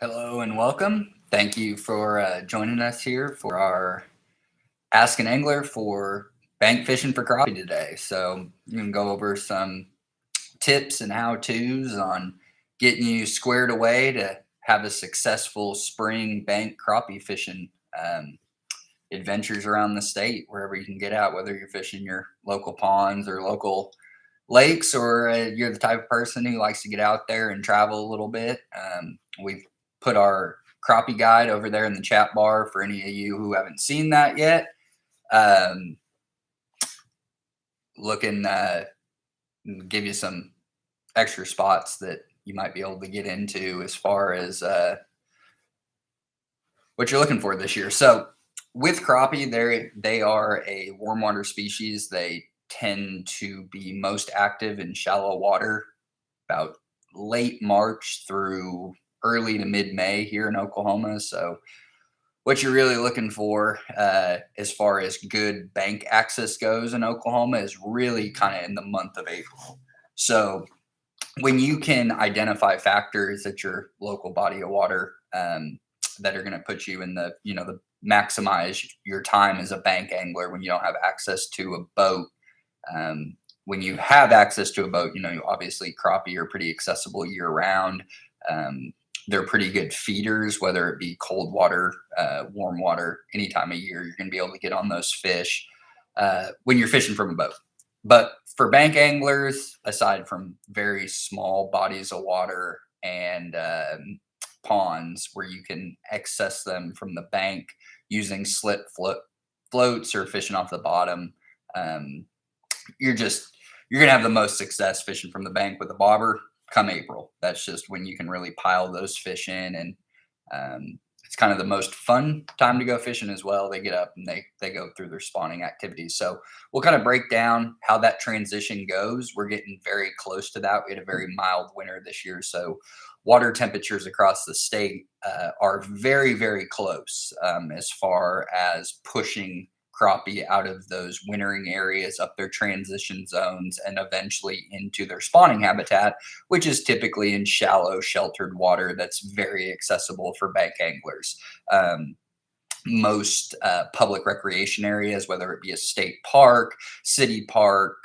Hello and welcome. Thank you for joining us here for our Ask an Angler for bank fishing for crappie today. So, you can go over some tips and how to's on getting you squared away to have a successful spring bank crappie fishing um, adventures around the state, wherever you can get out, whether you're fishing your local ponds or local lakes, or you're the type of person who likes to get out there and travel a little bit. We've put our crappie guide over there in the chat bar for any of you who haven't seen that yet. Um, looking give you some extra spots that you might be able to get into as far as what you're looking for this year. So with crappie, they are a warm water species. They tend to be most active in shallow water about late March through early to mid May here in Oklahoma. So what you're really looking for as far as good bank access goes in Oklahoma is really kind of in the month of April. So when you can identify factors at your local body of water that are going to put you in the maximize your time as a bank angler when you don't have access to a boat. When you have access to a boat, obviously crappie are pretty accessible year round. They're pretty good feeders, whether it be cold water, warm water, any time of year, you're going to be able to get on those fish when you're fishing from a boat. But for bank anglers, aside from very small bodies of water and ponds where you can access them from the bank using floats or fishing off the bottom, um, you're gonna have the most success fishing from the bank with a bobber come April. That's just when you can really pile those fish in, and it's kind of the most fun time to go fishing as well. They get up and they go through their spawning activities. So we'll kind of break down how that transition goes. We're getting very close to that. We had a very mild winter this year, so water temperatures across the state are very, very close as far as pushing crappie out of those wintering areas up their transition zones and eventually into their spawning habitat, which is typically in shallow sheltered water that's very accessible for bank anglers. Most public recreation areas, whether it be a state park, city park,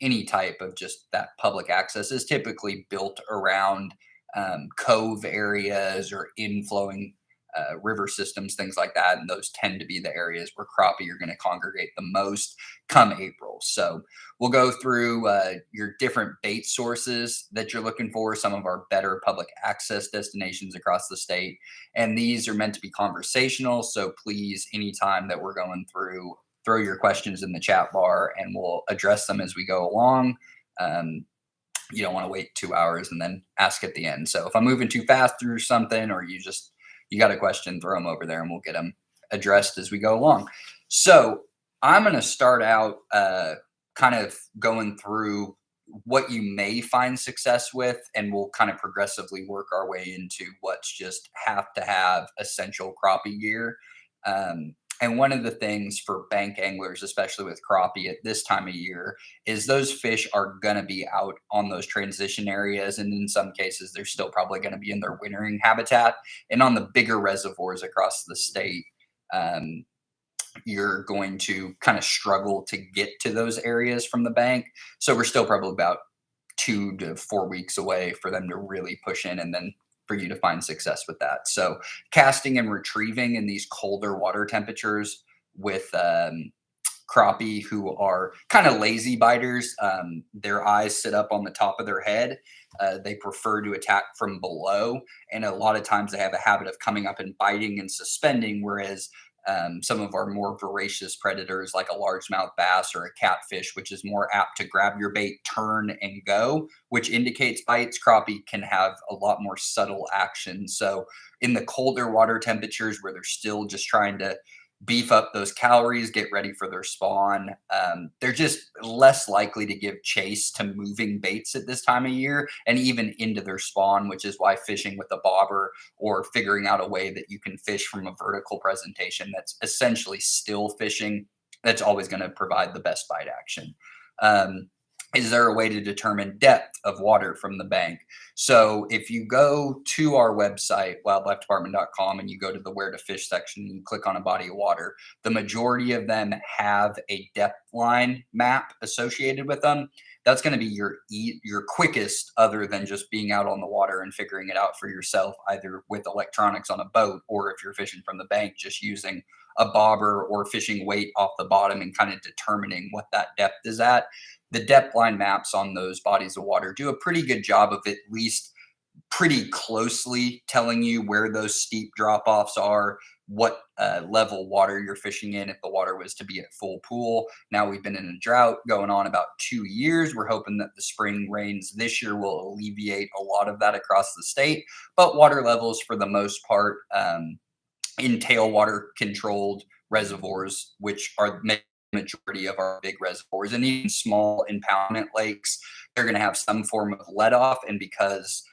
any type of just that public access, is typically built around cove areas or inflowing river systems, things like that. And those tend to be the areas where crappie are going to congregate the most come April. So we'll go through your different bait sources that you're looking for, some of our better public access destinations across the state. And these are meant to be conversational. So please, anytime that we're going through, throw your questions in the chat bar and we'll address them as we go along. You don't want to wait 2 hours and then ask at the end. So if I'm moving too fast through something, or you got a question, throw them over there and we'll get them addressed as we go along. So I'm going to start out kind of going through what you may find success with, and we'll kind of progressively work our way into what's just have to have essential crappie gear. And one of the things for bank anglers, especially with crappie at this time of year, is those fish are going to be out on those transition areas. And in some cases, they're still probably going to be in their wintering habitat. And on the bigger reservoirs across the state, um, you're going to kind of struggle to get to those areas from the bank. So we're still probably about 2 to 4 weeks away for them to really push in, and then for you to find success with that. So casting and retrieving in these colder water temperatures with crappie, who are kind of lazy biters. Their eyes sit up on the top of their head. They prefer to attack from below. And a lot of times they have a habit of coming up and biting and suspending, whereas some of our more voracious predators, like a largemouth bass or a catfish, which is more apt to grab your bait, turn, and go, which indicates bites, crappie can have a lot more subtle action. So in the colder water temperatures where they're still just trying to beef up those calories, get ready for their spawn, they're just less likely to give chase to moving baits at this time of year and even into their spawn, which is why fishing with a bobber or figuring out a way that you can fish from a vertical presentation that's essentially still fishing, that's always going to provide the best bite action. is there a way to determine depth of water from the bank? So if you go to our website, wildlifedepartment.com, and you go to the where to fish section and you click on a body of water, the majority of them have a depth line map associated with them. That's going to be your quickest, other than just being out on the water and figuring it out for yourself, either with electronics on a boat, or if you're fishing from the bank, just using a bobber or fishing weight off the bottom and kind of determining what that depth is at. The depth line maps on those bodies of water do a pretty good job of at least pretty closely telling you where those steep drop offs are, what level water you're fishing in if the water was to be at full pool. Now we've been in a drought going on about 2 years. We're hoping that the spring rains this year will alleviate a lot of that across the state. But water levels, for the most part, in tailwater controlled reservoirs, which are the majority of our big reservoirs, and even small impoundment lakes, they're going to have some form of let off. And because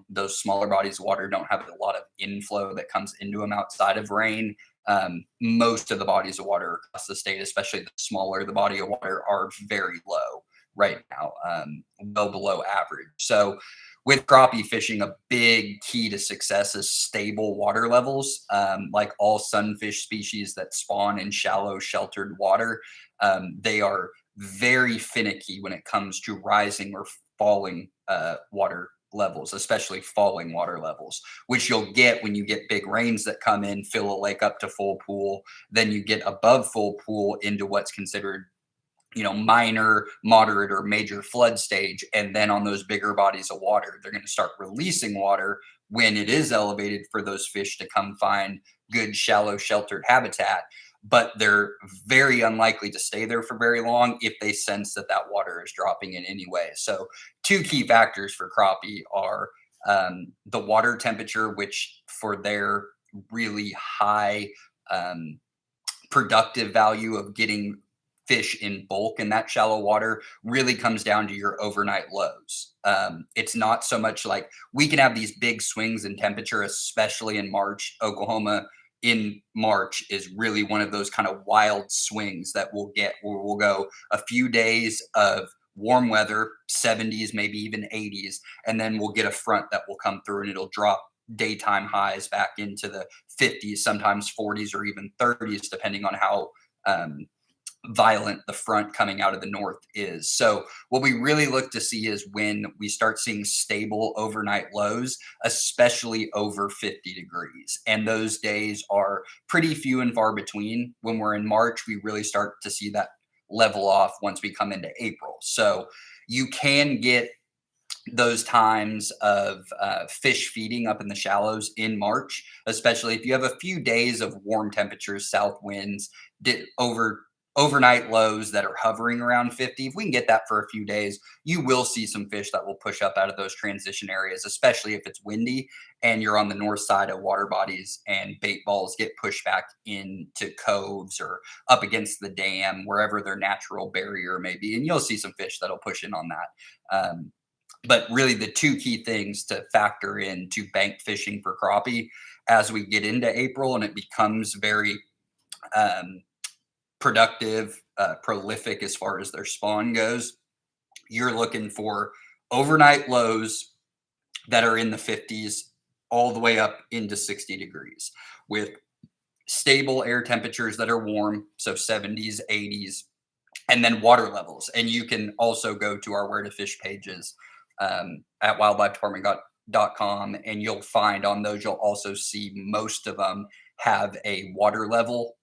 those smaller bodies of water don't have a lot of inflow that comes into them outside of rain, most of the bodies of water across the state, especially the smaller the body of water, are very low right now, well below average. So with crappie fishing, a big key to success is stable water levels. Like all sunfish species that spawn in shallow, sheltered water, they are very finicky when it comes to rising or falling water levels, especially falling water levels, which you'll get when you get big rains that come in, fill a lake up to full pool. Then you get above full pool into what's considered minor, moderate, or major flood stage. And then on those bigger bodies of water, they're going to start releasing water when it is elevated for those fish to come find good, shallow, sheltered habitat. But they're very unlikely to stay there for very long if they sense that that water is dropping in anyway. So, two key factors for crappie are the water temperature, which for their really high productive value of getting fish in bulk in that shallow water, really comes down to your overnight lows. It's not so much like we can have these big swings in temperature, especially in March. Oklahoma in March is really one of those kind of wild swings that we'll get, where we'll go a few days of warm weather, 70s, maybe even 80s, and then we'll get a front that will come through and it'll drop daytime highs back into the 50s, sometimes 40s, or even 30s, depending on how violent the front coming out of the north is. So what we really look to see is when we start seeing stable overnight lows, especially over 50 degrees. And those days are pretty few and far between. When we're in March, we really start to see that level off once we come into April. So you can get those times of fish feeding up in the shallows in March, especially if you have a few days of warm temperatures, south winds, overnight lows that are hovering around 50. If we can get that for a few days, you will see some fish that will push up out of those transition areas, especially if it's windy and you're on the north side of water bodies and bait balls get pushed back into coves or up against the dam, wherever their natural barrier may be. And you'll see some fish that'll push in on that. But really, the two key things to factor into bank fishing for crappie as we get into April and it becomes very productive, prolific as far as their spawn goes, you're looking for overnight lows that are in the 50s all the way up into 60 degrees with stable air temperatures that are warm, so 70s, 80s, and then water levels. And you can also go to our where to fish pages at wildlifedepartment.com, and you'll find on those, you'll also see most of them have a water level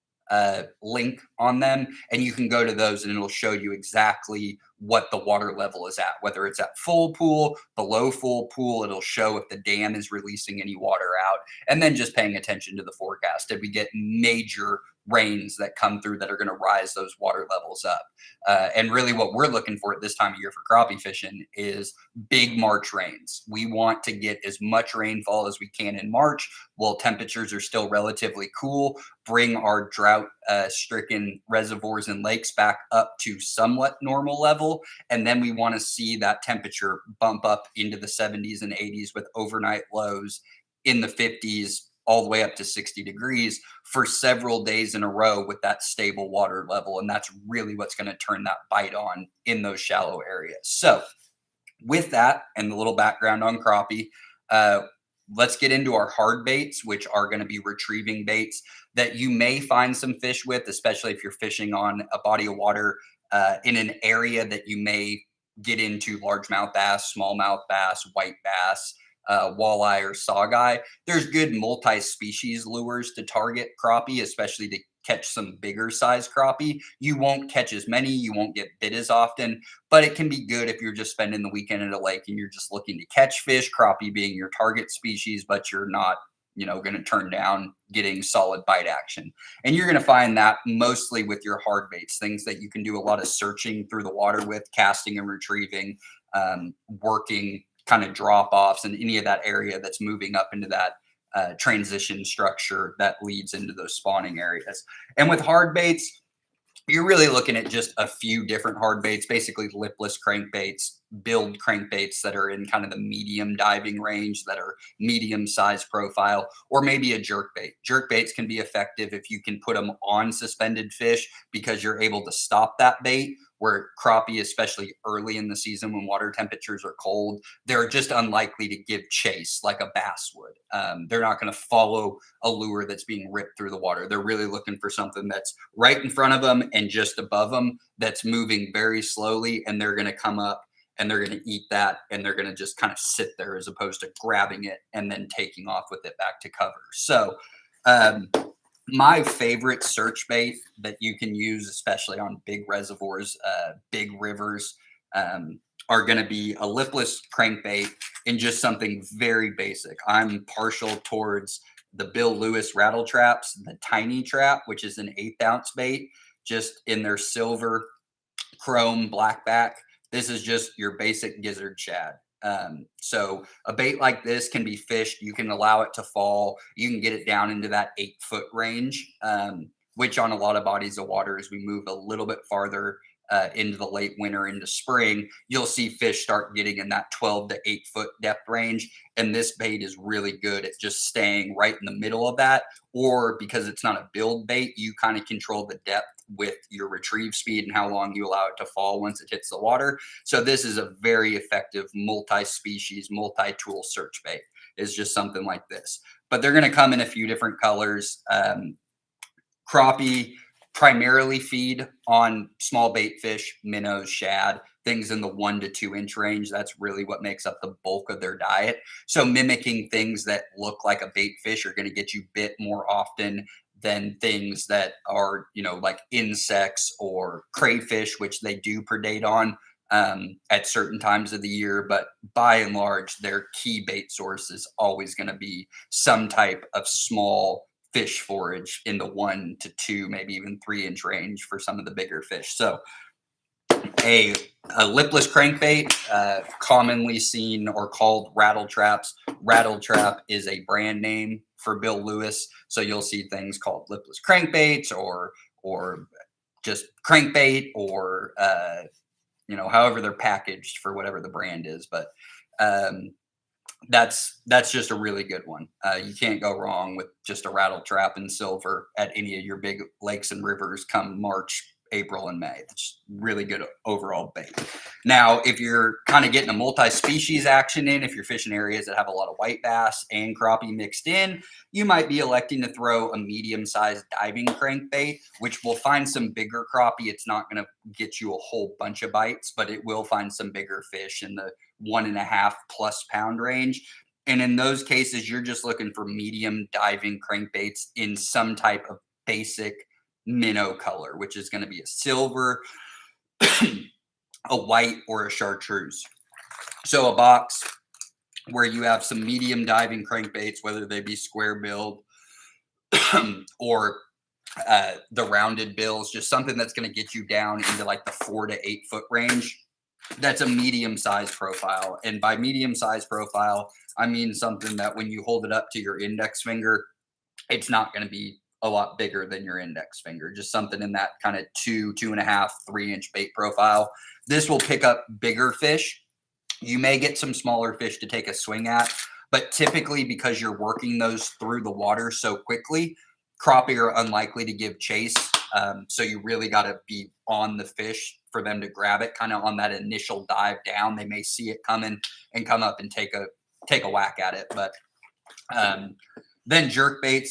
link on them, and you can go to those and it'll show you exactly what the water level is at, whether it's at full pool, below full pool. It'll show if the dam is releasing any water out, and then just paying attention to the forecast. Did we get major rains that come through that are going to rise those water levels up? And really what we're looking for at this time of year for crappie fishing is big March rains. We want to get as much rainfall as we can in March while temperatures are still relatively cool, bring our drought stricken reservoirs and lakes back up to somewhat normal level. And then we want to see that temperature bump up into the 70s and 80s with overnight lows in the 50s all the way up to 60 degrees for several days in a row with that stable water level. And that's really what's going to turn that bite on in those shallow areas. So with that and the little background on crappie, uh, let's get into our hard baits, which are going to be retrieving baits that you may find some fish with, especially if you're fishing on a body of water in an area that you may get into largemouth bass, smallmouth bass, white bass, walleye, or saugeye. There's good multi-species lures to target crappie, especially to catch some bigger size crappie. You won't catch as many, you won't get bit as often, but it can be good if you're just spending the weekend at a lake and you're just looking to catch fish, crappie being your target species, but you're not, going to turn down getting solid bite action. And you're going to find that mostly with your hard baits, things that you can do a lot of searching through the water with, casting and retrieving, working kind of drop offs and any of that area that's moving up into that transition structure that leads into those spawning areas. And with hard baits, you're really looking at just a few different hard baits, basically lipless crankbaits, build crankbaits that are in kind of the medium diving range, that are medium size profile, or maybe a jerk bait. Jerk baits can be effective if you can put them on suspended fish because you're able to stop that bait, where crappie, especially early in the season when water temperatures are cold, they're just unlikely to give chase like a bass would. They're not going to follow a lure that's being ripped through the water. They're really looking for something that's right in front of them and just above them, that's moving very slowly, and they're going to come up and they're going to eat that, and they're going to just kind of sit there as opposed to grabbing it and then taking off with it back to cover. So my favorite search bait that you can use, especially on big reservoirs, big rivers, are going to be a lipless crankbait and just something very basic. I'm partial towards the Bill Lewis rattle traps, the tiny trap, which is an 1/8 ounce bait, just in their silver, chrome, blackback. This is just your basic gizzard shad. So a bait like this can be fished. You can allow it to fall. You can get it down into that 8-foot range, which on a lot of bodies of water, as we move a little bit farther into the late winter, into spring, you'll see fish start getting in that 12 to 8-foot depth range. And this bait is really good at just staying right in the middle of that. Or because it's not a build bait, you kind of control the depth with your retrieve speed and how long you allow it to fall once it hits the water. So this is a very effective multi-species, multi-tool search bait. Is just something like this. But they're going to come in a few different colors. Crappie primarily feed on small bait fish, minnows, shad, things in the 1 to 2 inch range. That's really what makes up the bulk of their diet. So mimicking things that look like a bait fish are going to get you bit more often than things that are, like insects or crayfish, which they do predate on at certain times of the year. But by and large, their key bait source is always going to be some type of small fish forage in the 1 to 2, maybe even 3 inch range for some of the bigger fish. So a lipless crankbait, commonly seen or called rattle traps. Rattle trap is a brand name for Bill Lewis. So you'll see things called lipless crankbaits or just crankbait or however they're packaged for whatever the brand is. But that's just a really good one. You can't go wrong with just a rattle trap in silver at any of your big lakes and rivers come March, April, and May. That's really good overall bait. Now, if you're kind of getting a multi-species action in, if you're fishing areas that have a lot of white bass and crappie mixed in, you might be electing to throw a medium-sized diving crankbait, which will find some bigger crappie. It's not going to get you a whole bunch of bites, but it will find some bigger fish in the 1.5+ pound range. And in those cases, you're just looking for medium diving crankbaits in some type of basic minnow color, which is going to be a silver, a white, or a chartreuse. So a box where you have some medium diving crankbaits, whether they be square billed or the rounded bills, just something that's going to get you down into like the 4 to 8 foot range. That's a medium size profile. And by medium size profile, I mean something that when you hold it up to your index finger, it's not going to be a lot bigger than your index finger, just something in that kind of 2.5, 3 inch bait profile. This will pick up bigger fish. You may get some smaller fish to take a swing at, But typically, because you're working those through the water so quickly, crappie are unlikely to give chase. So you really got to be on the fish for them to grab it. Kind of on that initial dive down, they may see it coming and come up and take a whack at it. But um, then jerk bait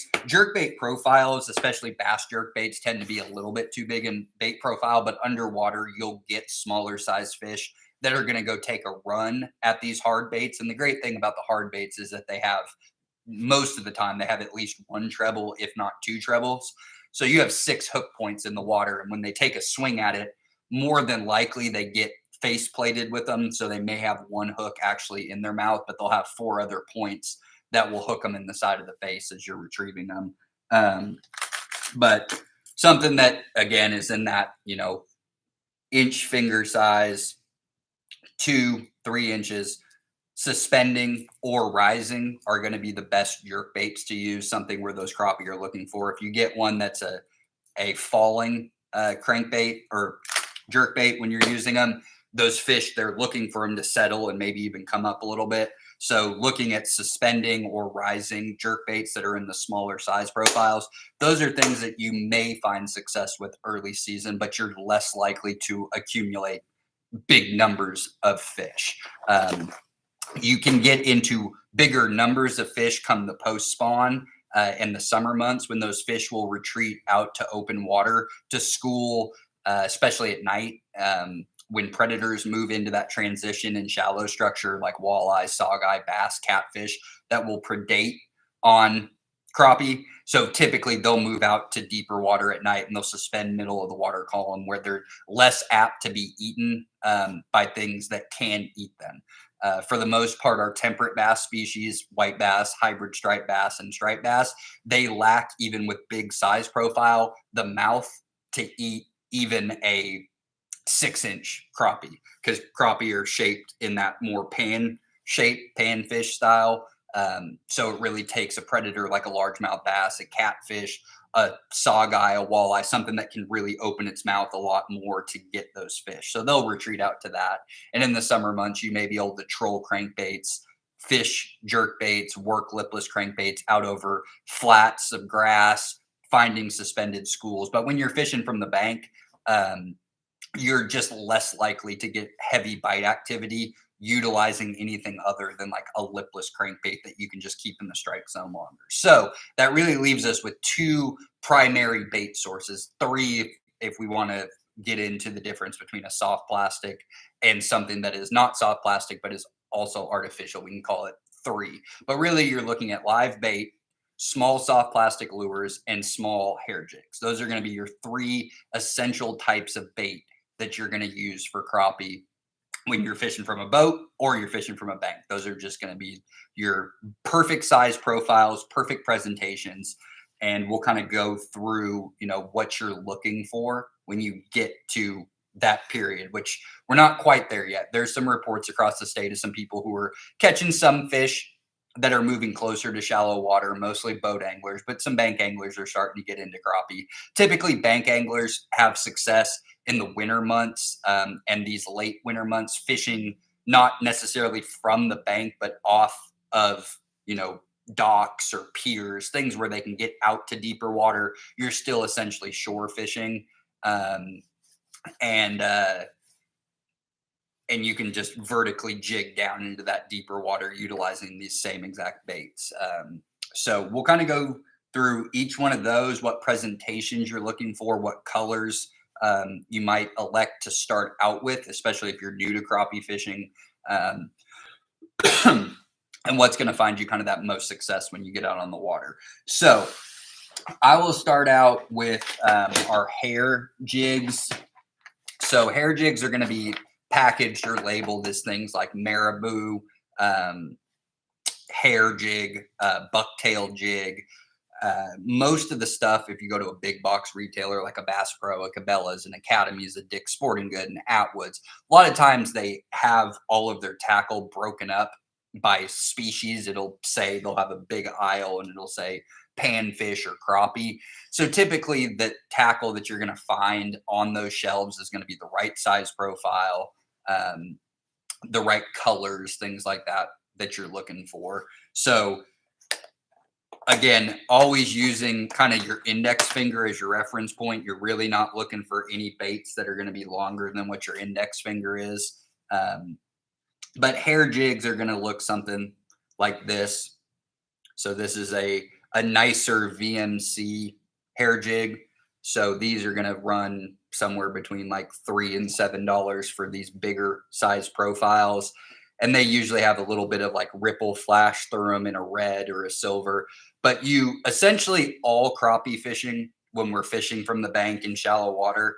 profiles, especially bass jerk baits, tend to be a little bit too big in bait profile. But underwater, you'll get smaller size fish that are going to go take a run at these hard baits. And the great thing about the hard baits is that they have, most of the time, they have at least one treble, if not two trebles. So you have 6 hook points in the water, and when they take a swing at it, more than likely they get face plated with them. So they may have one hook actually in their mouth, but they'll have 4 other points that will hook them in the side of the face as you're retrieving them. But something that, again, is in that, inch finger size, 2-3 inches, suspending or rising are going to be the best jerk baits to use. Something where those crappie are looking for. If you get one that's a falling crankbait or jerk bait when you're using them, those fish, they're looking for them to settle and maybe even come up a little bit. So looking at suspending or rising jerk baits that are in the smaller size profiles, those are things that you may find success with early season, but you're less likely to accumulate big numbers of fish. You can get into bigger numbers of fish come the post spawn in the summer months, when those fish will retreat out to open water to school, especially at night. When predators move into that transition in shallow structure, like walleye, saugeye, bass, catfish, that will predate on crappie. So typically they'll move out to deeper water at night, and they'll suspend middle of the water column, where they're less apt to be eaten by things that can eat them. For the most part, our temperate bass species, white bass, hybrid striped bass, and striped bass, they lack, even with big size profile, the mouth to eat even a 6-inch crappie, because crappie are shaped in that more pan fish style. So it really takes a predator like a largemouth bass, a catfish, a saugeye, a walleye, something that can really open its mouth a lot more to get those fish. So they'll retreat out to that. And in the summer months, you may be able to troll crankbaits, fish jerk baits, work lipless crankbaits out over flats of grass, finding suspended schools. But when you're fishing from the bank, you're just less likely to get heavy bite activity utilizing anything other than like a lipless crankbait that you can just keep in the strike zone longer. So that really leaves us with 2 primary bait sources, 3 if we want to get into the difference between a soft plastic and something that is not soft plastic but is also artificial. We can call it 3. But really, you're looking at live bait, small soft plastic lures, and small hair jigs. Those are going to be your 3 essential types of bait that you're going to use for crappie when you're fishing from a boat or you're fishing from a bank. Those are just going to be your perfect size profiles, perfect presentations. And we'll kind of go through, what you're looking for when you get to that period, which we're not quite there yet. There's some reports across the state of some people who are catching some fish that are moving closer to shallow water, mostly boat anglers, but some bank anglers are starting to get into crappie. Typically, bank anglers have success in the winter months and these late winter months, fishing not necessarily from the bank, but off of, docks or piers, things where they can get out to deeper water. You're still essentially shore fishing. And you can just vertically jig down into that deeper water utilizing these same exact baits. So we'll kind of go through each one of those, what presentations you're looking for, what colors you might elect to start out with, especially if you're new to crappie fishing, and what's going to find you kind of that most success when you get out on the water. So I will start out with our hair jigs. So hair jigs are going to be packaged or labeled as things like marabou, hair jig, bucktail jig. Most of the stuff, if you go to a big box retailer like a Bass Pro, a Cabela's, an Academy's, a Dick's Sporting Good, and Atwood's, a lot of times they have all of their tackle broken up by species. It'll say they'll have a big aisle and it'll say panfish or crappie. So typically the tackle that you're going to find on those shelves is going to be the right size profile, the right colors, things like that you're looking for. So again, always using kind of your index finger as your reference point. You're really not looking for any baits that are going to be longer than what your index finger is. Um, but hair jigs are going to look something like this. So this is a nicer VMC hair jig. So these are going to run somewhere between like $3 and $7 for these bigger size profiles. And they usually have a little bit of like ripple flash through them in a red or a silver. But you essentially, all crappie fishing, when we're fishing from the bank in shallow water,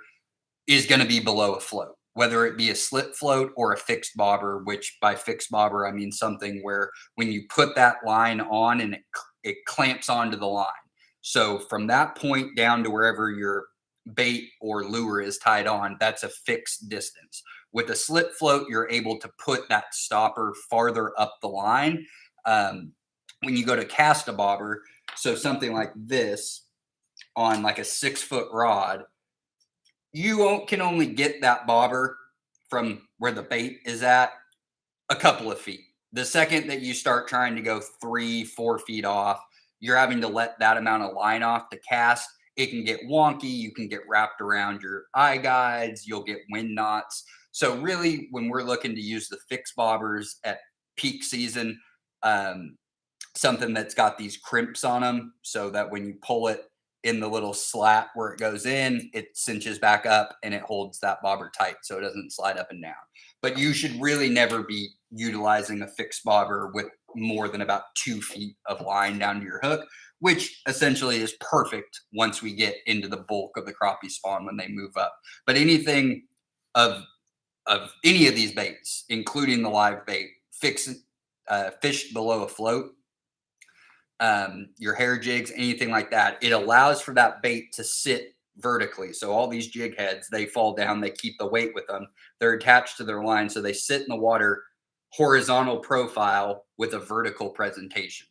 is going to be below a float, whether it be a slip float or a fixed bobber, which by fixed bobber, I mean something where when you put that line on and it clamps onto the line. So from that point down to wherever your bait or lure is tied on, that's a fixed distance. With a slip float, you're able to put that stopper farther up the line. When you go to cast a bobber, so something like this on like a 6-foot rod, you can only get that bobber from where the bait is at a couple of feet. The second that you start trying to go 3-4 feet off, you're having to let that amount of line off to cast. It can get wonky. You can get wrapped around your eye guides. You'll get wind knots. So really, when we're looking to use the fixed bobbers at peak season, something that's got these crimps on them so that when you pull it in the little slat where it goes in, it cinches back up and it holds that bobber tight so it doesn't slide up and down. But you should really never be utilizing a fixed bobber with more than about 2 feet of line down to your hook, which essentially is perfect once we get into the bulk of the crappie spawn when they move up. But anything of any of these baits, including the live bait, fished below a float, your hair jigs, anything like that, it allows for that bait to sit vertically. So all these jig heads, they fall down, they keep the weight with them. They're attached to their line. So they sit in the water horizontal profile with a vertical presentation.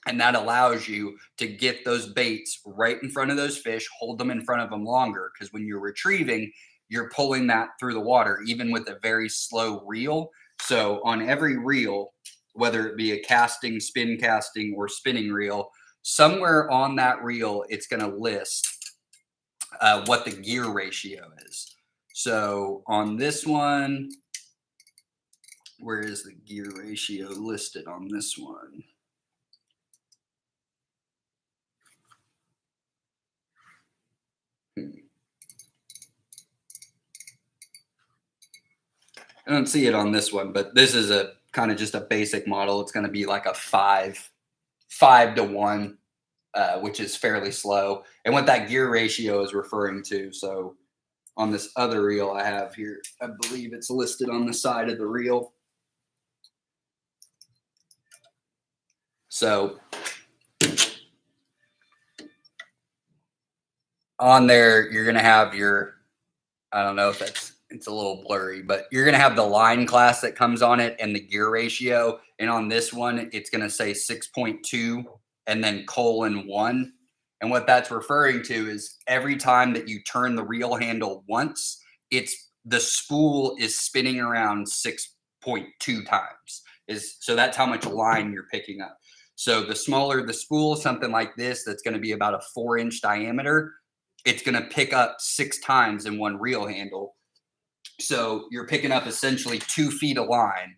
And that allows you to get those baits right in front of those fish, hold them in front of them longer. Because when you're retrieving, you're pulling that through the water, even with a very slow reel. So on every reel, whether it be a casting, spin casting, or spinning reel, somewhere on that reel, it's going to list what the gear ratio is. So on this one, where is the gear ratio listed on this one? I don't see it on this one, but this is a kind of just a basic model. It's going to be like a 5 to 1, which is fairly slow. And what that gear ratio is referring to. So on this other reel I have here, I believe it's listed on the side of the reel. So on there, you're going to have your, I don't know if it's a little blurry, but you're going to have the line class that comes on it and the gear ratio. And on this one, it's going to say 6.2 and then :1. And what that's referring to is every time that you turn the reel handle once, the spool is spinning around 6.2 times. So that's how much line you're picking up. So the smaller the spool, something like this, that's going to be about a 4-inch diameter, it's going to pick up 6 times in one reel handle. So you're picking up essentially 2 feet of line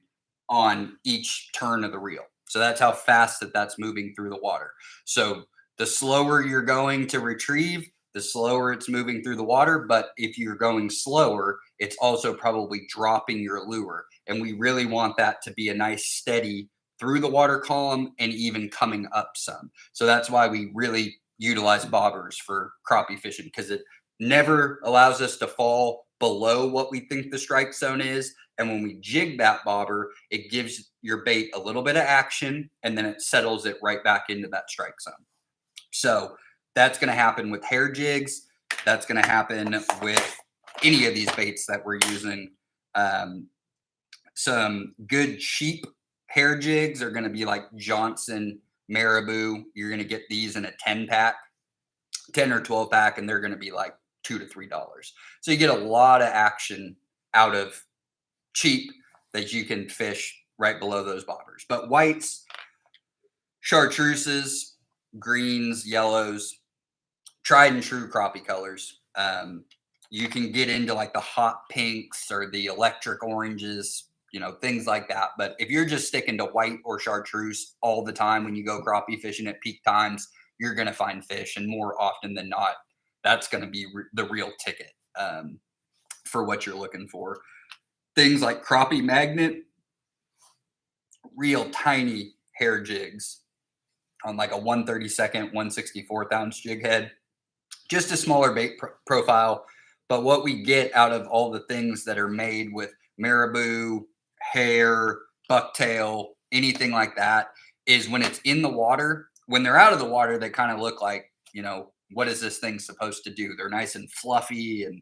on each turn of the reel. So that's how fast that's moving through the water. So the slower you're going to retrieve, the slower it's moving through the water. But if you're going slower, it's also probably dropping your lure. And we really want that to be a nice steady through the water column and even coming up some. So that's why we really utilize bobbers for crappie fishing, because it never allows us to fall below what we think the strike zone is. And when we jig that bobber, it gives your bait a little bit of action and then it settles it right back into that strike zone. So that's going to happen with hair jigs. That's going to happen with any of these baits that we're using. Some good cheap hair jigs are going to be like Johnson Marabou. You're going to get these in a 10-pack, 10 or 12 pack, and they're going to be like $2 to $3. So you get a lot of action out of cheap that you can fish right below those bobbers. But whites, Chartreuses, greens, yellows, tried and true crappie colors. You can get into like the hot pinks or the electric oranges, things like that. But if you're just sticking to white or chartreuse all the time when you go crappie fishing at peak times, you're going to find fish. And more often than not, that's going to be the real ticket for what you're looking for. Things like crappie magnet, real tiny hair jigs on like a 1/32, 1/64 ounce jig head, just a smaller bait profile. But what we get out of all the things that are made with marabou, hair, bucktail, anything like that, is when it's in the water, when they're out of the water, they kind of look like, what is this thing supposed to do? They're nice and fluffy and,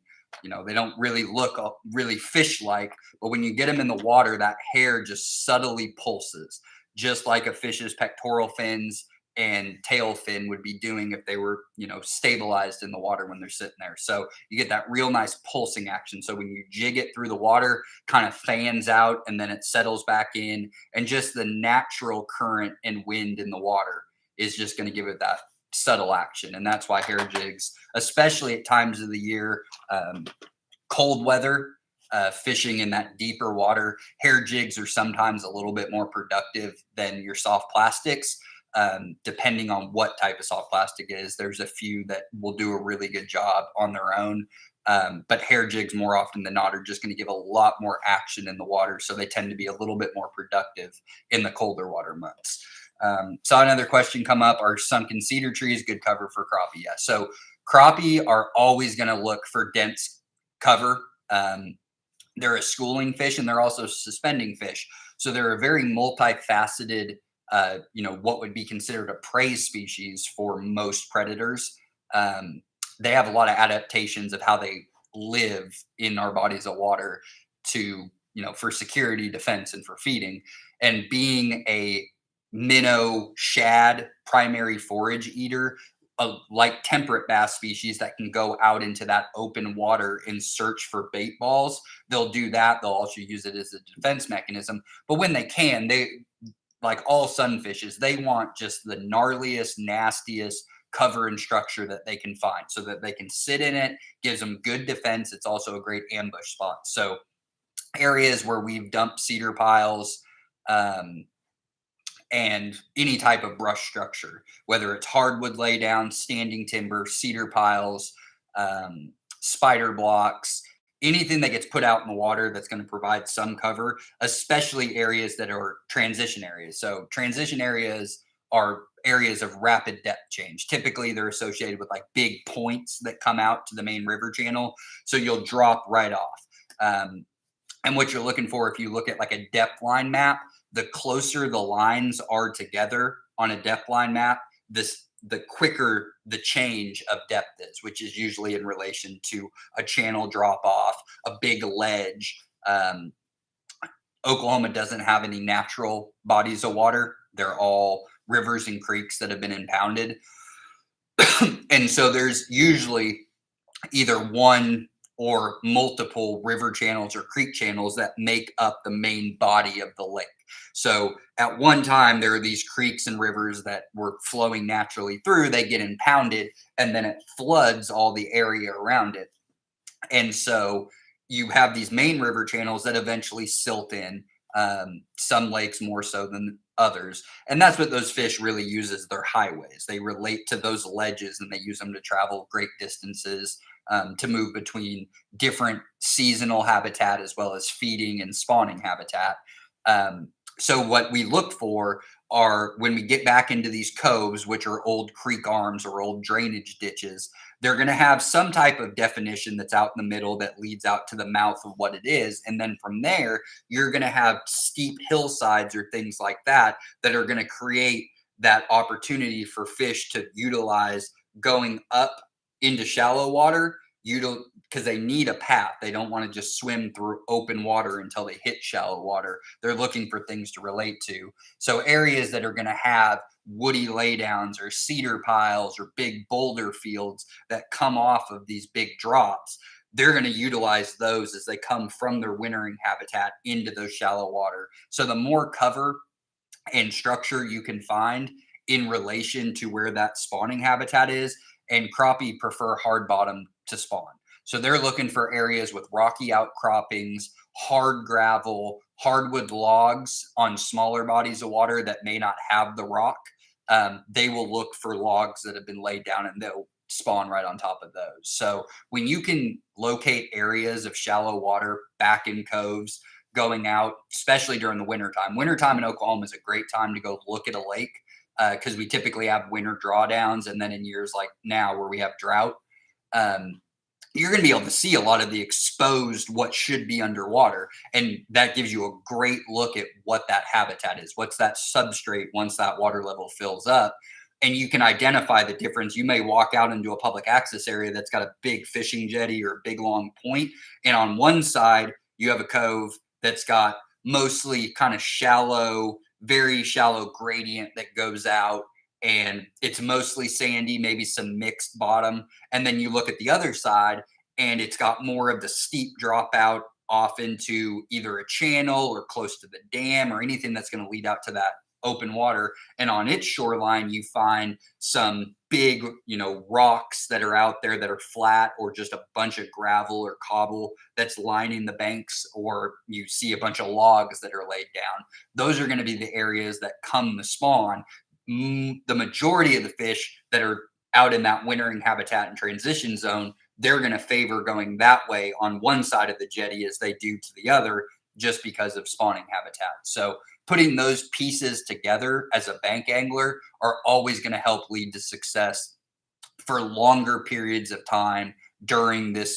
they don't really look really fish like. But when you get them in the water, that hair just subtly pulses, just like a fish's pectoral fins and tail fin would be doing if they were, stabilized in the water when they're sitting there. So you get that real nice pulsing action. So when you jig it through the water, kind of fans out and then it settles back in, and just the natural current and wind in the water is just going to give it that subtle action. And that's why hair jigs, especially at times of the year, cold weather, fishing in that deeper water, hair jigs are sometimes a little bit more productive than your soft plastics. Depending on what type of soft plastic is. There's a few that will do a really good job on their own. But hair jigs, more often than not, are just going to give a lot more action in the water. So they tend to be a little bit more productive in the colder water months. Saw another question come up. Are sunken cedar trees good cover for crappie? Yeah. So crappie are always going to look for dense cover. They're a schooling fish and they're also suspending fish. So they're a very multifaceted, what would be considered a prey species for most predators. They have a lot of adaptations of how they live in our bodies of water to, for security, defense, and for feeding. And being a minnow, shad, primary forage eater, like temperate bass species that can go out into that open water and search for bait balls, they'll do that. They'll also use it as a defense mechanism. But when they can, like all sunfishes, they want just the gnarliest, nastiest cover and structure that they can find so that they can sit in it, gives them good defense. It's also a great ambush spot. So areas where we've dumped cedar piles, and any type of brush structure, whether it's hardwood laydown, standing timber, cedar piles, spider blocks, anything that gets put out in the water that's going to provide some cover, especially areas that are transition areas. So transition areas are areas of rapid depth change. Typically, they're associated with like big points that come out to the main river channel. So you'll drop right off. And what you're looking for, if you look at like a depth line map, the closer the lines are together on a depth line map, the quicker the change of depth is, which is usually in relation to a channel drop off, a big ledge. Oklahoma doesn't have any natural bodies of water. They're all rivers and creeks that have been impounded. And so there's usually either one or multiple river channels or creek channels that make up the main body of the lake. So at one time, there are these creeks and rivers that were flowing naturally through, they get impounded, and then it floods all the area around it. And so you have these main river channels that eventually silt in, some lakes more so than others. And that's what those fish really use as their highways. They relate to those ledges and they use them to travel great distances, to move between different seasonal habitat as well as feeding and spawning habitat. So what we look for are, when we get back into these coves, which are old creek arms or old drainage ditches, they're going to have some type of definition that's out in the middle that leads out to the mouth of what it is. And then from there, you're going to have steep hillsides or things like that that are going to create that opportunity for fish to utilize going up into shallow water, because they need a path. They don't want to just swim through open water until they hit shallow water. They're looking for things to relate to. So areas that are going to have woody laydowns or cedar piles or big boulder fields that come off of these big drops, they're going to utilize those as they come from their wintering habitat into those shallow water. So the more cover and structure you can find in relation to where that spawning habitat is. And crappie prefer hard bottom to spawn. So they're looking for areas with rocky outcroppings, hard gravel, hardwood logs on smaller bodies of water that may not have the rock. They will look for logs that have been laid down and they'll spawn right on top of those. So when you can locate areas of shallow water back in coves, going out, especially during the wintertime. Wintertime in Oklahoma is a great time to go look at a lake because we typically have winter drawdowns. And then in years like now where we have drought, um, you're going to be able to see a lot of the exposed what should be underwater, and that gives you a great look at what that habitat is, what's that substrate once that water level fills up, and you can identify the difference. You may walk out into a public access area that's got a big fishing jetty or a big long point, and on one side you have a cove that's got mostly kind of shallow, very shallow gradient that goes out, and it's mostly sandy, maybe some mixed bottom. And then you look at the other side and it's got more of the steep dropout off into either a channel or close to the dam or anything that's going to lead out to that open water. And on its shoreline, you find some big, rocks that are out there that are flat, or just a bunch of gravel or cobble that's lining the banks, or you see a bunch of logs that are laid down. Those are going to be the areas that come to spawn. The majority of the fish that are out in that wintering habitat and transition zone, they're going to favor going that way on one side of the jetty as they do to the other, just because of spawning habitat. So putting those pieces together as a bank angler are always going to help lead to success for longer periods of time during the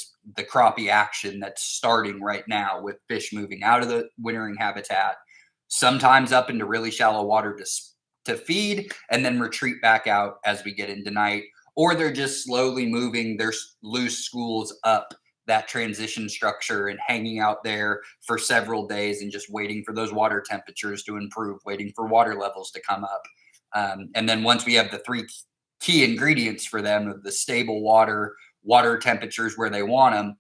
crappie action that's starting right now, with fish moving out of the wintering habitat, sometimes up into really shallow water to feed, and then retreat back out as we get into night, or they're just slowly moving their loose schools up that transition structure and hanging out there for several days and just waiting for those water temperatures to improve, waiting for water levels to come up. And then once we have the three key ingredients for them of the stable water temperatures where they want them,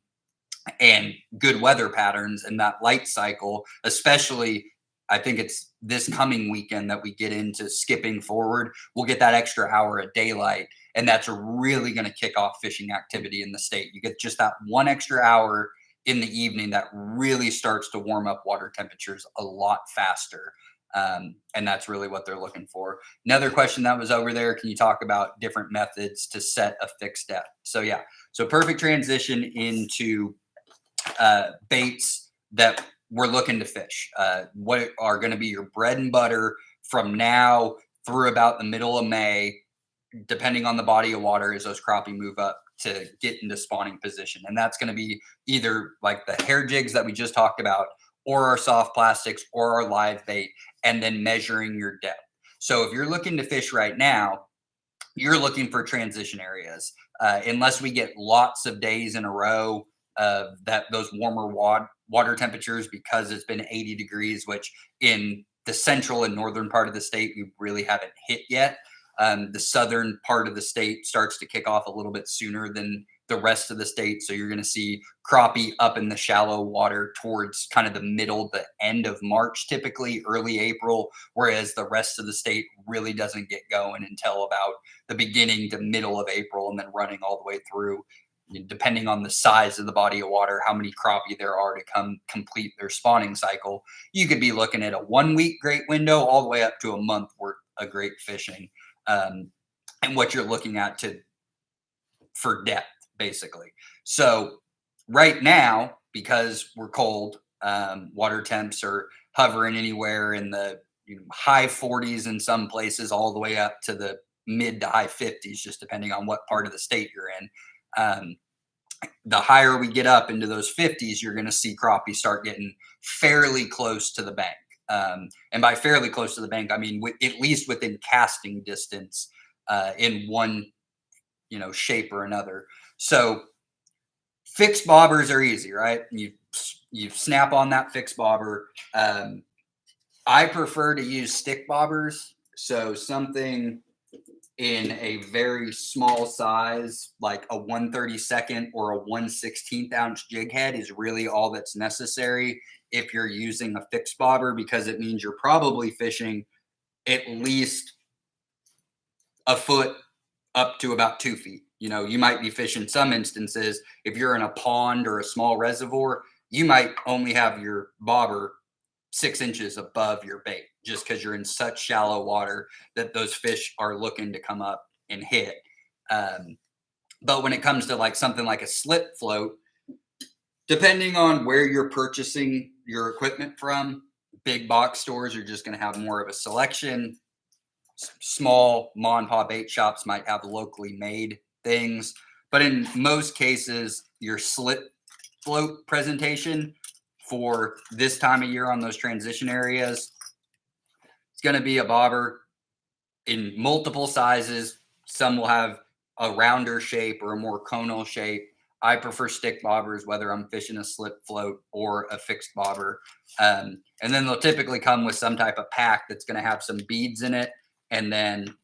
and good weather patterns and that light cycle, especially I think it's this coming weekend that we get into skipping forward. We'll get that extra hour of daylight, and that's really going to kick off fishing activity in the state. You get just that one extra hour in the evening that really starts to warm up water temperatures a lot faster. And that's really what they're looking for. Another question that was over there, can you talk about different methods to set a fixed depth? So yeah, so perfect transition into baits that we're looking to fish. What are going to be your bread and butter from now through about the middle of May, depending on the body of water, as those crappie move up to get into spawning position. And that's going to be either like the hair jigs that we just talked about, or our soft plastics, or our live bait, and then measuring your depth. So if you're looking to fish right now, you're looking for transition areas. Unless we get lots of days in a row of those warmer water temperatures, because it's been 80 degrees, which in the central and northern part of the state we really haven't hit yet. The southern part of the state starts to kick off a little bit sooner than the rest of the state. So you're going to see crappie up in the shallow water towards kind of the end of March, typically early April, whereas the rest of the state really doesn't get going until about the beginning to middle of April, and then running all the way through, depending on the size of the body of water, how many crappie there are to complete their spawning cycle. You could be looking at a 1 week great window all the way up to a month worth of great fishing. And what you're looking at for depth, basically. So right now, because we're cold, water temps are hovering anywhere in the high 40s in some places, all the way up to the mid to high 50s, just depending on what part of the state you're in. The higher we get up into those 50s, you're going to see crappie start getting fairly close to the bank. And by fairly close to the bank, I mean at least within casting distance in one shape or another. So fixed bobbers are easy, right? You snap on that fixed bobber. I prefer to use stick bobbers. So something in a very small size, like a 1/32 or a 1/16 ounce jig head, is really all that's necessary if you're using a fixed bobber, because it means you're probably fishing at least a foot up to about 2 feet. You might be fishing some instances. If you're in a pond or a small reservoir, you might only have your bobber 6 inches above your bait just because you're in such shallow water that those fish are looking to come up and hit. Um, but when it comes to like something like a slip float, depending on where you're purchasing your equipment from, big box stores are just going to have more of a selection. Small mom and pop bait shops might have locally made things, but in most cases, your slip float presentation for this time of year on those transition areas, it's going to be a bobber in multiple sizes. Some will have a rounder shape or a more conal shape. I prefer stick bobbers, whether I'm fishing a slip float or a fixed bobber. And then they'll typically come with some type of pack that's going to have some beads in it, and then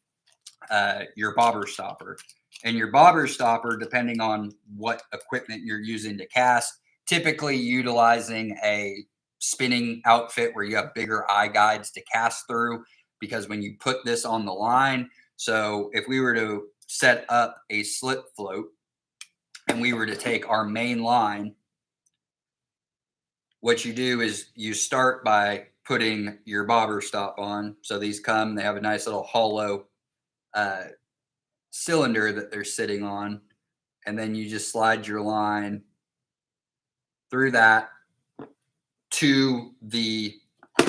your bobber stopper. And your bobber stopper, depending on what equipment you're using to cast, typically utilizing a spinning outfit where you have bigger eye guides to cast through, because when you put this on the line, so if we were to set up a slip float and we were to take our main line, what you do is you start by putting your bobber stop on. So these come, they have a nice little hollow uh, cylinder that they're sitting on, and then you just slide your line through that to the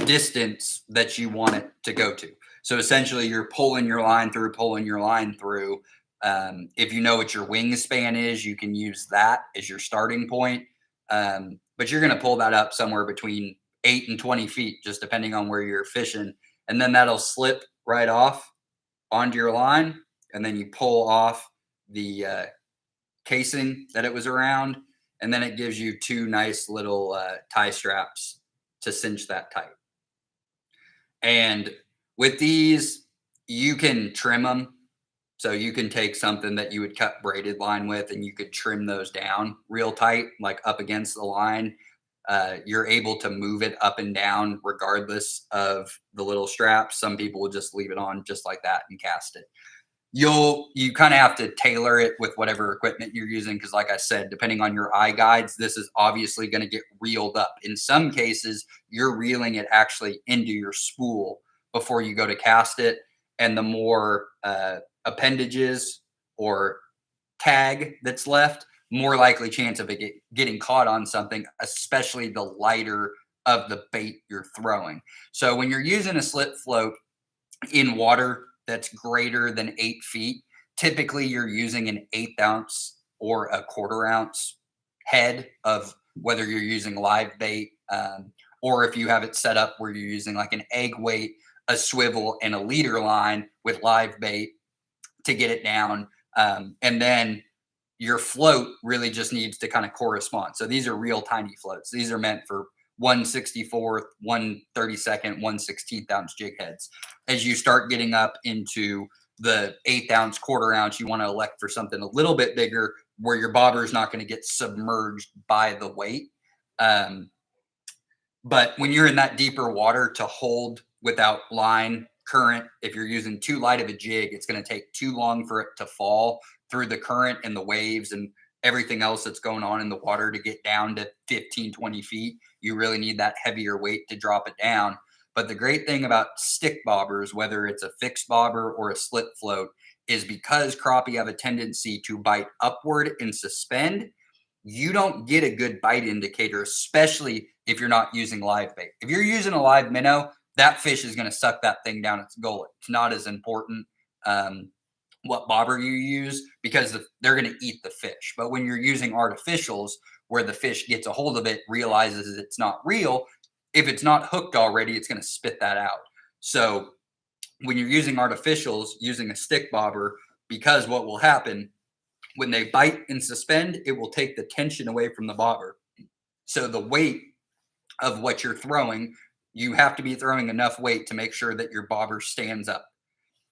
distance that you want it to go to. So essentially you're pulling your line through. If you know what your wingspan is, you can use that as your starting point. But you're going to pull that up somewhere between 8 and 20 feet, just depending on where you're fishing. And then that'll slip right off onto your line. And then you pull off the casing that it was around. And then it gives you two nice little tie straps to cinch that tight. And with these, you can trim them. So you can take something that you would cut braided line with, and you could trim those down real tight, like up against the line. You're able to move it up and down regardless of the little straps. Some people will just leave it on just like that and cast it. You kind of have to tailor it with whatever equipment you're using, because like I said, depending on your eye guides, this is obviously going to get reeled up. In some cases, you're reeling it actually into your spool before you go to cast it, and the more appendages or tag that's left, more likely chance of it getting caught on something, especially the lighter of the bait you're throwing. So when you're using a slip float in water that's greater than 8 feet, typically you're using an 1/8 ounce or a 1/4 ounce head of, whether you're using live bait, or if you have it set up where you're using like an egg weight, a swivel, and a leader line with live bait to get it down. And then your float really just needs to kind of correspond. So these are real tiny floats. These are meant for 1/64th, 1/32nd, 1/16th ounce jig heads. As you start getting up into the 1/8 ounce, 1/4 ounce, you want to elect for something a little bit bigger where your bobber is not going to get submerged by the weight. But when you're in that deeper water, to hold without line current, if you're using too light of a jig, it's going to take too long for it to fall through the current and the waves and everything else that's going on in the water to get down to 15, 20 feet. You really need that heavier weight to drop it down. But the great thing about stick bobbers, whether it's a fixed bobber or a slip float, is because crappie have a tendency to bite upward and suspend, you don't get a good bite indicator, especially if you're not using live bait. If you're using a live minnow, that fish is going to suck that thing down its gullet. It's not as important what bobber you use, because they're going to eat the fish. But when you're using artificials, where the fish gets a hold of it, realizes it's not real, if it's not hooked already, it's going to spit that out. So when you're using artificials, using a stick bobber, because what will happen when they bite and suspend, it will take the tension away from the bobber. So the weight of what you're throwing, you have to be throwing enough weight to make sure that your bobber stands up.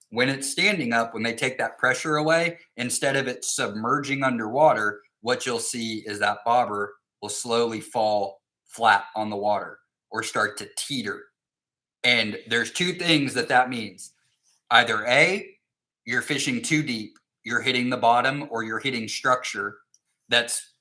When it's standing up, when they take that pressure away, instead of it submerging underwater, what you'll see is that bobber will slowly fall flat on the water or start to teeter. And there's two things that means. Either A, you're fishing too deep, you're hitting the bottom or you're hitting structure that's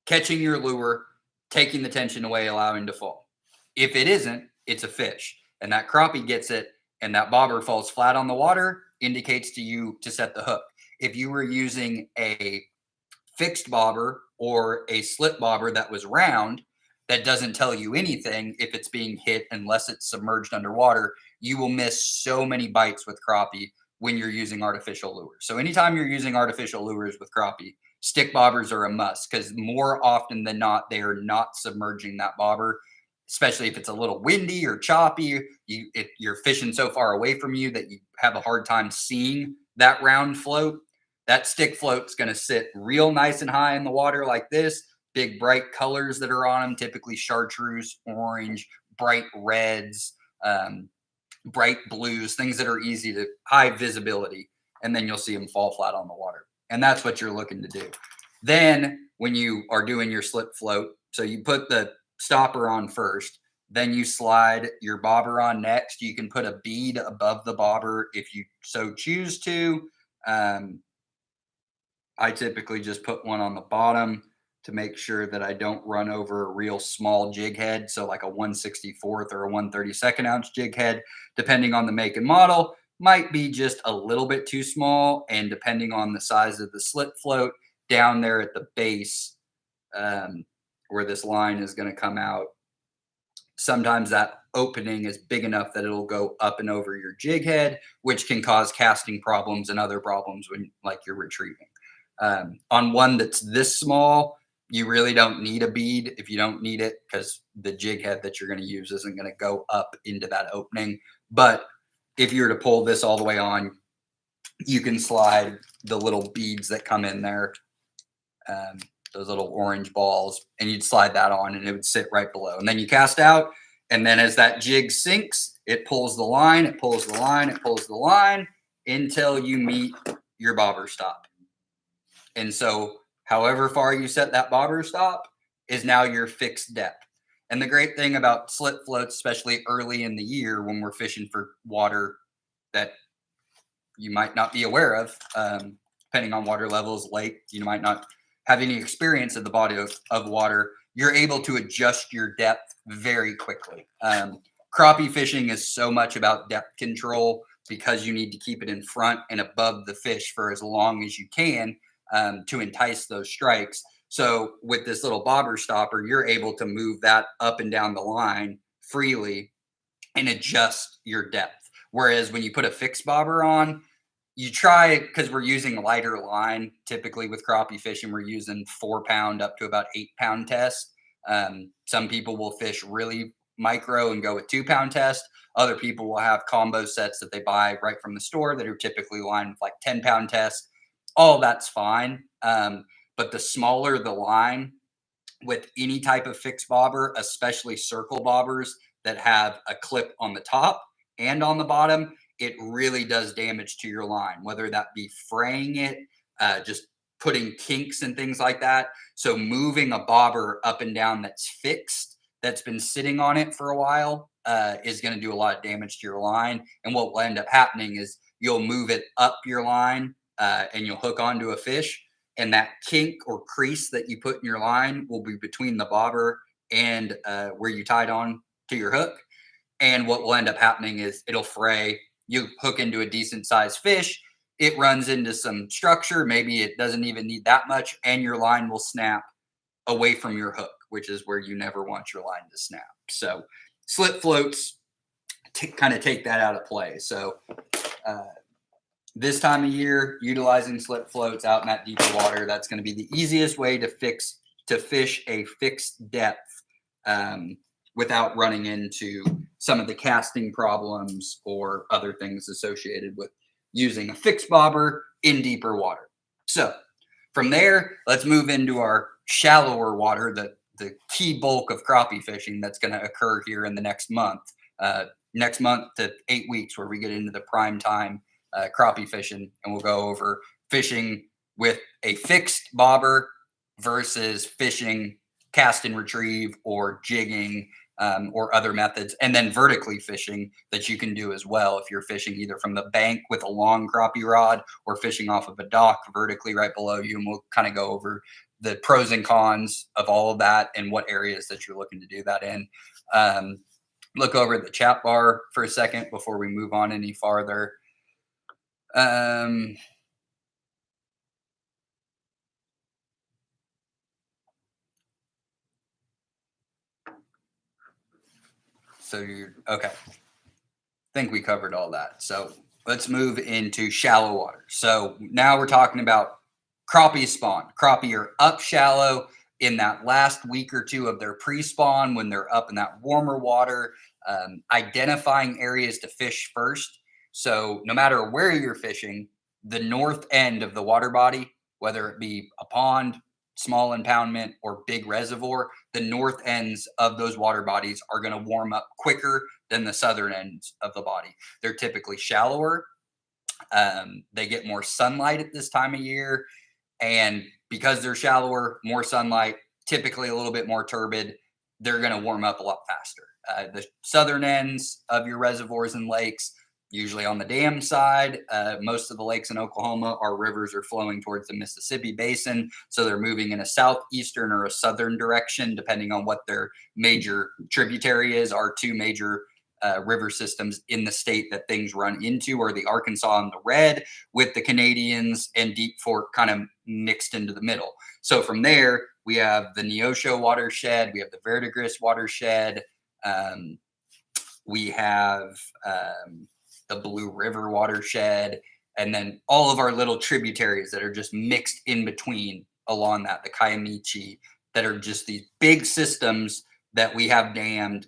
catching your lure, taking the tension away, allowing to fall. If it isn't, it's a fish. And that crappie gets it and that bobber falls flat on the water, indicates to you to set the hook. If you were using a fixed bobber or a slip bobber that was round, that doesn't tell you anything if it's being hit unless it's submerged underwater, you will miss so many bites with crappie when you're using artificial lures. So anytime you're using artificial lures with crappie, stick bobbers are a must because more often than not, they are not submerging that bobber, especially if it's a little windy or choppy. You're fishing so far away from you that you have a hard time seeing that round float. That stick float's going to sit real nice and high in the water like this. Big bright colors that are on them, typically chartreuse, orange, bright reds, bright blues, things that are easy to high visibility. And then you'll see them fall flat on the water. And that's what you're looking to do. Then when you are doing your slip float, so you put the stopper on first, then you slide your bobber on next. You can put a bead above the bobber if you so choose to. I typically just put one on the bottom to make sure that I don't run over a real small jig head. So like a 1/64 or a 1/32 ounce jig head, depending on the make and model, might be just a little bit too small. And depending on the size of the slip float down there at the base, where this line is going to come out, sometimes that opening is big enough that it'll go up and over your jig head, which can cause casting problems and other problems when like you're retrieving. On one that's this small, you really don't need a bead if you don't need it because the jig head that you're going to use isn't going to go up into that opening. But if you were to pull this all the way on, you can slide the little beads that come in there, those little orange balls, and you'd slide that on and it would sit right below. And then you cast out. And then as that jig sinks, it pulls the line, it pulls the line, it pulls the line until you meet your bobber stop. And so however far you set that bobber stop is now your fixed depth. And the great thing about slip floats, especially early in the year when we're fishing for water that you might not be aware of, depending on water levels, lake, you might not have any experience of the body of water, you're able to adjust your depth very quickly. Crappie fishing is so much about depth control because you need to keep it in front and above the fish for as long as you can to entice those strikes. So with this little bobber stopper, you're able to move that up and down the line freely and adjust your depth. Whereas when you put a fixed bobber on, you try, because we're using a lighter line, typically with crappie fishing, we're using 4-pound up to about 8-pound test. Some people will fish really micro and go with 2-pound test. Other people will have combo sets that they buy right from the store that are typically lined with like 10-pound test. All that's fine. But the smaller the line with any type of fixed bobber, especially circle bobbers that have a clip on the top and on the bottom, it really does damage to your line, whether that be fraying it, just putting kinks and things like that. So moving a bobber up and down that's fixed, that's been sitting on it for a while, is going to do a lot of damage to your line. And what will end up happening is you'll move it up your line and you'll hook onto a fish. And that kink or crease that you put in your line will be between the bobber and where you tied on to your hook. And what will end up happening is it'll fray. You hook into a decent sized fish, it runs into some structure. Maybe it doesn't even need that much, and your line will snap away from your hook, which is where you never want your line to snap. So slip floats kind of take that out of play. So this time of year, utilizing slip floats out in that deeper water, that's going to be the easiest way to fish a fixed depth without running into some of the casting problems or other things associated with using a fixed bobber in deeper water. So from there, let's move into our shallower water, the key bulk of crappie fishing that's going to occur here in the next month to 8 weeks, where we get into the prime time crappie fishing, and we'll go over fishing with a fixed bobber versus fishing cast and retrieve or jigging or other methods. And then vertically fishing that you can do as well if you're fishing either from the bank with a long crappie rod or fishing off of a dock vertically right below you. And we'll kind of go over the pros and cons of all of that and what areas that you're looking to do that in. Um, look over at the chat bar for a second before we move on any farther. Um, so you're okay. Think we covered all that. So let's move into shallow water. So now we're talking about crappie spawn. Crappie are up shallow in that last week or two of their pre-spawn when they're up in that warmer water, identifying areas to fish first. So no matter where you're fishing, the north end of the water body, whether it be a pond, small impoundment, or big reservoir, the north ends of those water bodies are going to warm up quicker than the southern ends of the body. They're typically shallower. They get more sunlight at this time of year. And because they're shallower, more sunlight, typically a little bit more turbid, they're going to warm up a lot faster. The southern ends of your reservoirs and lakes, usually on the dam side, most of the lakes in Oklahoma, our rivers are flowing towards the Mississippi basin. So they're moving in a southeastern or a southern direction, depending on what their major tributary is. Our two major river systems in the state that things run into are the Arkansas and the Red, with the Canadians and Deep Fork kind of mixed into the middle. So from there, we have the Neosho watershed, we have the Verdigris watershed, we have the Blue River watershed, and then all of our little tributaries that are just mixed in between along that, the Kiamichi, that are just these big systems that we have dammed.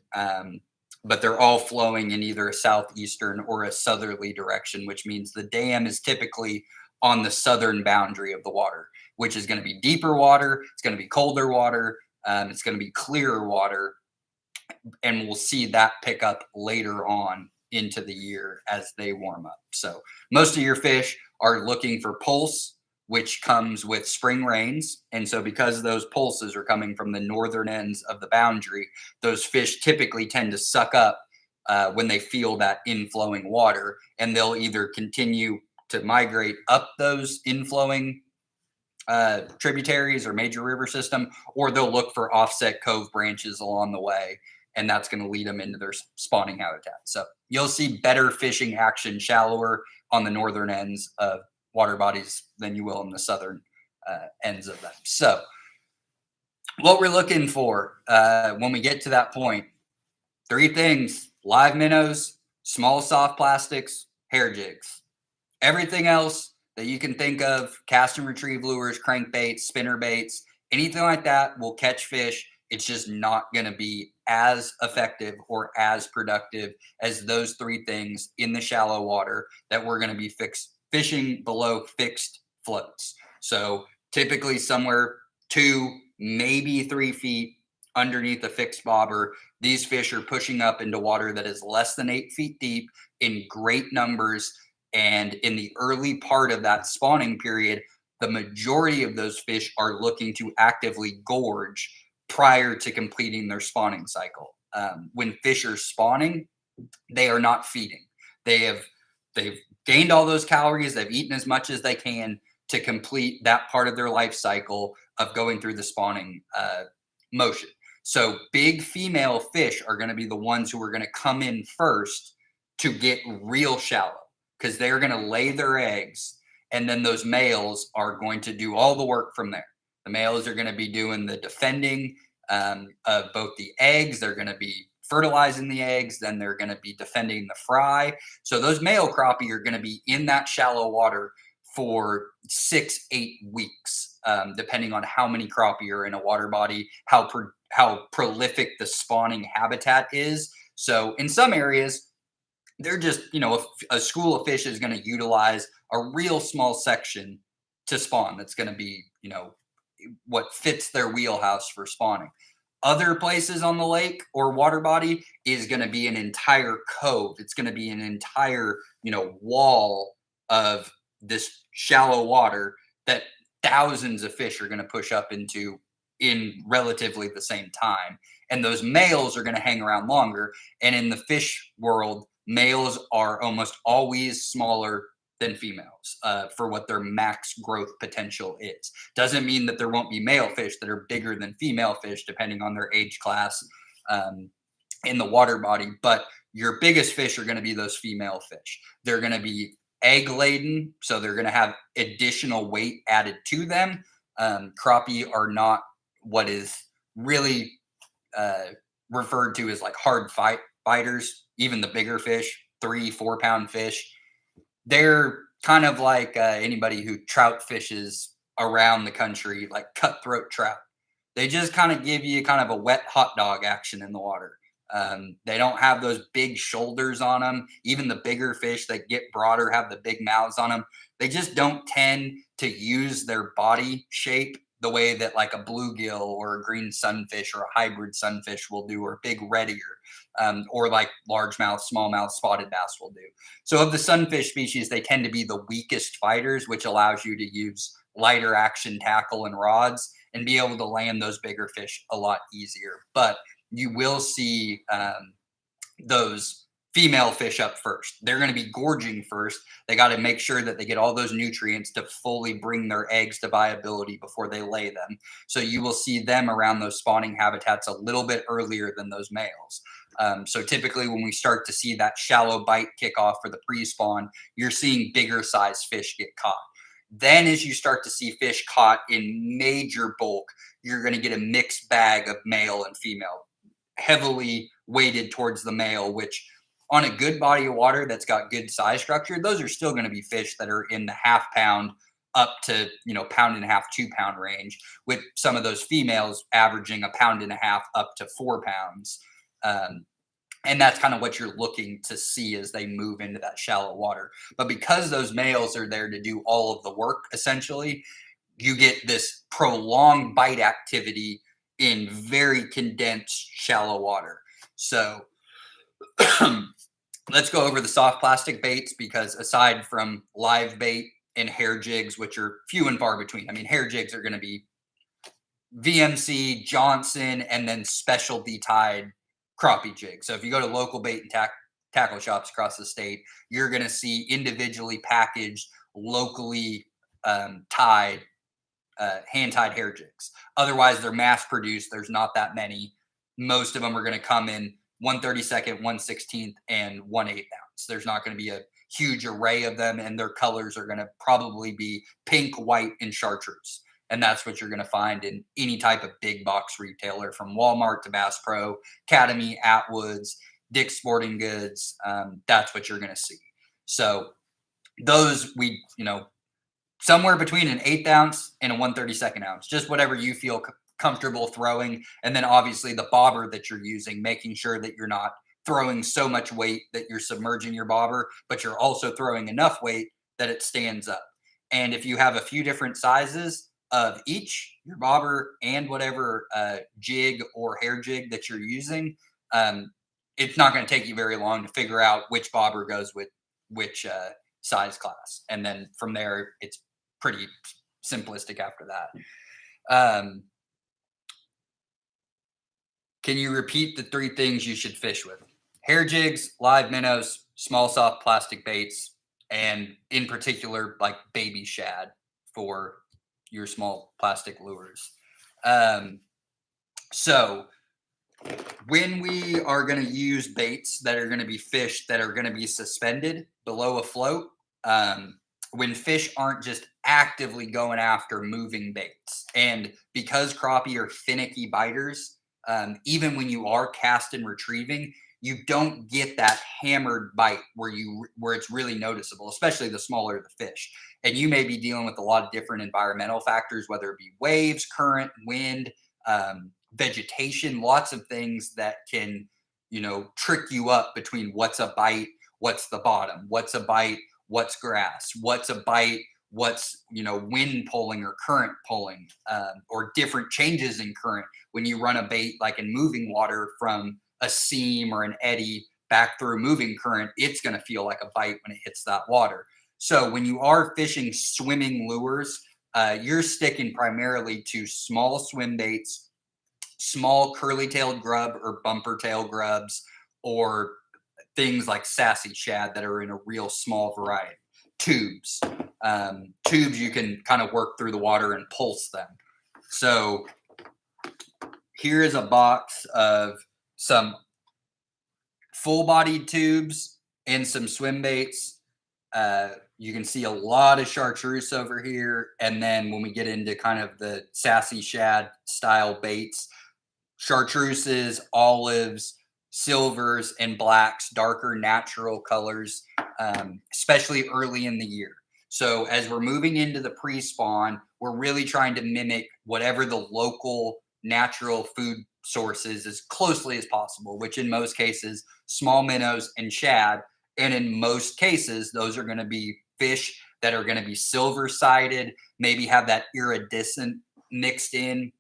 But they're all flowing in either a southeastern or a southerly direction, which means the dam is typically on the southern boundary of the water, which is going to be deeper water. It's going to be colder water. It's going to be clearer water. And we'll see that pick up later on into the year as they warm up. So most of your fish are looking for pulse, which comes with spring rains. And so because those pulses are coming from the northern ends of the boundary, those fish typically tend to suck up when they feel that inflowing water, and they'll either continue to migrate up those inflowing tributaries or major river system, or they'll look for offset cove branches along the way, and that's going to lead them into their spawning habitat. So you'll see better fishing action shallower on the northern ends of water bodies than you will in the southern ends of them. So what we're looking for when we get to that point, three things: live minnows, small soft plastics, hair jigs. Everything else that you can think of, cast and retrieve lures, crankbaits, spinner baits, anything like that will catch fish. It's just not going to be as effective or as productive as those three things in the shallow water that we're going to be fishing below fixed floats. So typically somewhere 2, maybe 3 feet underneath a fixed bobber, these fish are pushing up into water that is less than 8 feet deep in great numbers. And in the early part of that spawning period, the majority of those fish are looking to actively gorge prior to completing their spawning cycle. When fish are spawning, they are not feeding. They've gained all those calories. They've eaten as much as they can to complete that part of their life cycle of going through the spawning motion. So big female fish are going to be the ones who are going to come in first to get real shallow, because they're going to lay their eggs, and then those males are going to do all the work from there. The males are going to be doing the defending of both the eggs. They're going to be fertilizing the eggs. Then they're going to be defending the fry. So those male crappie are going to be in that shallow water for 6-8 weeks, depending on how many crappie are in a water body, how prolific the spawning habitat is. So in some areas, they're just, a school of fish is going to utilize a real small section to spawn. That's going to be, what fits their wheelhouse for spawning. Other places on the lake or water body is going to be an entire cove. It's going to be an entire, wall of this shallow water that thousands of fish are going to push up into in relatively the same time. and those males are going to hang around longer. And in the fish world, males are almost always smaller than females for what their max growth potential is. Doesn't mean that there won't be male fish that are bigger than female fish, depending on their age class um, in the water body. But your biggest fish are going to be those female fish. They're going to be egg laden, so they're going to have additional weight added to them. Crappie are not what is really uh, referred to as like hard fighters. Even the bigger fish, 3-4 pound fish, they're kind of like anybody who trout fishes around the country, like cutthroat trout. They just kind of give you kind of a wet hot dog action in the water. They don't have those big shoulders on them. Even the bigger fish that get broader have the big mouths on them. They just don't tend to use their body shape the way that like a bluegill or a green sunfish or a hybrid sunfish will do, or a big red ear, or like largemouth, smallmouth, spotted bass will do. So of the sunfish species, they tend to be the weakest fighters, which allows you to use lighter action tackle and rods and be able to land those bigger fish a lot easier. But you will see those female fish up first. They're going to be gorging first. They got to make sure that they get all those nutrients to fully bring their eggs to viability before they lay them. So you will see them around those spawning habitats a little bit earlier than those males. So typically when we start to see that shallow bite kick off for the pre-spawn, you're seeing bigger size fish get caught. Then as you start to see fish caught in major bulk, you're going to get a mixed bag of male and female, heavily weighted towards the male, which on a good body of water that's got good size structure, those are still going to be fish that are in the half pound up to, pound and a half, 2 pound range, with some of those females averaging a pound and a half up to 4 pounds. And that's kind of what you're looking to see as they move into that shallow water. But because those males are there to do all of the work, essentially, you get this prolonged bite activity in very condensed shallow water. So let's go over the soft plastic baits, because aside from live bait and hair jigs, which are few and far between, I mean, hair jigs are going to be VMC, Johnson, and then specialty tied crappie jigs. So if you go to local bait and tackle shops across the state, you're going to see individually packaged, locally tied, hand-tied hair jigs. Otherwise, they're mass-produced. There's not that many. Most of them are going to come in 1/32, 1/16, and 1/8 ounce. There's not going to be a huge array of them, and their colors are going to probably be pink, white, and chartreuse. And that's what you're going to find in any type of big box retailer, from Walmart to Bass Pro, Academy, Atwoods, Dick's Sporting Goods. That's what you're going to see. So those somewhere between an 1/8 ounce and a 1/32 ounce, just whatever you feel comfortable throwing. And then obviously the bobber that you're using, making sure that you're not throwing so much weight that you're submerging your bobber, but you're also throwing enough weight that it stands up. And if you have a few different sizes of each, your bobber and whatever jig or hair jig that you're using, it's not going to take you very long to figure out which bobber goes with which size class. And then from there, it's pretty simplistic after that. Can you repeat the 3 things you should fish with? Hair jigs, live minnows, small soft plastic baits, and in particular, like baby shad for your small plastic lures. So when we are going to use baits that are going to be fish that are going to be suspended below a float, when fish aren't just actively going after moving baits, and because crappie are finicky biters, even when you are cast and retrieving, you don't get that hammered bite where it's really noticeable, especially the smaller the fish. And you may be dealing with a lot of different environmental factors, whether it be waves, current, wind, vegetation, lots of things that can, trick you up between what's a bite, what's the bottom, what's a bite, what's grass, what's a bite, what's, wind pulling or current pulling, or different changes in current. When you run a bait like in moving water from a seam or an eddy back through moving current, it's going to feel like a bite when it hits that water. So when you are fishing swimming lures, you're sticking primarily to small swim baits small curly-tailed grub or bumper-tail grubs, or things like sassy shad that are in a real small variety. Tubes. Tubes, you can kind of work through the water and pulse them. So here is a box of some full-bodied tubes and some swim baits. You can see a lot of chartreuse over here. And then when we get into kind of the sassy shad style baits, chartreuses, olives, silvers, and blacks, darker natural colors, especially early in the year. So as we're moving into the pre-spawn, we're really trying to mimic whatever the local natural food source is as closely as possible, which in most cases, small minnows and shad. And in most cases, those are going to be fish that are going to be silver sided, maybe have that iridescent mixed in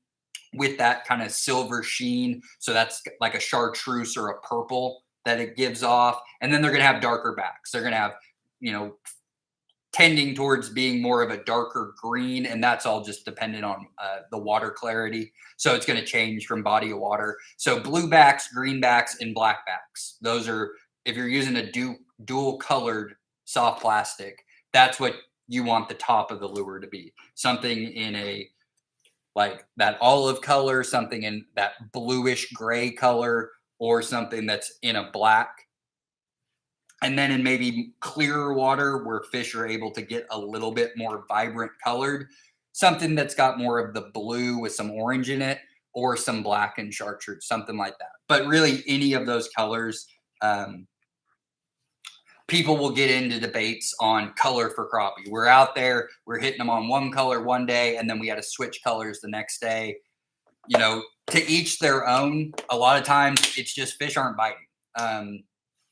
with that kind of silver sheen. So that's like a chartreuse or a purple that it gives off. And then they're going to have darker backs. They're going to have, you know, tending towards being more of a darker green. And that's all just dependent on the water clarity. So it's going to change from body of water. So blue backs, green backs, and black backs. Those are, if you're using a dual colored soft plastic, that's what you want the top of the lure to be. Something in a like that olive color, something in that bluish gray color, or something that's in a black. And then in maybe clearer water where fish are able to get a little bit more vibrant colored, something that's got more of the blue with some orange in it, or some black and chartreuse, something like that. But really, any of those colors, people will get into debates on color for crappie. We're out there, we're hitting them on one color one day, and then we had to switch colors the next day. You know, to each their own. A lot of times it's just fish aren't biting.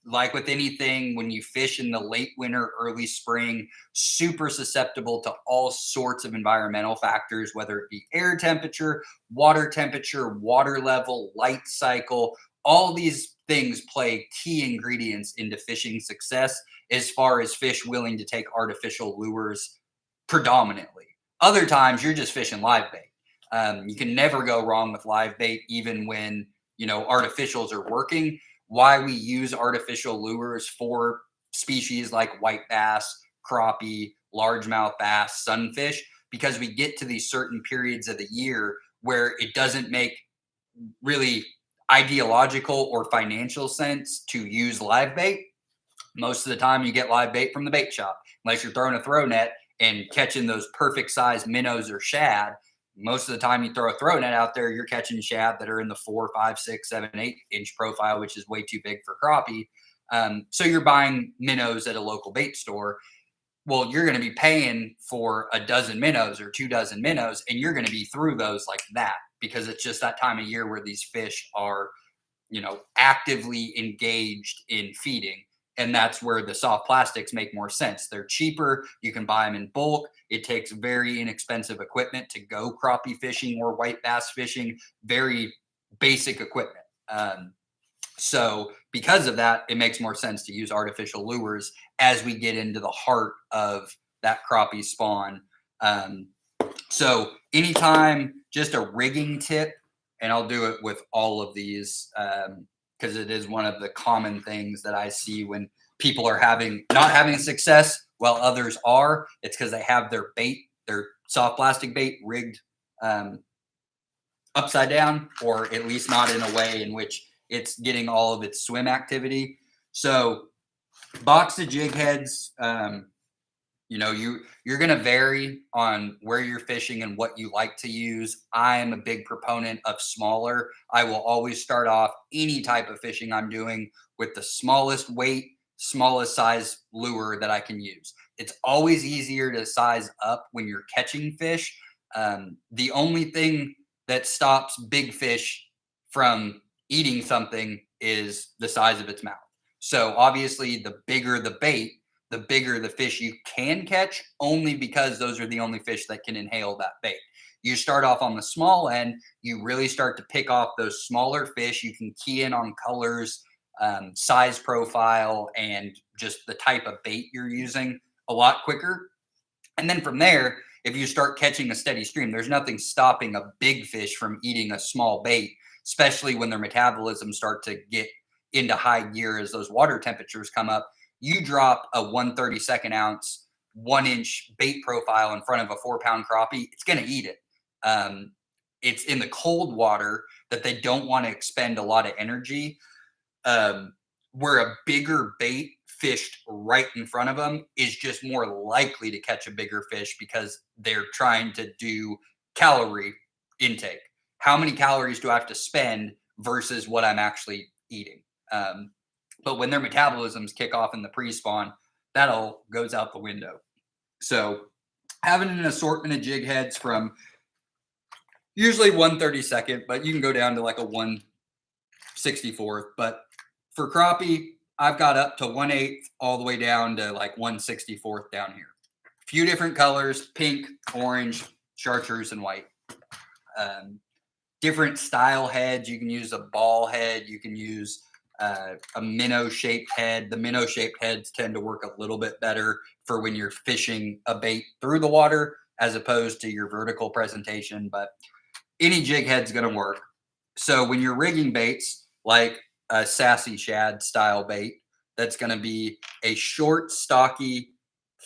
Like with anything, when you fish in the late winter, early spring, super susceptible to all sorts of environmental factors, whether it be air temperature, water level, light cycle. All these things play key ingredients into fishing success as far as fish willing to take artificial lures predominantly. Other times you're just fishing live bait. You can never go wrong with live bait, even when, you know, artificials are working. Why we use artificial lures for species like white bass, crappie, largemouth bass, sunfish, because we get to these certain periods of the year where it doesn't make really ideological or financial sense to use live bait. Most of the time you get live bait from the bait shop, unless you're throwing a throw net and catching those perfect size minnows or shad. Most of the time you throw a throw net out there, you're catching shad that are in the 4, 5, 6, 7, 8 inch profile, which is way too big for crappie. So you're buying minnows at a local bait store. Well, you're going to be paying for a dozen minnows or 2 dozen minnows, and you're going to be through those like that, because it's just that time of year where these fish are, you know, actively engaged in feeding. And that's where the soft plastics make more sense. They're cheaper. You can buy them in bulk. It takes very inexpensive equipment to go crappie fishing or white bass fishing, very basic equipment. So because of that, it makes more sense to use artificial lures as we get into the heart of that crappie spawn. So anytime, just a rigging tip, and I'll do it with all of these, because it is one of the common things that I see when people are not having success while others are. It's because they have their bait, their soft plastic bait, rigged upside down, or at least not in a way in which it's getting all of its swim activity. So box of jig heads, you know, you're going to vary on where you're fishing and what you like to use. I am a big proponent of smaller. I will always start off any type of fishing I'm doing with the smallest weight, smallest size lure that I can use. It's always easier to size up when you're catching fish. The only thing that stops big fish from eating something is the size of its mouth. So obviously, the bigger the bait, the bigger the fish you can catch, only because those are the only fish that can inhale that bait. You start off on the small end, you really start to pick off those smaller fish. You can key in on colors, size profile, and just the type of bait you're using a lot quicker. And then from there, if you start catching a steady stream, there's nothing stopping a big fish from eating a small bait, especially when their metabolism start to get into high gear as those water temperatures come up. You drop a 1/32 ounce, 1 inch bait profile in front of a 4 pound crappie, it's going to eat it. Um, it's in the cold water that they don't want to expend a lot of energy. Um, where a bigger bait fished right in front of them is just more likely to catch a bigger fish because they're trying to do calorie intake. How many calories do I have to spend versus what I'm actually eating? Um, but when their metabolisms kick off in the pre-spawn, that all goes out the window. So having an assortment of jig heads from usually 1/32, but you can go down to like a 1/64th. But for crappie, I've got up to 1/8 all the way down to like 1/64th down here. A few different colors: pink, orange, chartreuse, and white. Different style heads. You can use a ball head. You can use a minnow shaped head. The minnow shaped heads tend to work a little bit better for when you're fishing a bait through the water as opposed to your vertical presentation. But any jig head's going to work. So when you're rigging baits like a sassy shad style bait, that's going to be a short, stocky,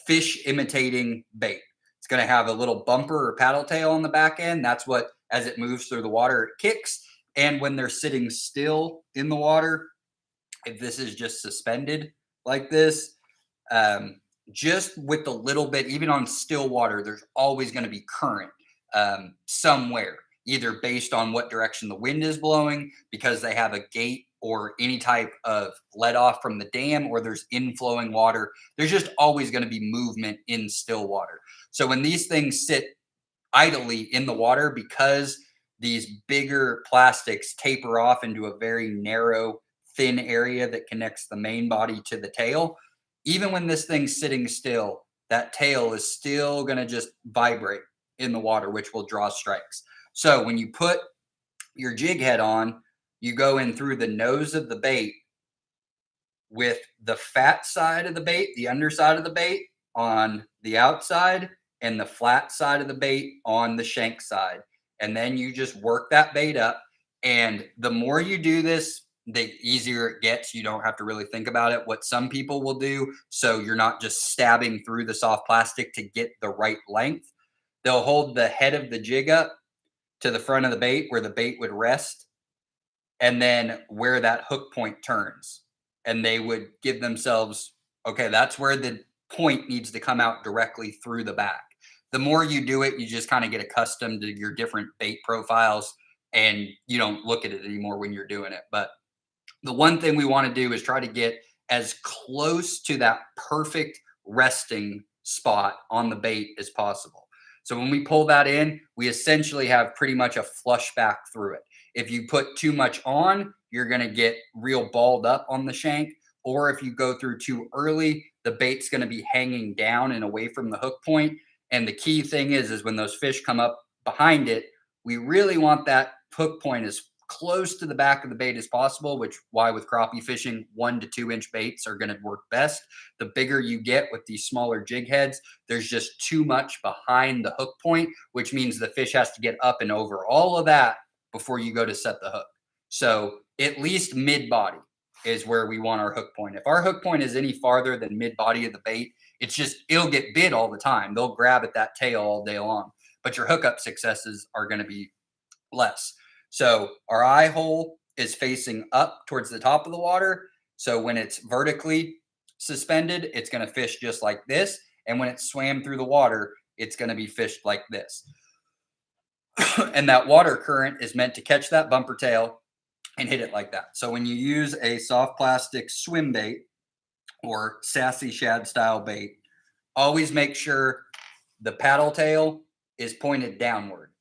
fish imitating bait. It's going to have a little bumper or paddle tail on the back end. That's what, as it moves through the water, it kicks. And when they're sitting still in the water, if this is just suspended like this, just with a little bit, even on still water, there's always going to be current somewhere, either based on what direction the wind is blowing, because they have a gate or any type of let off from the dam, or there's inflowing water. There's just always going to be movement in still water. So when these things sit idly in the water, because these bigger plastics taper off into a very narrow, thin area that connects the main body to the tail, even when this thing's sitting still, that tail is still going to just vibrate in the water, which will draw strikes. So when you put your jig head on, you go in through the nose of the bait with the fat side of the bait, the underside of the bait on the outside, and the flat side of the bait on the shank side. And then you just work that bait up. And the more you do this, the easier it gets. You don't have to really think about it. What some people will do, so you're not just stabbing through the soft plastic to get the right length, they'll hold the head of the jig up to the front of the bait where the bait would rest, and then where that hook point turns. And they would give themselves, okay, that's where the point needs to come out directly through the back. The more you do it, you just kind of get accustomed to your different bait profiles and you don't look at it anymore when you're doing it. But the one thing we want to do is try to get as close to that perfect resting spot on the bait as possible. So when we pull that in, we essentially have pretty much a flush back through it. If you put too much on, you're going to get real balled up on the shank. Or if you go through too early, the bait's going to be hanging down and away from the hook point. And the key thing is when those fish come up behind it, we really want that hook point as close to the back of the bait as possible, which why with crappie fishing, 1 to 2 inch baits are going to work best. The bigger you get with these smaller jig heads, there's just too much behind the hook point, which means the fish has to get up and over all of that before you go to set the hook. So at least mid body is where we want our hook point. If our hook point is any farther than mid body of the bait, it's just, it'll get bit all the time. They'll grab at that tail all day long, but your hookup successes are going to be less. So our eye hole is facing up towards the top of the water. So when it's vertically suspended, it's going to fish just like this. And when it's swam through the water, it's going to be fished like this. And that water current is meant to catch that bumper tail and hit it like that. So when you use a soft plastic swim bait or sassy shad style bait, always make sure the paddle tail is pointed downward.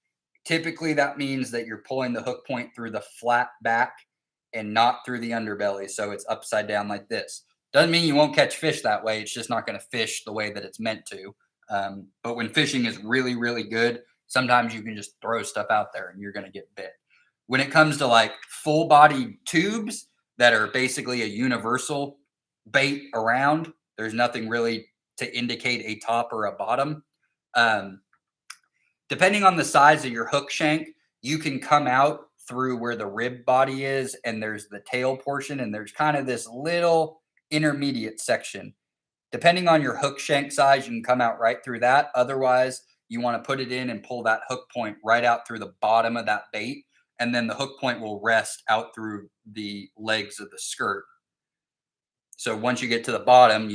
Typically, that means that you're pulling the hook point through the flat back and not through the underbelly. So it's upside down like this. Doesn't mean you won't catch fish that way. It's just not going to fish the way that it's meant to. But when fishing is really, really good, sometimes you can just throw stuff out there and you're going to get bit. When it comes to like full body tubes that are basically a universal bait around, there's nothing really to indicate a top or a bottom. Depending on the size of your hook shank, you can come out through where the rib body is, and there's the tail portion, and there's kind of this little intermediate section. Depending on your hook shank size, you can come out right through that. Otherwise, you want to put it in and pull that hook point right out through the bottom of that bait. And then the hook point will rest out through the legs of the skirt. So once you get to the bottom,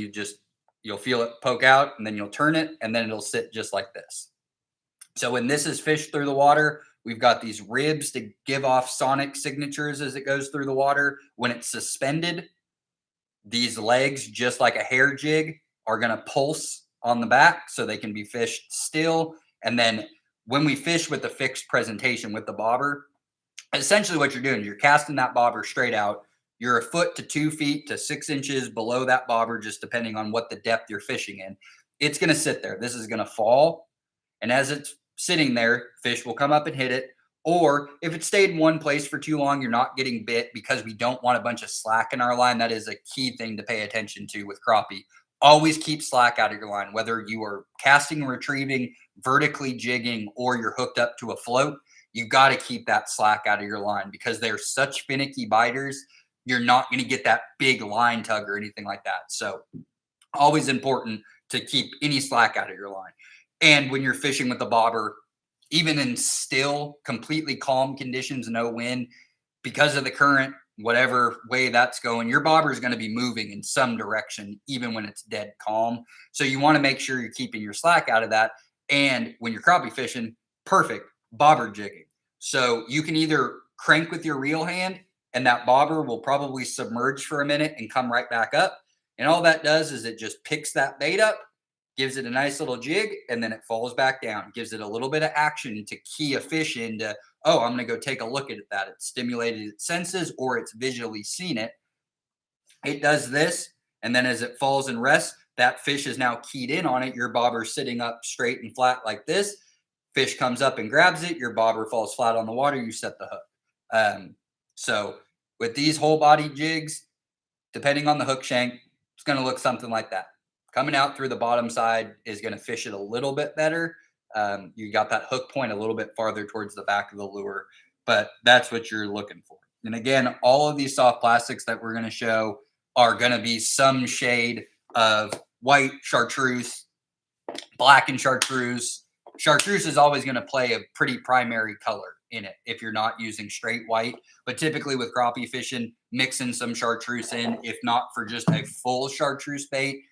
you'll feel it poke out, and then you'll turn it, and then it'll sit just like this. So when this is fished through the water, we've got these ribs to give off sonic signatures as it goes through the water. When it's suspended, these legs, just like a hair jig, are going to pulse on the back so they can be fished still. And then when we fish with the fixed presentation with the bobber, essentially what you're doing is you're casting that bobber straight out. You're a foot to 2 feet to 6 inches below that bobber, just depending on what the depth you're fishing in. It's going to sit there. This is going to fall. And as it's sitting there, fish will come up and hit it. Or if it stayed in one place for too long, you're not getting bit, because we don't want a bunch of slack in our line. That is a key thing to pay attention to with crappie. Always keep slack out of your line, whether you are casting and retrieving, vertically jigging, or you're hooked up to a float. You got to keep that slack out of your line, because they're such finicky biters. You're not going to get that big line tug or anything like that. So always important to keep any slack out of your line. And when you're fishing with the bobber, even in still, completely calm conditions, no wind, because of the current, whatever way that's going, your bobber is going to be moving in some direction, even when it's dead calm. So you want to make sure you're keeping your slack out of that. And when you're crappie fishing, perfect bobber jigging. So you can either crank with your reel hand, and that bobber will probably submerge for a minute and come right back up. And all that does is it just picks that bait up, gives it a nice little jig, and then it falls back down. Gives it a little bit of action to key a fish into, oh, I'm going to go take a look at that. It's stimulated its senses, or it's visually seen it. It does this, and then as it falls and rests, that fish is now keyed in on it. Your bobber's sitting up straight and flat like this. Fish comes up and grabs it. Your bobber falls flat on the water. You set the hook. So with these whole body jigs, depending on the hook shank, it's going to look something like that. Coming out through the bottom side is going to fish it a little bit better. You got that hook point a little bit farther towards the back of the lure, but that's what you're looking for. And again, all of these soft plastics that we're going to show are going to be some shade of white chartreuse, black and chartreuse. Chartreuse is always going to play a pretty primary color in it if you're not using straight white. But typically with crappie fishing, mixing some chartreuse in, if not for just a full chartreuse bait,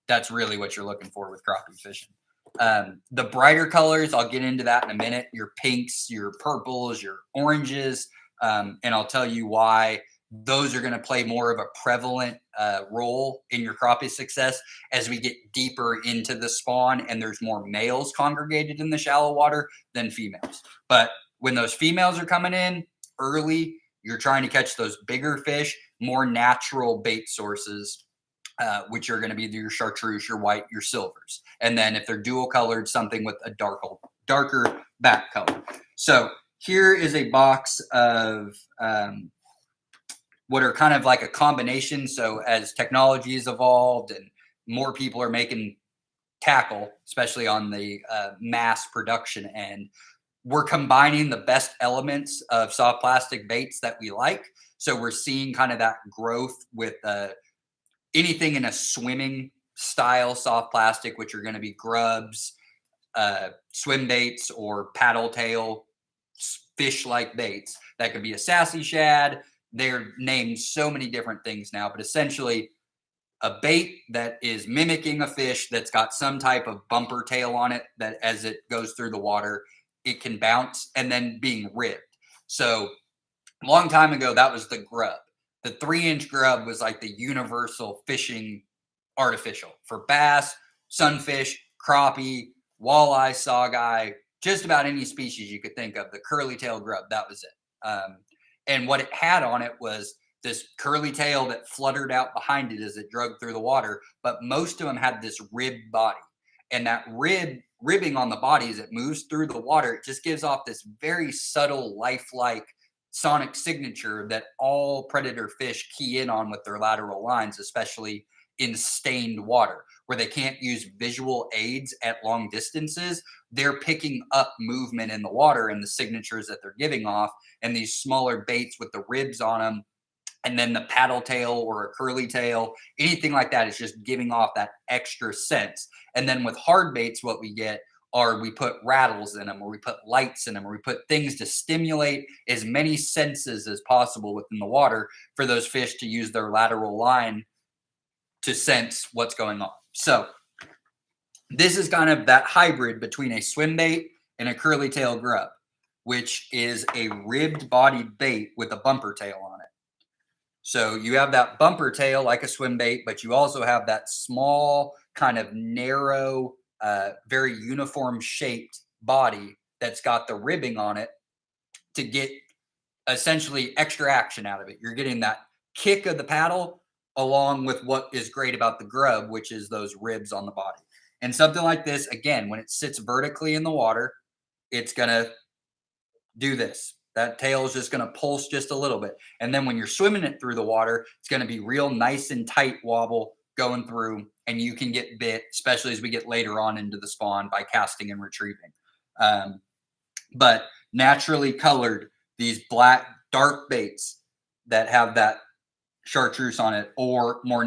that's really what you're looking for with crappie fishing. The brighter colors, I'll get into that in a minute. Your pinks, your purples, your oranges, and I'll tell you why those are going to play more of a prevalent role in your crappie success as we get deeper into the spawn and there's more males congregated in the shallow water than females. But when those females are coming in early, you're trying to catch those bigger fish, more natural bait sources, which are going to be your chartreuse, your white, your silvers. And then if they're dual colored, something with a darker back color. So here is a box of what are kind of like a combination. So as technology has evolved and more people are making tackle, especially on the mass production end, we're combining the best elements of soft plastic baits that we like. So we're seeing kind of that growth with anything in a swimming style soft plastic, which are going to be grubs, swim baits, or paddle tail fish-like baits. That could be a sassy shad. They're named so many different things now, but essentially a bait that is mimicking a fish that's got some type of bumper tail on it that as it goes through the water, it can bounce, and then being ribbed. So a long time ago, that was the grub. The 3-inch grub was like the universal fishing artificial for bass, sunfish, crappie, walleye, saweye, just about any species you could think of. The curly tail grub, that was it. And what it had on it was this curly tail that fluttered out behind it as it drug through the water. But most of them had this ribbed body. And that ribbing on the body as it moves through the water, it just gives off this very subtle, lifelike sonic signature that all predator fish key in on with their lateral lines, especially in stained water, where they can't use visual aids at long distances, they're picking up movement in the water and the signatures that they're giving off. And these smaller baits with the ribs on them, and then the paddle tail or a curly tail, anything like that is just giving off that extra sense. And then with hard baits, what we get are we put rattles in them, or we put lights in them, or we put things to stimulate as many senses as possible within the water for those fish to use their lateral line to sense what's going on. So this is kind of that hybrid between a swim bait and a curly tail grub, which is a ribbed bodied bait with a bumper tail on it. So you have that bumper tail like a swim bait, but you also have that small, kind of narrow, very uniform shaped body that's got the ribbing on it to get essentially extra action out of it. You're getting that kick of the paddle along with what is great about the grub, which is those ribs on the body. And something like this, again, when it sits vertically in the water, it's going to do this. That tail is just going to pulse just a little bit. And then when you're swimming it through the water, it's going to be real nice and tight wobble going through, and you can get bit, especially as we get later on into the spawn, by casting and retrieving. But naturally colored, these black, dark baits that have that chartreuse on it, or more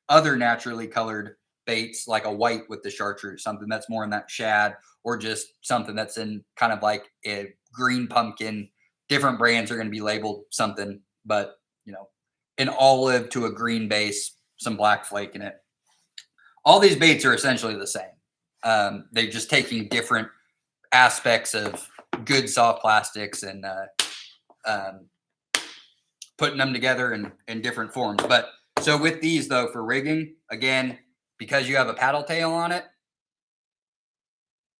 other naturally colored baits like a white with the chartreuse, something that's more in that shad, or just something that's in kind of like a green pumpkin. Different brands are going to be labeled something, but an olive to a green base, some black flake in it. All these baits are essentially the same. They're just taking different aspects of good soft plastics and putting them together in different forms. But so with these though, for rigging, again, because you have a paddle tail on it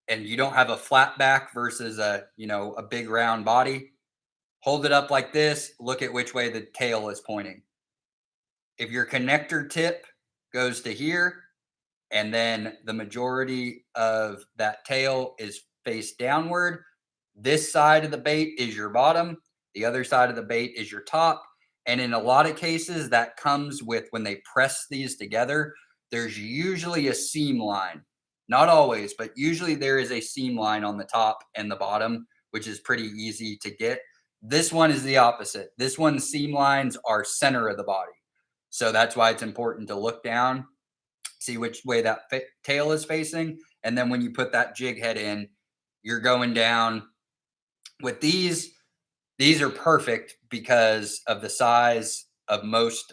and you don't have a flat back versus a big round body, hold it up like this, look at which way the tail is pointing. If your connector tip goes to here, and then the majority of that tail is face downward, this side of the bait is your bottom, the other side of the bait is your top. And in a lot of cases, that comes with, when they press these together, there's usually a seam line. Not always, but usually there is a seam line on the top and the bottom, which is pretty easy to get. This one is the opposite. This one's seam lines are center of the body. So that's why it's important to look down, see which way that tail is facing. And then when you put that jig head in, you're going down. With these are perfect because of the size of most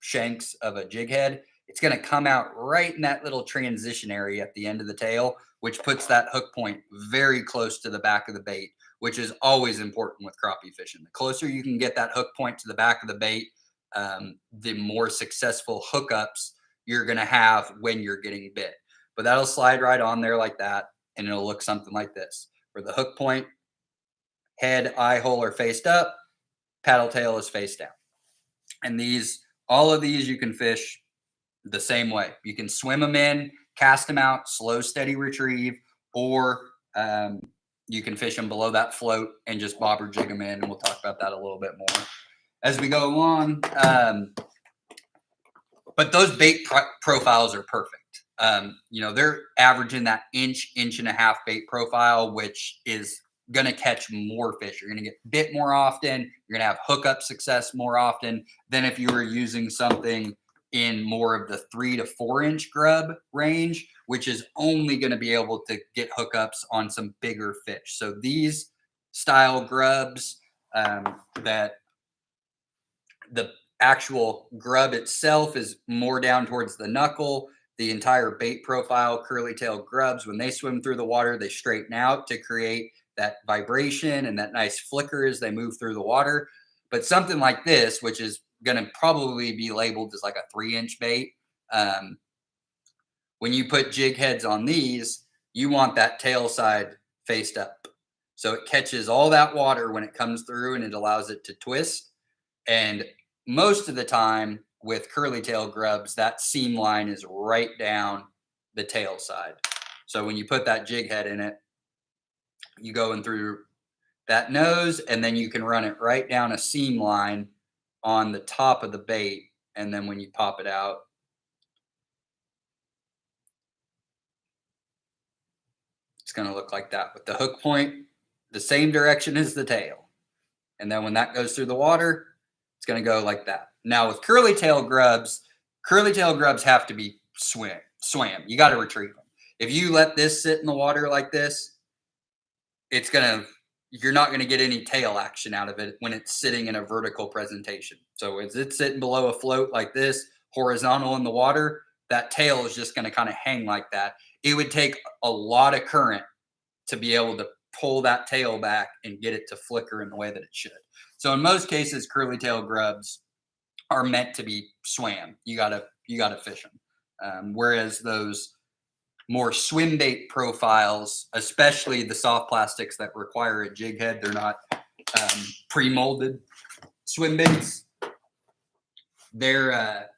shanks of a jig head. It's going to come out right in that little transition area at the end of the tail, which puts that hook point very close to the back of the bait, which is always important with crappie fishing. The closer you can get that hook point to the back of the bait, the more successful hookups you're going to have when you're getting bit. But that'll slide right on there like that, and it'll look something like this, where the hook point, head, eye hole are faced up, paddle tail is face down. And all of these you can fish the same way. You can swim them in, cast them out, slow, steady retrieve, or you can fish them below that float and just bob or jig them in. And we'll talk about that a little bit more as we go along. But those bait profiles are perfect. They're averaging that inch and a half bait profile, which is going to catch more fish. You're going to get bit more often. You're going to have hookup success more often than if you were using something in more of the 3 to 4 inch grub range, which is only going to be able to get hookups on some bigger fish. So these style grubs, that the actual grub itself is more down towards the knuckle. The entire bait profile, curly tail grubs, when they swim through the water, they straighten out to create that vibration and that nice flicker as they move through the water. But something like this, which is going to probably be labeled as like a 3-inch bait, when you put jig heads on these, you want that tail side faced up. So it catches all that water when it comes through, and it allows it to twist. And most of the time with curly tail grubs, that seam line is right down the tail side. So when you put that jig head in it, you go in through that nose, and then you can run it right down a seam line on the top of the bait. And then when you pop it out, It's going to look like that with the hook point the same direction as the tail. And then when that goes through the water, it's going to go like that. Now with curly tail grubs have to be swam. You got to retrieve them. If you let this sit in the water like this, you're not going to get any tail action out of it when it's sitting in a vertical presentation. So as it's sitting below a float like this, horizontal in the water, that tail is just going to kind of hang like that. It would take a lot of current to be able to pull that tail back and get it to flicker in the way that it should. So in most cases, curly tail grubs are meant to be swam. You gotta fish them. Whereas those more swim bait profiles, especially the soft plastics that require a jig head, they're not pre-molded swim baits. They're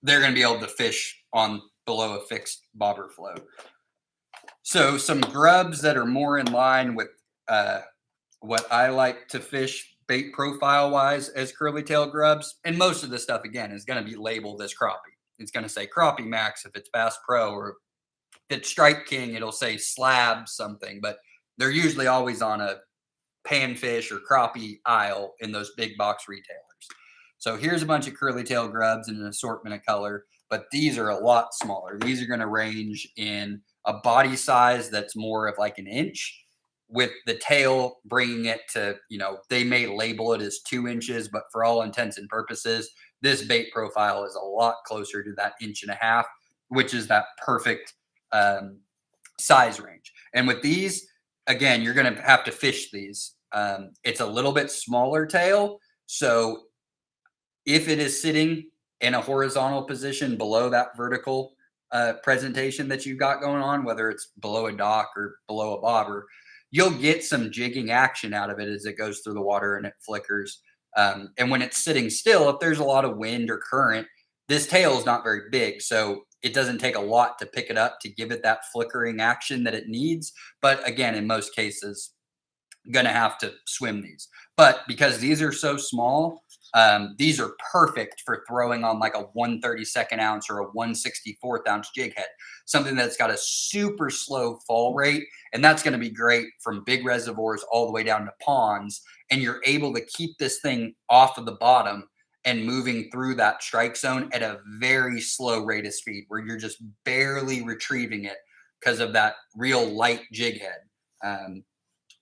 going to be able to fish on below a fixed bobber flow. So some grubs that are more in line with what I like to fish bait profile wise as curly tail grubs, and most of this stuff again is going to be labeled as crappie. It's going to say Crappie Max if it's Bass Pro, or if it's Strike King, it'll say Slab something, but they're usually always on a panfish or crappie aisle in those big box retailers. So here's a bunch of curly tail grubs in an assortment of color, but these are a lot smaller. These are going to range in a body size that's more of like an inch, with the tail bringing it to, they may label it as 2 inches, but for all intents and purposes, this bait profile is a lot closer to that 1.5 inches, which is that perfect size range. And with these, again, you're going to have to fish these. It's a little bit smaller tail. So if it is sitting in a horizontal position below that vertical presentation that you've got going on, whether it's below a dock or below a bobber, you'll get some jigging action out of it as it goes through the water and it flickers. And when it's sitting still, if there's a lot of wind or current, this tail is not very big. So it doesn't take a lot to pick it up to give it that flickering action that it needs. But again, in most cases, going to have to swim these. But because these are so small, these are perfect for throwing on like a 1/32 ounce or a 1/64 ounce jig head, something that's got a super slow fall rate. And that's going to be great from big reservoirs all the way down to ponds. And you're able to keep this thing off of the bottom and moving through that strike zone at a very slow rate of speed, where you're just barely retrieving it because of that real light jig head.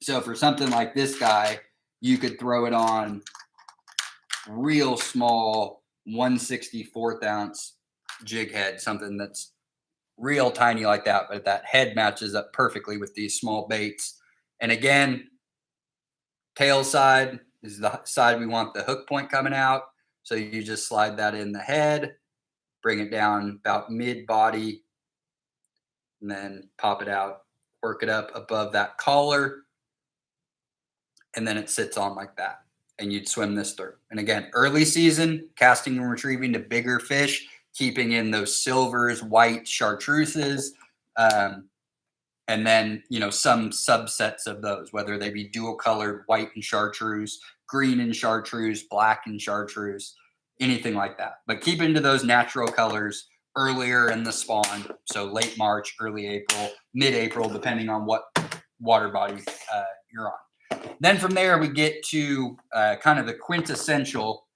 So for something like this guy, you could throw it on real small 1/64 ounce jig head, something that's real tiny like that, but that head matches up perfectly with these small baits. And again, tail side is the side we want the hook point coming out. So you just slide that in the head, bring it down about mid body, and then pop it out, work it up above that collar, and then it sits on like that. And you'd swim this through. And again, early season, casting and retrieving to bigger fish, keeping in those silvers, white chartreuses, and then, some subsets of those, whether they be dual colored white and chartreuse, green and chartreuse, black and chartreuse, anything like that. But keep into those natural colors earlier in the spawn. So late March, early April, mid-April, depending on what water body you're on. Then from there, we get to kind of the quintessential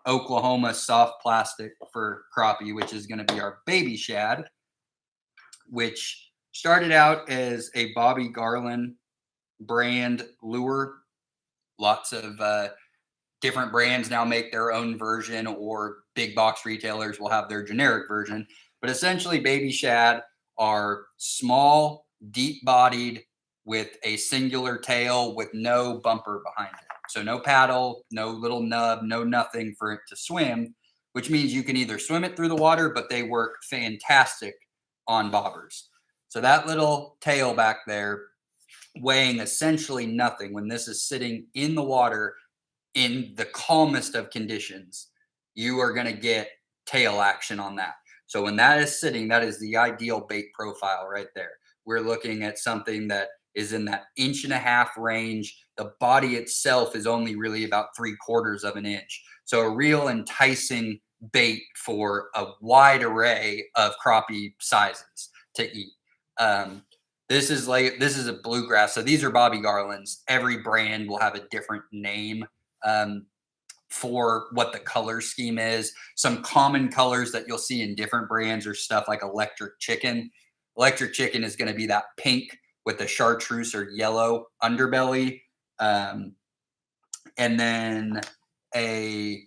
Oklahoma soft plastic for crappie, which is going to be our baby shad, which started out as a Bobby Garland brand lure. Lots of different brands now make their own version, or big box retailers will have their generic version. But essentially, baby shad are small, deep-bodied, with a singular tail with no bumper behind it. So no paddle, no little nub, no nothing for it to swim, which means you can either swim it through the water, but they work fantastic on bobbers. So that little tail back there, weighing essentially nothing, when this is sitting in the water in the calmest of conditions, you are going to get tail action on that. So when that is sitting, that is the ideal bait profile right there. We're looking at something that is in that 1.5 inch range. The body itself is only really about 3/4 of an inch. So a real enticing bait for a wide array of crappie sizes to eat. This is a bluegrass. So these are Bobby Garlands. Every brand will have a different name um, for what the color scheme is. Some common colors that you'll see in different brands are stuff like electric chicken. Electric chicken is going to be that pink with the chartreuse or yellow underbelly. Um, and then a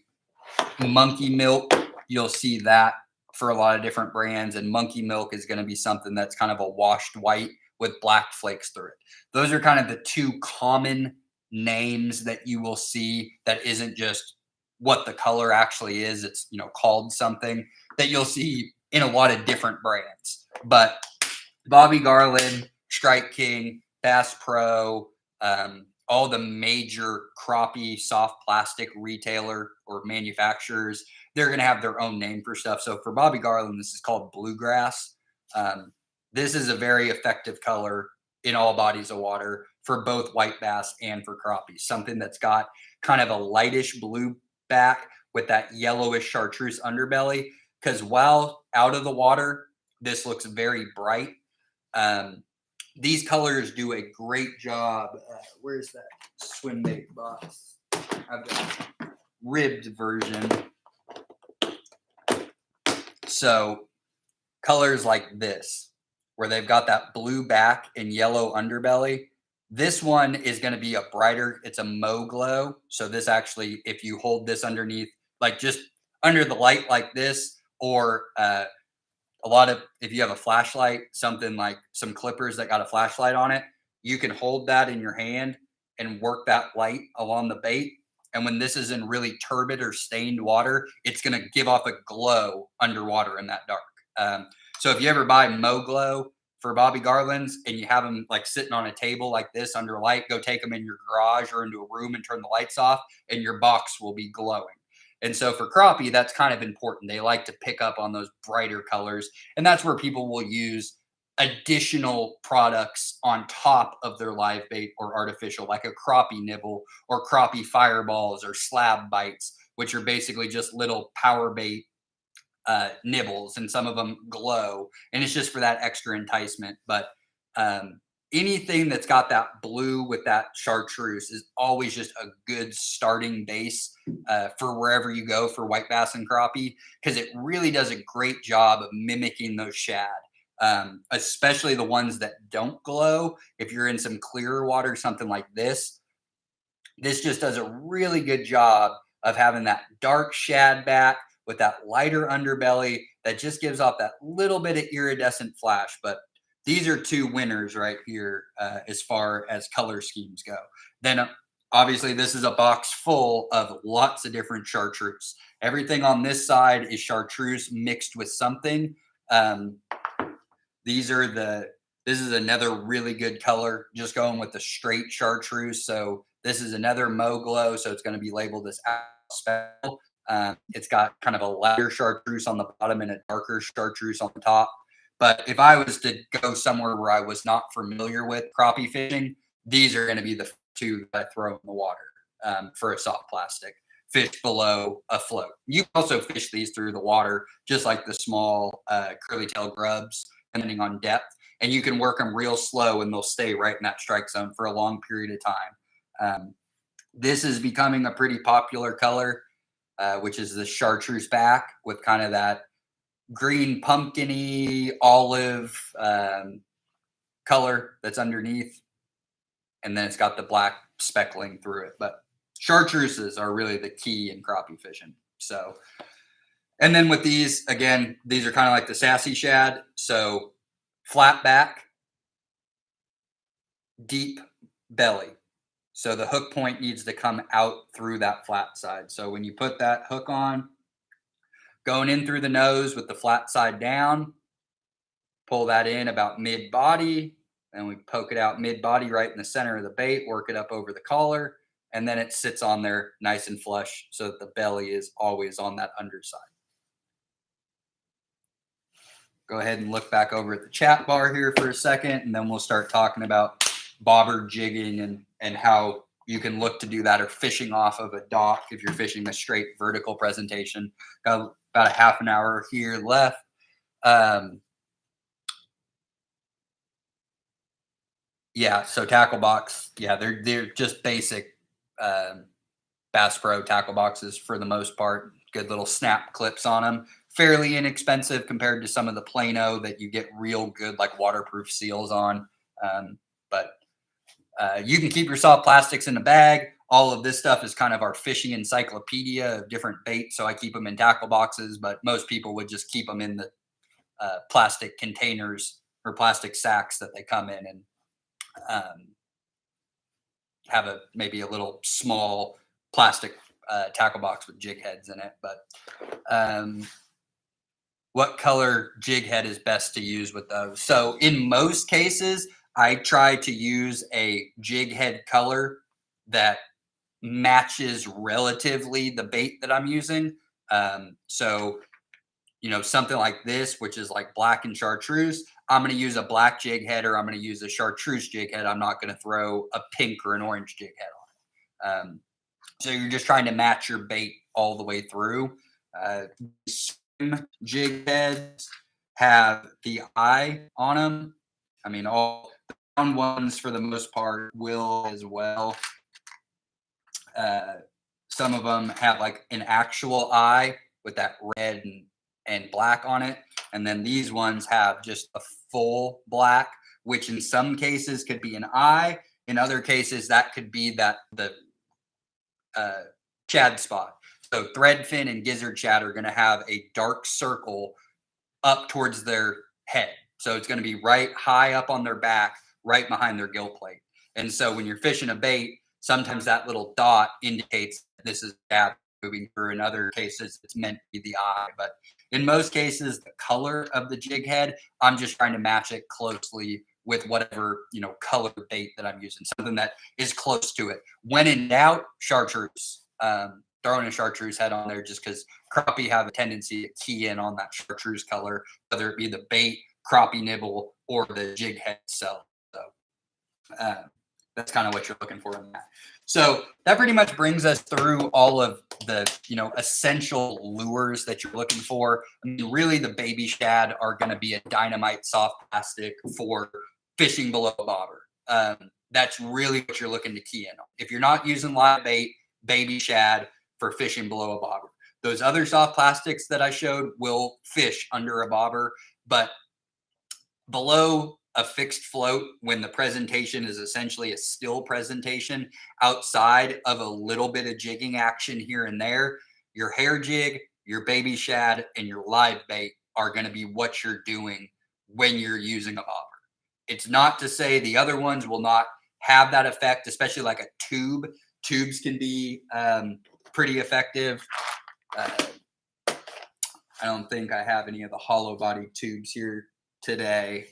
monkey milk, you'll see that for a lot of different brands. And monkey milk is going to be something that's kind of a washed white with black flakes through it. Those are kind of the two common names that you will see that isn't just what the color actually is. It's, called something that you'll see in a lot of different brands. But Bobby Garland, Strike King, Bass Pro, all the major crappie soft plastic retailer or manufacturers, they're going to have their own name for stuff. So for Bobby Garland, this is called bluegrass. Um, this is a very effective color in all bodies of water for both white bass and for crappie. Something that's got kind of a lightish blue back with that yellowish chartreuse underbelly. Because while out of the water, this looks very bright. Um, these colors do a great job. Where's that swim bait box? I've got a ribbed version. So colors like this, where they've got that blue back and yellow underbelly. This one is going to be a brighter, it's a Mo glow. So this actually, if you hold this underneath, like just under the light like this, or if you have a flashlight, something like some clippers that got a flashlight on it, you can hold that in your hand and work that light along the bait. And when this is in really turbid or stained water, it's going to give off a glow underwater in that dark. So if you ever buy Mo Glow for Bobby Garland's and you have them like sitting on a table like this under a light, go take them in your garage or into a room and turn the lights off, and your box will be glowing. And so for crappie, that's kind of important. They like to pick up on those brighter colors. And that's where people will use additional products on top of their live bait or artificial, like a crappie nibble or crappie fireballs or slab bites, which are basically just little power bait nibbles, and some of them glow. And it's just for that extra enticement. But um, anything that's got that blue with that chartreuse is always just a good starting base for wherever you go for white bass and crappie, because it really does a great job of mimicking those shad, especially the ones that don't glow. If you're in some clearer water, something like this just does a really good job of having that dark shad back with that lighter underbelly that just gives off that little bit of iridescent flash. But these are two winners right here as far as color schemes go. Then obviously this is a box full of lots of different chartreuse. Everything on this side is chartreuse mixed with something. Um, this is another really good color, just going with the straight chartreuse. So this is another Mo Glow, so it's going to be labeled as special. It's got kind of a lighter chartreuse on the bottom and a darker chartreuse on the top. But if I was to go somewhere where I was not familiar with crappie fishing, these are going to be the two that I throw in the water for a soft plastic. Fish below a float. You can also fish these through the water, just like the small curly tail grubs, depending on depth. And you can work them real slow and they'll stay right in that strike zone for a long period of time. This is becoming a pretty popular color, which is the chartreuse back with kind of that green pumpkin-y olive color that's underneath. And then it's got the black speckling through it. But chartreuses are really the key in crappie fishing. So, and then with these, again, these are kind of like the sassy shad. So flat back, deep belly. So the hook point needs to come out through that flat side. So when you put that hook on, going in through the nose with the flat side down, pull that in about mid body, and we poke it out mid body right in the center of the bait, work it up over the collar, and then it sits on there nice and flush so that the belly is always on that underside. Go ahead and look back over at the chat bar here for a second, and then we'll start talking about bobber jigging and how you can look to do that, or fishing off of a dock if you're fishing a straight vertical presentation. Got about a half an hour here left. Yeah, so tackle box, yeah, they're just basic Bass Pro tackle boxes for the most part. Good little snap clips on them. Fairly inexpensive compared to some of the Plano that you get real good like waterproof seals on. But you can keep your soft plastics in a bag. All of this stuff is kind of our fishing encyclopedia of different baits. So I keep them in tackle boxes, but most people would just keep them in the plastic containers or plastic sacks that they come in, and um, have a maybe a little small plastic tackle box with jig heads in it. But um, what color jig head is best to use with those? So in most cases, I try to use a jig head color that matches relatively the bait that I'm using. So something like this, which is like black and chartreuse, I'm going to use a black jig head or I'm going to use a chartreuse jig head. I'm not going to throw a pink or an orange jig head on it. So you're just trying to match your bait all the way through. Uh, Jig heads have the eye on them. I mean, all the round ones for the most part will as well. Uh, some of them have like an actual eye with that red and black on it. And then these ones have just a full black, which in some cases could be an eye. In other cases, that could be the uh, shad spot. So threadfin and gizzard shad are going to have a dark circle up towards their head. So it's going to be right high up on their back, right behind their gill plate. And so when you're fishing a bait, sometimes that little dot indicates this is shad moving through. In other cases, it's meant to be the eye. But in most cases, the color of the jig head, I'm just trying to match it closely with whatever color bait that I'm using, something that is close to it. When in doubt, chartreuse. Throwing a chartreuse head on there just because crappie have a tendency to key in on that chartreuse color, whether it be the bait, crappie nibble, or the jig head itself. So uh, that's kind of what you're looking for in that. So that pretty much brings us through all of the essential lures that you're looking for. I mean, really, the baby shad are going to be a dynamite soft plastic for fishing below a bobber. That's really what you're looking to key in on. If you're not using live bait, baby shad for fishing below a bobber. Those other soft plastics that I showed will fish under a bobber, but below a fixed float, when the presentation is essentially a still presentation outside of a little bit of jigging action here and there, your hair jig, your baby shad, and your live bait are going to be what you're doing when you're using a bobber. It's not to say the other ones will not have that effect, especially like a tube. Tubes can be pretty effective. I don't think I have any of the hollow body tubes here today,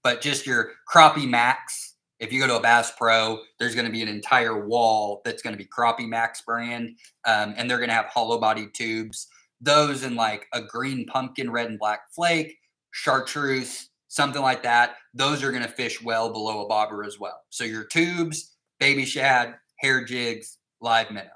but just your Crappie Max. If you go to a Bass Pro, there's going to be an entire wall that's going to be Crappie Max brand, and they're going to have hollow body tubes. Those in like a green pumpkin, red and black flake, chartreuse, something like that. Those are going to fish well below a bobber as well. So your tubes, baby shad, hair jigs, live minnow.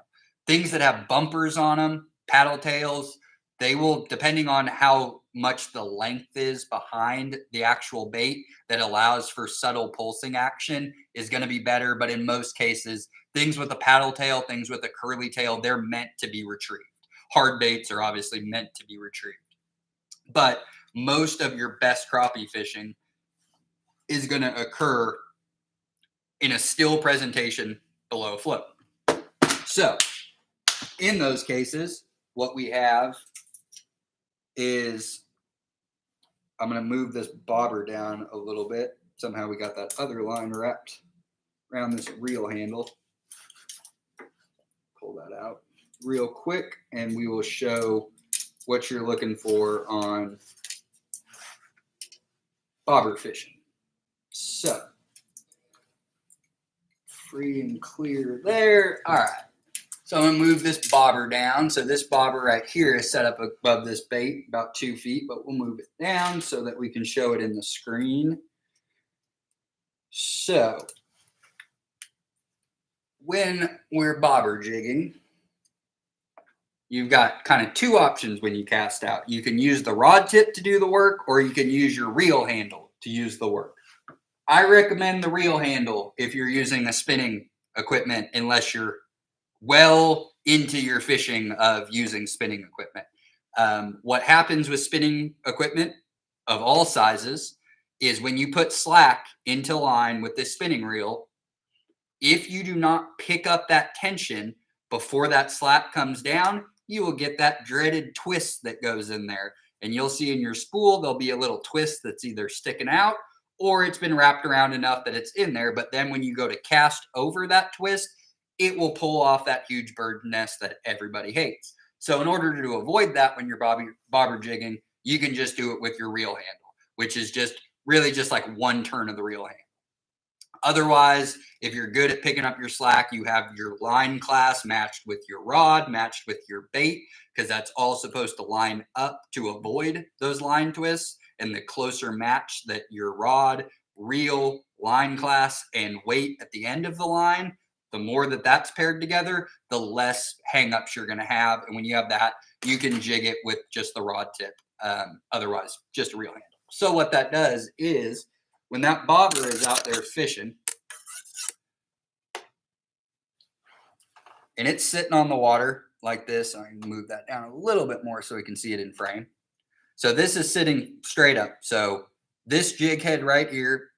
Things that have bumpers on them, paddle tails, they will, depending on how much the length is behind the actual bait that allows for subtle pulsing action, is going to be better. But in most cases, things with a paddle tail, things with a curly tail, they're meant to be retrieved. Hard baits are obviously meant to be retrieved. But most of your best crappie fishing is going to occur in a still presentation below a float. So in those cases, what we have is, I'm going to move this bobber down a little bit. Somehow we got that other line wrapped around this reel handle. Pull that out real quick and we will show what you're looking for on bobber fishing. So, free and clear there. All right. So I'm going to move this bobber down. So this bobber right here is set up above this bait about 2 feet, but we'll move it down so that we can show it in the screen. So when we're bobber jigging, you've got kind of two options when you cast out. You can use the rod tip to do the work, or you can use your reel handle to use the work. I recommend the reel handle if you're using a spinning equipment, unless you're well into your fishing of using spinning equipment. What happens with spinning equipment of all sizes is when you put slack into line with this spinning reel, if you do not pick up that tension before that slack comes down, you will get that dreaded twist that goes in there. And you'll see in your spool, there'll be a little twist that's either sticking out or it's been wrapped around enough that it's in there. But then when you go to cast over that twist, it will pull off that huge bird nest that everybody hates. So, in order to avoid that when you're bobber jigging, you can just do it with your reel handle, which is just really just like one turn of the reel handle. Otherwise, if you're good at picking up your slack, you have your line class matched with your rod, matched with your bait, because that's all supposed to line up to avoid those line twists. And the closer match that your rod, reel, line class, and weight at the end of the line, the more that that's paired together, the less hangups you're going to have. And when you have that, you can jig it with just the rod tip. Otherwise, just a reel handle. So what that does is when that bobber is out there fishing and it's sitting on the water like this, I can move that down a little bit more so we can see it in frame. So this is sitting straight up. So this jig head right here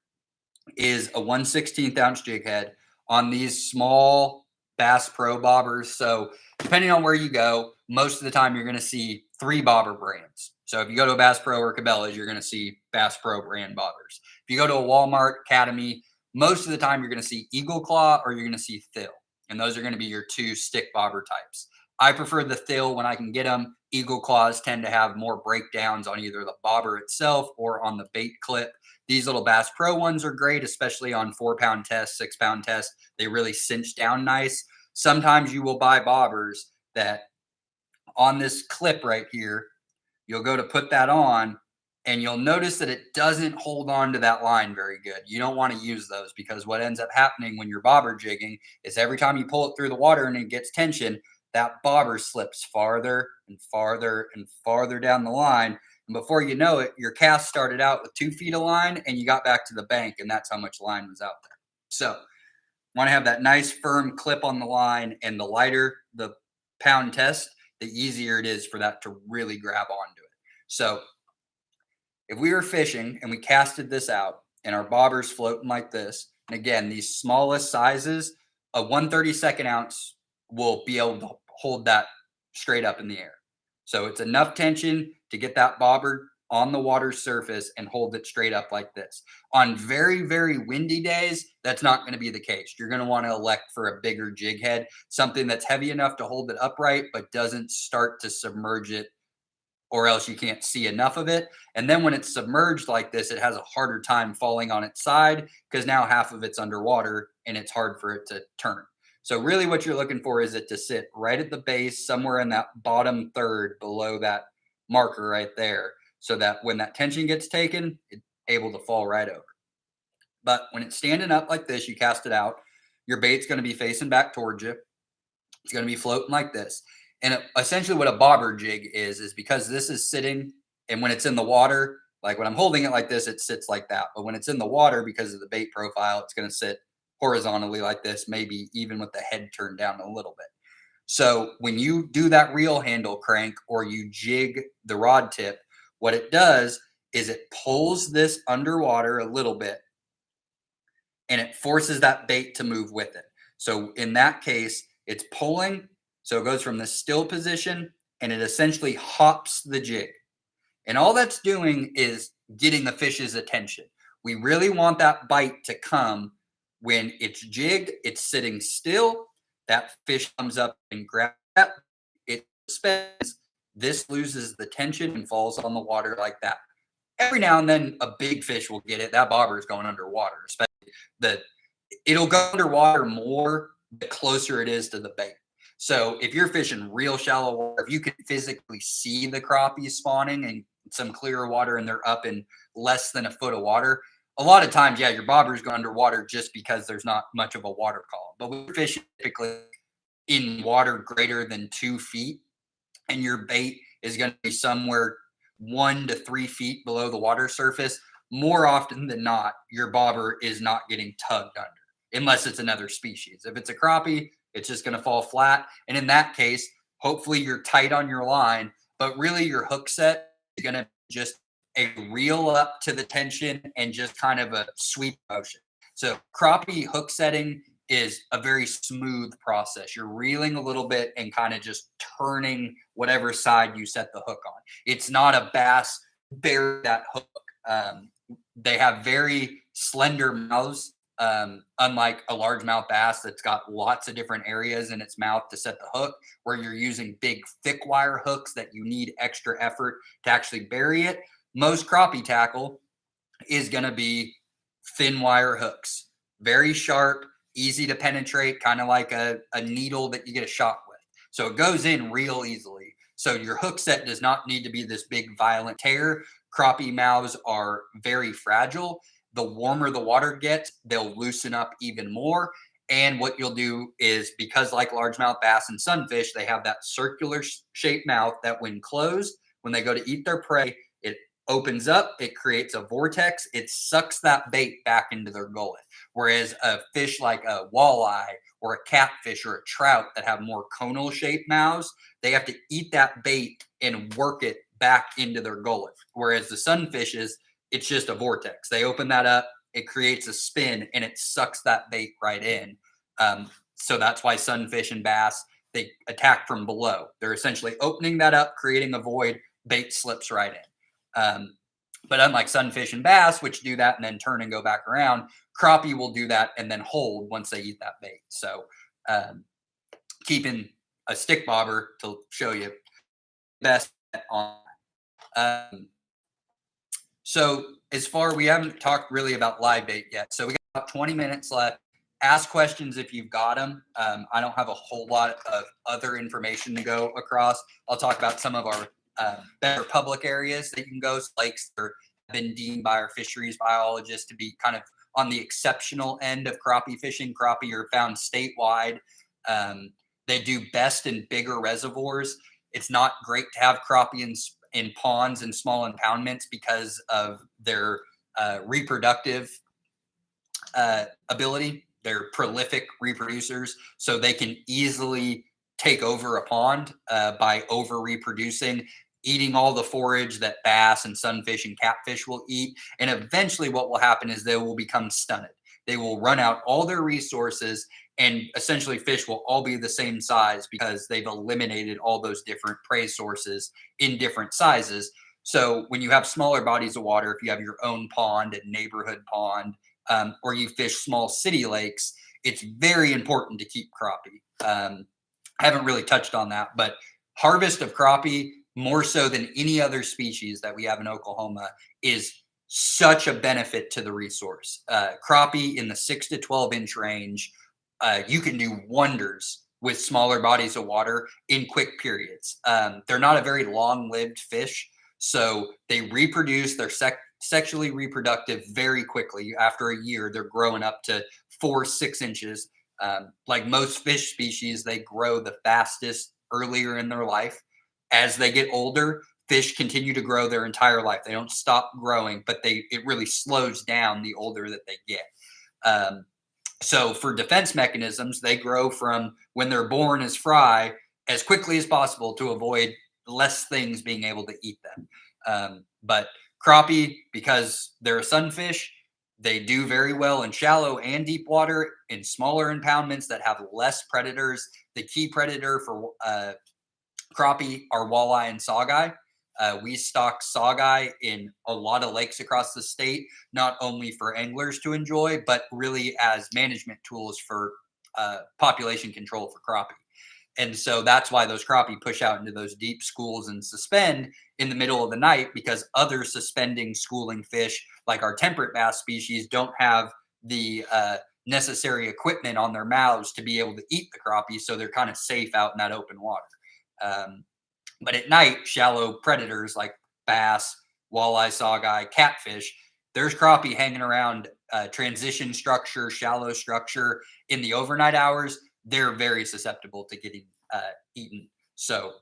is a 1/16 ounce jig head on these small Bass Pro bobbers. So depending on where you go, most of the time you're going to see 3 bobber brands. So if you go to a Bass Pro or Cabela's, you're going to see Bass Pro brand bobbers. If you go to a Walmart, Academy, most of the time you're going to see Eagle Claw or you're going to see Thill. And those are going to be your 2 stick bobber types. I prefer the Thill when I can get them. Eagle Claws tend to have more breakdowns on either the bobber itself or on the bait clip. These little Bass Pro ones are great, especially on 4-pound tests, 6-pound tests. They really cinch down nice. Sometimes you will buy bobbers that on this clip right here, you'll go to put that on and you'll notice that it doesn't hold on to that line very good. You don't want to use those because what ends up happening when you're bobber jigging is every time you pull it through the water and it gets tension, that bobber slips farther and farther and farther down the line. And before you know it, your cast started out with 2 feet of line and you got back to the bank, and that's how much line was out there. So, want to have that nice firm clip on the line, and the lighter the pound test, the easier it is for that to really grab onto it. So, if we were fishing and we casted this out and our bobber's floating like this, and again, these smallest sizes, a 1/32 ounce will be able to hold that straight up in the air. So it's enough tension to get that bobber on the water surface and hold it straight up like this. On very, very windy days, that's not going to be the case. You're going to want to elect for a bigger jig head, something that's heavy enough to hold it upright, but doesn't start to submerge it, or else you can't see enough of it. And then when it's submerged like this, it has a harder time falling on its side because now half of it's underwater and it's hard for it to turn. So really what you're looking for is it to sit right at the base, somewhere in that bottom third below that marker right there, so that when that tension gets taken, it's able to fall right over. But when it's standing up like this, you cast it out, your bait's going to be facing back towards you. It's going to be floating like this. And essentially what a bobber jig is because this is sitting, and when it's in the water, like when I'm holding it like this, it sits like that. But when it's in the water, because of the bait profile, it's going to sit horizontally like this, maybe even with the head turned down a little bit. So when you do that reel handle crank or you jig the rod tip, what it does is it pulls this underwater a little bit and it forces that bait to move with it. So in that case, it's pulling. So it goes from the still position and it essentially hops the jig. And all that's doing is getting the fish's attention. We really want that bite to come when it's jigged, it's sitting still. That fish comes up and grabs that. It spins. This loses the tension and falls on the water like that. Every now and then, a big fish will get it. That bobber is going underwater, especially the. It'll go underwater more the closer it is to the bait. So if you're fishing real shallow water, if you can physically see the crappie spawning in some clearer water and they're up in less than a foot of water, a lot of times, yeah, your bobbers go underwater just because there's not much of a water column. But we're fishing typically in water greater than 2 feet, and your bait is going to be somewhere 1 to 3 feet below the water surface. more often than not, your bobber is not getting tugged under unless it's another species. If it's a crappie, it's just going to fall flat. And in that case, hopefully you're tight on your line, but really your hook set is going to just a reel up to the tension and just kind of a sweep motion. So crappie hook setting is a very smooth process. You're reeling a little bit and kind of just turning whatever side you set the hook on. It's not a bass bury that hook. Um, they have very slender mouths, unlike a largemouth bass that's got lots of different areas in its mouth to set the hook, where you're using big thick wire hooks that you need extra effort to actually bury it. Most crappie tackle is going to be thin wire hooks, very sharp, easy to penetrate, kind of like a needle that you get a shot with. So it goes in real easily. So your hook set does not need to be this big violent tear. Crappie mouths are very fragile. The warmer the water gets, they'll loosen up even more. And what you'll do is, because like largemouth bass and sunfish, they have that circular shaped mouth that when closed, when they go to eat their prey, it opens up, it creates a vortex, it sucks that bait back into their gullet. Whereas a fish like a walleye or a catfish or a trout that have more conal shaped mouths, they have to eat that bait and work it back into their gullet. Whereas the sunfishes, it's just a vortex. They open that up, it creates a spin, and it sucks that bait right in. So that's why sunfish and bass, they attack from below. They're essentially opening that up, creating a void, bait slips right in. But unlike sunfish and bass, which do that and then turn and go back around, crappie will do that and then hold once they eat that bait. So keeping a stick bobber to show you best on. So as far, we haven't talked really about live bait yet. So we got about 20 minutes left. Ask questions if you've got them. I don't have a whole lot of other information to go across. I'll talk about some of our better public areas that you can go. Lakes that have been deemed by our fisheries biologists to be kind of on the exceptional end of crappie fishing. Crappie are found statewide. They do best in bigger reservoirs. It's not great to have crappie in ponds and small impoundments because of their reproductive ability. They're prolific reproducers, so they can easily take over a pond by over reproducing, eating all the forage that bass and sunfish and catfish will eat. And eventually what will happen is they will become stunted. They will run out all their resources, and essentially fish will all be the same size because they've eliminated all those different prey sources in different sizes. So when you have smaller bodies of water, if you have your own pond, a neighborhood pond, or you fish small city lakes, it's very important to keep crappie. I haven't really touched on that, but harvest of crappie, more so than any other species that we have in Oklahoma, is such a benefit to the resource. Crappie in the 6 to 12 inch range, you can do wonders with smaller bodies of water in quick periods. They're not a very long lived fish, so they reproduce, they're sexually reproductive very quickly. After a year, they're growing up to 4-6 inches. Like most fish species, they grow the fastest earlier in their life. As they get older, fish continue to grow their entire life. They don't stop growing, but it really slows down the older that they get. So for defense mechanisms, they grow from when they're born as fry as quickly as possible to avoid less things being able to eat them. But crappie, because they're a sunfish, they do very well in shallow and deep water, in smaller impoundments that have less predators. The key predator for crappie are walleye and saugeye. We stock saugeye in a lot of lakes across the state, not only for anglers to enjoy, but really as management tools for population control for crappie. And so that's why those crappie push out into those deep schools and suspend in the middle of the night, because other suspending schooling fish, like our temperate bass species, don't have the necessary equipment on their mouths to be able to eat the crappie. So they're kind of safe out in that open water. But at night, shallow predators like bass, walleye, saugeye, catfish, there's crappie hanging around transition structure, shallow structure in the overnight hours. They're very susceptible to getting eaten. So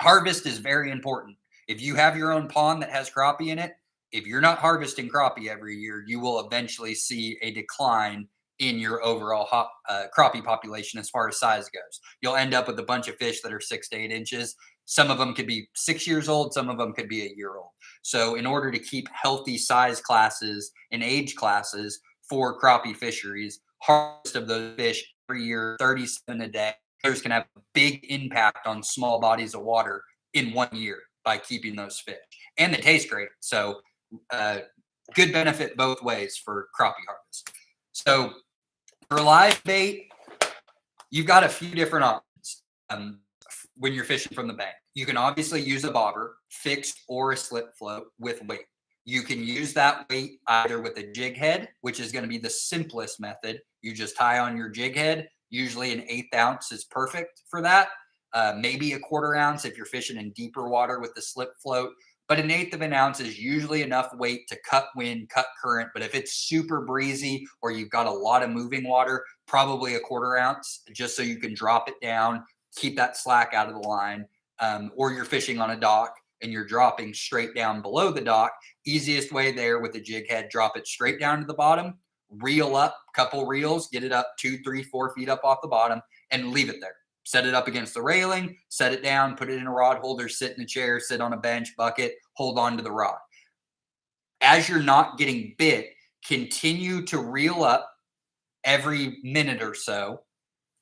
harvest is very important. If you have your own pond that has crappie in it, if you're not harvesting crappie every year, you will eventually see a decline in your overall crappie population as far as size goes. You'll end up with a bunch of fish that are 6 to 8 inches. Some of them could be 6 years old, some of them could be a year old. So, in order to keep healthy size classes and age classes for crappie fisheries, harvest of those fish every year, 37 a day, those can have a big impact on small bodies of water in 1 year by keeping those fish. And they taste great. So, uh, good benefit both ways for crappie harvest. So, for live bait, you've got a few different options when you're fishing from the bank. You can obviously use a bobber, fixed or a slip float with weight. You can use that weight either with a jig head, which is going to be the simplest method. You just tie on your jig head. Usually an 1/8 ounce is perfect for that. Maybe a 1/4 ounce if you're fishing in deeper water with the slip float. But an 1/8 of an ounce is usually enough weight to cut wind, cut current. But if it's super breezy or you've got a lot of moving water, probably a 1/4 ounce just so you can drop it down, keep that slack out of the line. Or you're fishing on a dock and you're dropping straight down below the dock. Easiest way there with a jig head, drop it straight down to the bottom, reel up, couple reels, get it up 2, 3, 4 feet up off the bottom, and leave it there. Set it up against the railing, set it down, put it in a rod holder, sit in a chair, sit on a bench, bucket, hold on to the rod. As you're not getting bit, continue to reel up every minute or so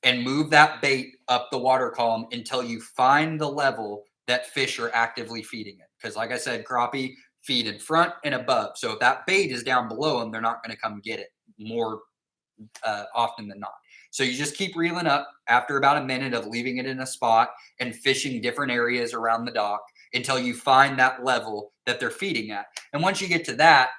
and move that bait up the water column until you find the level that fish are actively feeding it. Because, like I said, crappie feed in front and above. So if that bait is down below them, they're not going to come get it more often than not. So you just keep reeling up after about a minute of leaving it in a spot and fishing different areas around the dock until you find that level that they're feeding at. And once you get to that,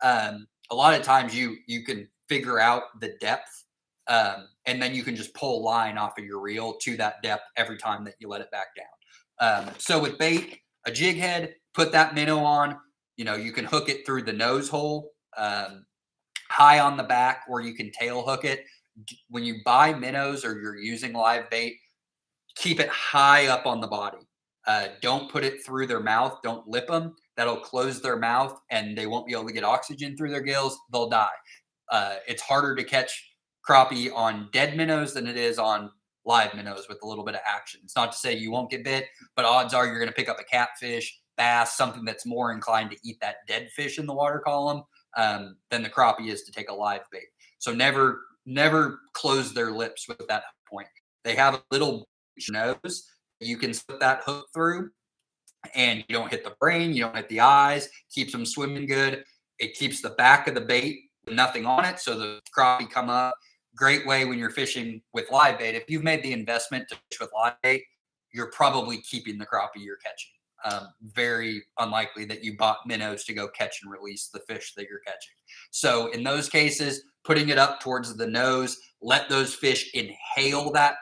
a lot of times you can figure out the depth, and then you can just pull a line off of your reel to that depth every time that you let it back down. So with bait, a jig head, put that minnow on. You can hook it through the nose hole, high on the back, or you can tail hook it. When you buy minnows or you're using live bait, keep it high up on the body. Don't put it through their mouth. Don't lip them. That'll close their mouth and they won't be able to get oxygen through their gills. They'll die. It's harder to catch crappie on dead minnows than it is on live minnows with a little bit of action. It's not to say you won't get bit, but odds are you're going to pick up a catfish, bass, something that's more inclined to eat that dead fish in the water column than the crappie is to take a live bait. So never close their lips with that point. They have a little nose you can slip that hook through, and you don't hit the brain, you don't hit the eyes, keeps them swimming good. It keeps the back of the bait with nothing on it, so the crappie come up. Great way when you're fishing with live bait. If you've made the investment to fish with live bait, you're probably keeping the crappie you're catching. Very unlikely that you bought minnows to go catch and release the fish that you're catching. So in those cases, putting it up towards the nose, let those fish inhale that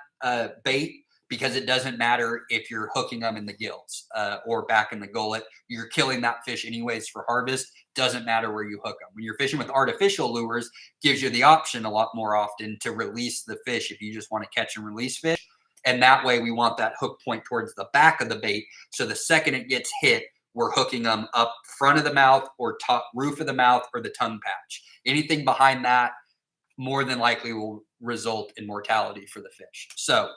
bait, because it doesn't matter if you're hooking them in the gills or back in the gullet. You're killing that fish anyways for harvest. Doesn't matter where you hook them. When you're fishing with artificial lures, gives you the option a lot more often to release the fish if you just want to catch and release fish. And that way we want that hook point towards the back of the bait. So the second it gets hit, we're hooking them up front of the mouth or top roof of the mouth or the tongue patch. Anything behind that more than likely will result in mortality for the fish. So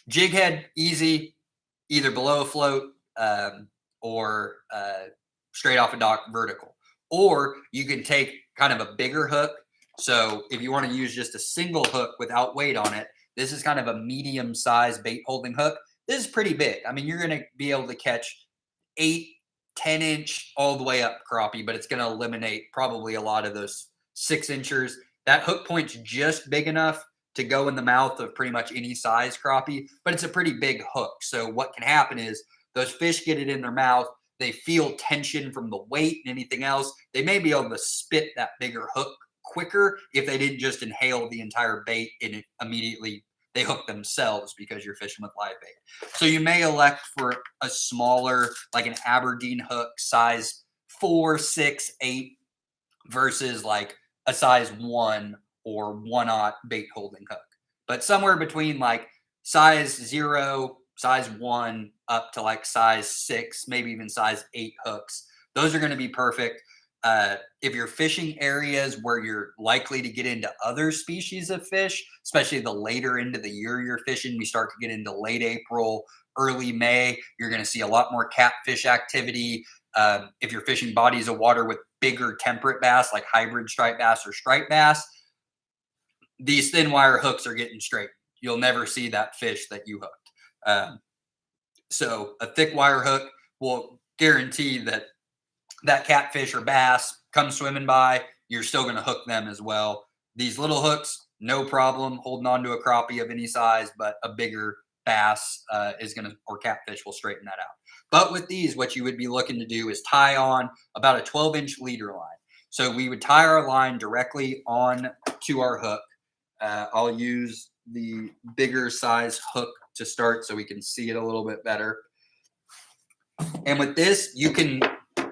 jig head, easy, either below a float or straight off a dock vertical. Or you can take kind of a bigger hook. So if you want to use just a single hook without weight on it, this is kind of a medium-sized bait holding hook. This is pretty big. I mean, you're going to be able to catch 8, 10-inch all the way up crappie, but it's going to eliminate probably a lot of those 6-inchers. That hook point's just big enough to go in the mouth of pretty much any size crappie, but it's a pretty big hook. So what can happen is those fish get it in their mouth. They feel tension from the weight and anything else. They may be able to spit that bigger hook quicker if they didn't just inhale the entire bait and it immediately they hook themselves because you're fishing with live bait. So you may elect for a smaller, like an Aberdeen hook, size 4, 6, 8 versus like a size 1 or 1/0 bait holding hook. But somewhere between like size 0, size 1 up to like size 6, maybe even size 8 hooks Those are going to be perfect. If you're fishing areas where you're likely to get into other species of fish, especially the later into the year you're fishing, we start to get into late April, early May, you're going to see a lot more catfish activity. If you're fishing bodies of water with bigger temperate bass, like hybrid striped bass or striped bass, these thin wire hooks are getting straight. You'll never see that fish that you hooked. So a thick wire hook will guarantee that that catfish or bass comes swimming by, you're still going to hook them as well. These little hooks, no problem holding on to a crappie of any size, but a bigger bass is going to, or catfish will straighten that out. But with these, what you would be looking to do is tie on about a 12-inch leader line. So we would tie our line directly on to our hook. I'll use the bigger size hook to start so we can see it a little bit better. And with this,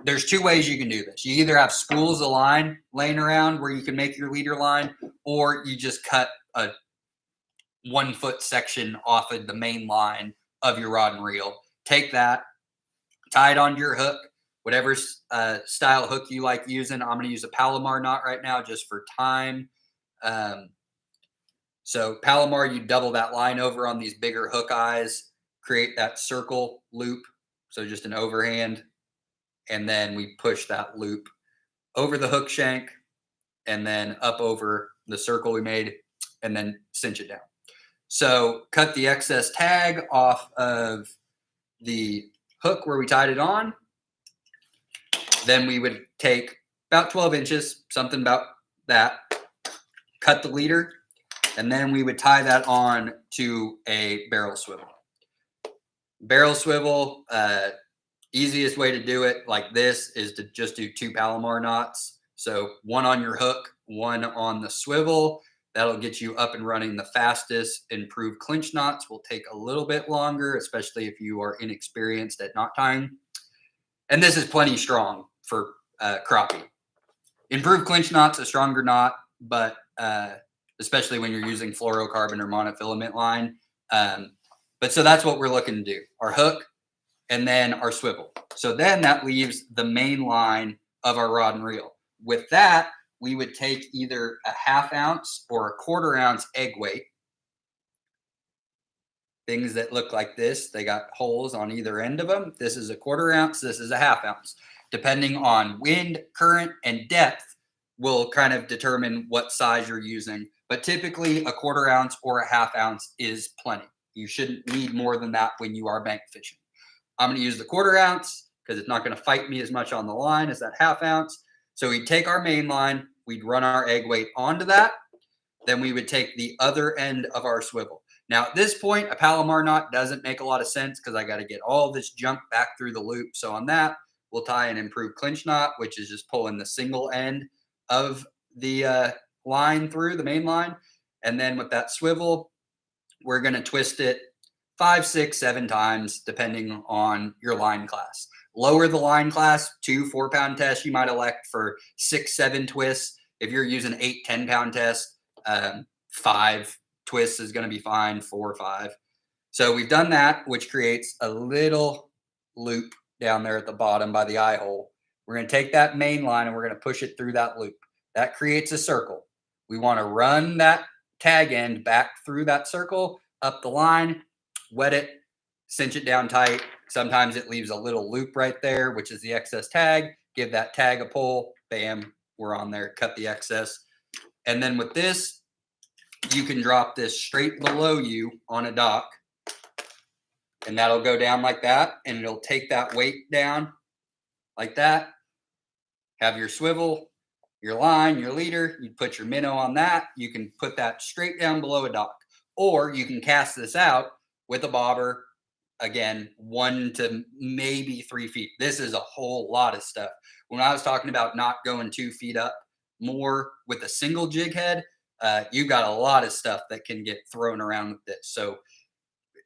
there's two ways you can do this. You either have spools of line laying around where you can make your leader line, or you just cut a 1 foot section off of the main line of your rod and reel. Take that, tie it onto your hook, whatever style hook you like using. I'm going to use a Palomar knot right now just for time. So Palomar, you double that line over on these bigger hook eyes, create that circle loop. So just an overhand. And then we push that loop over the hook shank and then up over the circle we made and then cinch it down. So cut the excess tag off of the hook where we tied it on. Then we would take about 12 inches, something about that, cut the leader, and then we would tie that on to a barrel swivel. Barrel swivel, easiest way to do it like this is to just do 2 Palomar knots. So one on your hook, one on the swivel. That'll get you up and running the fastest. Improved clinch knots will take a little bit longer, especially if you are inexperienced at knot tying. And this is plenty strong for crappie. Improved clinch knots, a stronger knot, but especially when you're using fluorocarbon or monofilament line. But so that's what we're looking to do. Our hook, and then our swivel. So then that leaves the main line of our rod and reel. With that, we would take either a 1/2 ounce or a 1/4 ounce egg weight. Things that look like this, they got holes on either end of them. This is a 1/4 ounce, this is a 1/2 ounce. Depending on wind, current, and depth will kind of determine what size you're using. But typically a 1/4 ounce or a 1/2 ounce is plenty. You shouldn't need more than that when you are bank fishing. I'm going to use the 1/4 ounce because it's not going to fight me as much on the line as that 1/2 ounce. So we'd take our main line, we'd run our egg weight onto that. Then we would take the other end of our swivel. Now at this point, a Palomar knot doesn't make a lot of sense because I got to get all this junk back through the loop. So on that, we'll tie an improved clinch knot, which is just pulling the single end of the line through the main line. And then with that swivel, we're going to twist it 5, 6, 7 times, depending on your line class. Lower the line class, 2 4-pound tests, you might elect for 6, 7 twists. If you're using 8, 10-pound tests, 5 twists is going to be fine, 4 or 5. So we've done that, which creates a little loop down there at the bottom by the eye hole. We're going to take that main line and we're going to push it through that loop. That creates a circle. We want to run that tag end back through that circle, up the line, wet it, cinch it down tight. Sometimes it leaves a little loop right there, which is the excess tag. Give that tag a pull. Bam, we're on there. Cut the excess. And then with this, you can drop this straight below you on a dock. And that'll go down like that. And it'll take that weight down like that. Have your swivel, your line, your leader. You put your minnow on that. You can put that straight down below a dock. Or you can cast this out with a bobber, again, 1 to maybe 3 feet. This is a whole lot of stuff. When I was talking about not going 2 feet up more with a single jig head, you got a lot of stuff that can get thrown around with this. So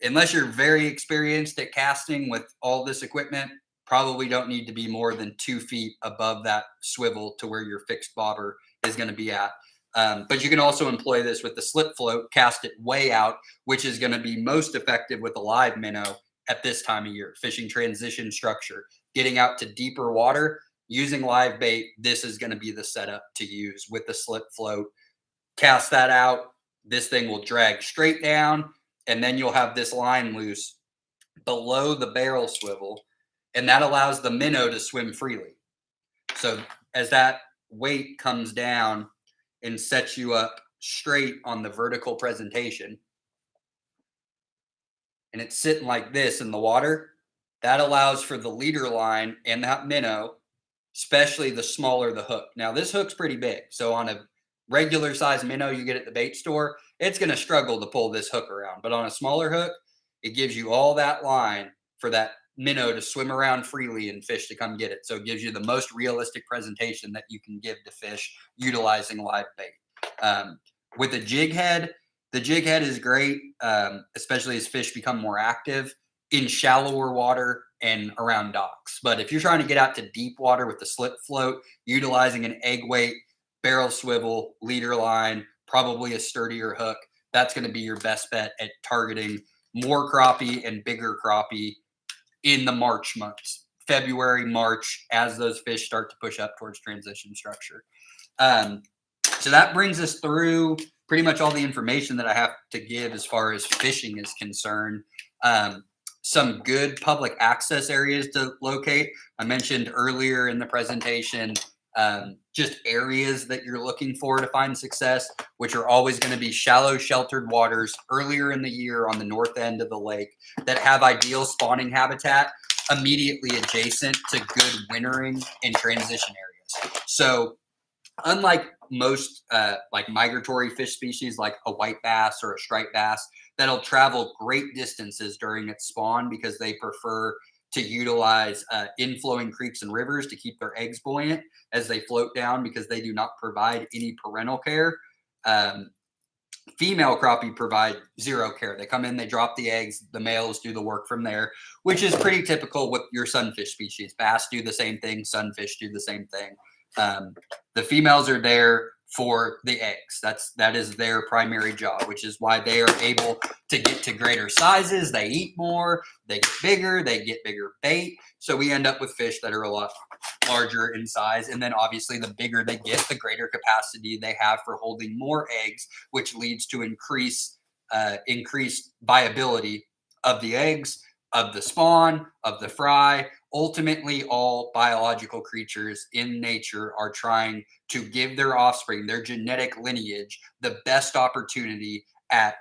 unless you're very experienced at casting with all this equipment, probably don't need to be more than 2 feet above that swivel to where your fixed bobber is going to be at. But you can also employ this with the slip float, cast it way out, which is going to be most effective with a live minnow at this time of year, fishing transition structure. getting out to deeper water, using live bait, this is going to be the setup to use with the slip float. Cast that out. This thing will drag straight down, and then you'll have this line loose below the barrel swivel, and that allows the minnow to swim freely. So as that weight comes down and sets you up straight on the vertical presentation, and it's sitting like this in the water, that allows for the leader line and that minnow, especially the smaller the hook. Now, this hook's pretty big. So on a regular size minnow you get at the bait store, it's going to struggle to pull this hook around. But on a smaller hook, it gives you all that line for that minnow to swim around freely and fish to come get it. So it gives you the most realistic presentation that you can give to fish utilizing live bait. With a jig head, the jig head is great, especially as fish become more active in shallower water and around docks. But if you're trying to get out to deep water with the slip float, utilizing an egg weight, barrel swivel, leader line, probably a sturdier hook, that's going to be your best bet at targeting more crappie and bigger crappie in the March months, February, March, as those fish start to push up towards transition structure. So that brings us through pretty much all the information that I have to give as far as fishing is concerned. Some good public access areas to locate. I mentioned earlier in the presentation, just areas that you're looking for to find success, which are always going to be shallow sheltered waters earlier in the year on the north end of the lake that have ideal spawning habitat immediately adjacent to good wintering and transition areas. So unlike most like migratory fish species like a white bass or a striped bass that'll travel great distances during its spawn because they prefer to utilize inflowing creeks and rivers to keep their eggs buoyant as they float down because they do not provide any parental care. Female crappie provide zero care. They come in, they drop the eggs, the males do the work from there, which is pretty typical with your sunfish species. Bass do the same thing, sunfish do the same thing. The females are there for the eggs. That is their primary job, which is why they are able to get to greater sizes. They eat more, they get bigger bait. So we end up with fish that are a lot larger in size. And then obviously the bigger they get, the greater capacity they have for holding more eggs, which leads to increased viability of the eggs, of the spawn, of the fry. Ultimately, all biological creatures in nature are trying to give their offspring, their genetic lineage, the best opportunity at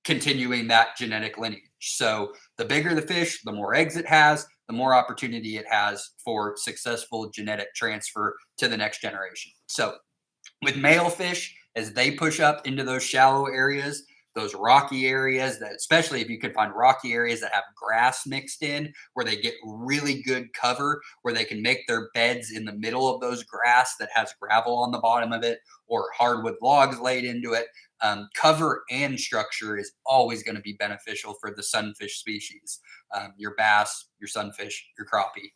continuing that genetic lineage. So the bigger the fish, the more eggs it has, the more opportunity it has for successful genetic transfer to the next generation. So with male fish, as they push up into those shallow areas, those rocky areas, that especially if you can find rocky areas that have grass mixed in, where they get really good cover, where they can make their beds in the middle of those grass that has gravel on the bottom of it or hardwood logs laid into it. Cover and structure is always going to be beneficial for the sunfish species. Your bass, your sunfish, your crappie,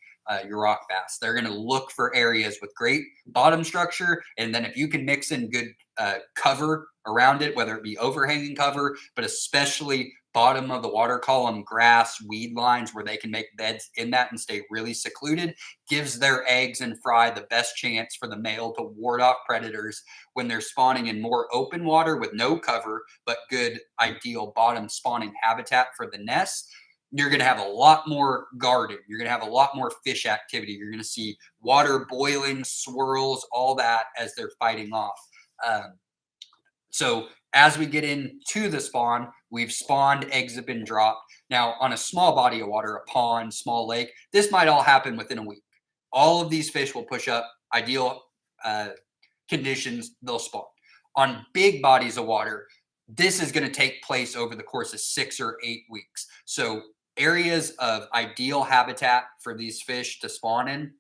your rock bass. They're going to look for areas with great bottom structure. And then if you can mix in good cover around it, whether it be overhanging cover, but especially bottom of the water column, grass, weed lines where they can make beds in that and stay really secluded, gives their eggs and fry the best chance for the male to ward off predators when they're spawning in more open water with no cover, but good ideal bottom spawning habitat for the nests. You're going to have a lot more guarding. You're going to have a lot more fish activity. You're going to see water boiling, swirls, all that as they're fighting off. So as we get into the spawn, we've spawned, eggs have been dropped. Now, on a small body of water, a pond, small lake, this might all happen within a week. All of these fish will push up, ideal conditions, they'll spawn. On big bodies of water, this is going to take place over the course of 6 or 8 weeks. So areas of ideal habitat for these fish to spawn in,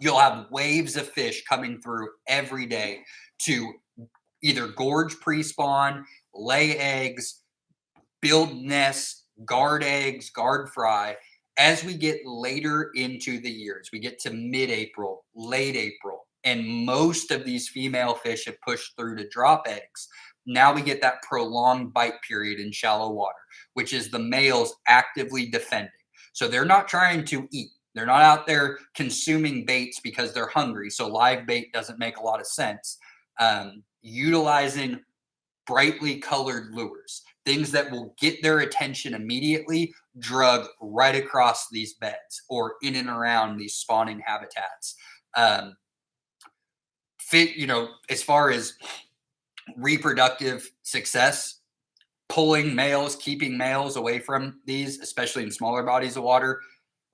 you'll have waves of fish coming through every day to either gorge pre-spawn, lay eggs, build nests, guard eggs, guard fry. As we get later into the years, we get to mid-April, late April, and most of these female fish have pushed through to drop eggs. Now we get that prolonged bite period in shallow water, which is the males actively defending. So they're not trying to eat. They're not out there consuming baits because they're hungry. So live bait doesn't make a lot of sense. Utilizing brightly colored lures, things that will get their attention immediately, drug right across these beds or in and around these spawning habitats. Um, as far as reproductive success, pulling males, keeping males away from these, especially in smaller bodies of water,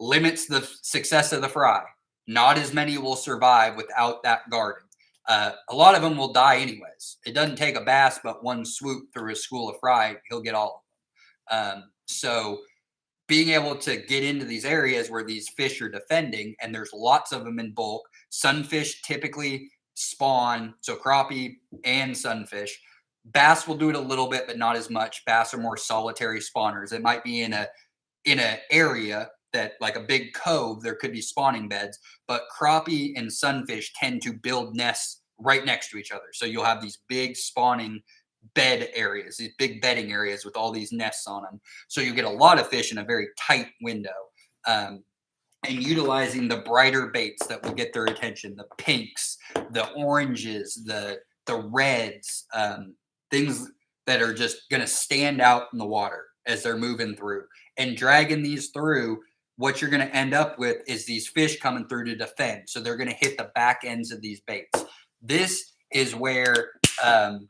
limits the success of the fry. Not as many will survive without that guarding. A lot of them will die anyways. It doesn't take a bass, but one swoop through a school of fry, he'll get all of them. So being able to get into these areas where these fish are defending, and there's lots of them in bulk. Sunfish typically spawn, so crappie and sunfish. Bass will do it a little bit, but not as much. Bass are more solitary spawners. It might be in an area that, like a big cove, there could be spawning beds, but crappie and sunfish tend to build nests right next to each other. So you'll have these big spawning bed areas, these big bedding areas with all these nests on them. So you get a lot of fish in a very tight window. Um, and utilizing the brighter baits that will get their attention, the pinks, the oranges, the reds, things that are just going to stand out in the water as they're moving through, and dragging these through. What you're going to end up with is these fish coming through to defend. So they're going to hit the back ends of these baits. This is where the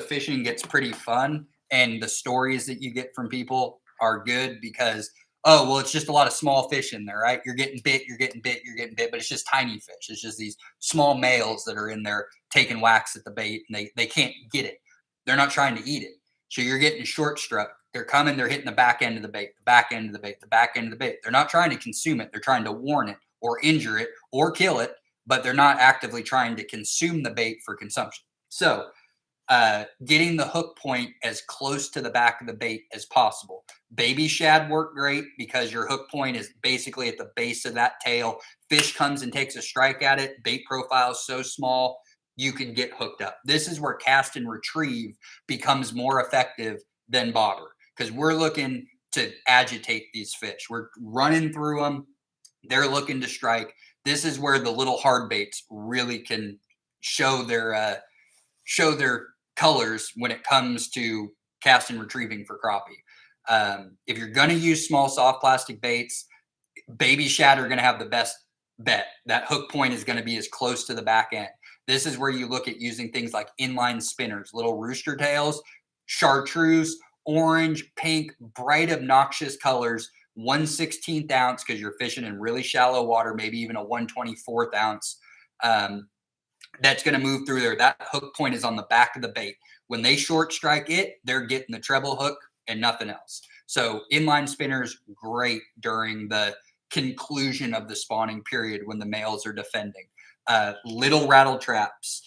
fishing gets pretty fun, and the stories that you get from people are good because, oh, well, it's just a lot of small fish in there, right? You're getting bit, but it's just tiny fish. It's just these small males that are in there taking whacks at the bait, and they can't get it. They're not trying to eat it. So you're getting short struck. They're coming, they're hitting the back end of the bait, the back end of the bait, the back end of the bait. They're not trying to consume it. They're trying to warn it or injure it or kill it, but they're not actively trying to consume the bait for consumption. So getting the hook point as close to the back of the bait as possible. Baby shad work great because your hook point is basically at the base of that tail. Fish comes and takes a strike at it. Bait profile is so small, you can get hooked up. This is where cast and retrieve becomes more effective than bobber, because we're looking to agitate these fish. We're running through them. They're looking to strike. This is where the little hard baits really can show their colors when it comes to cast and retrieving for crappie. If you're going to use small soft plastic baits, baby shad are going to have the best bet. That hook point is going to be as close to the back end. This is where you look at using things like inline spinners, little rooster tails, chartreuse, orange, pink, bright, obnoxious colors, 1/16 ounce because you're fishing in really shallow water, maybe even a 1/24 ounce. That's going to move through there. That hook point is on the back of the bait. When they short strike it, they're getting the treble hook and nothing else. So inline spinners, great during the conclusion of the spawning period when the males are defending. Little rattle traps,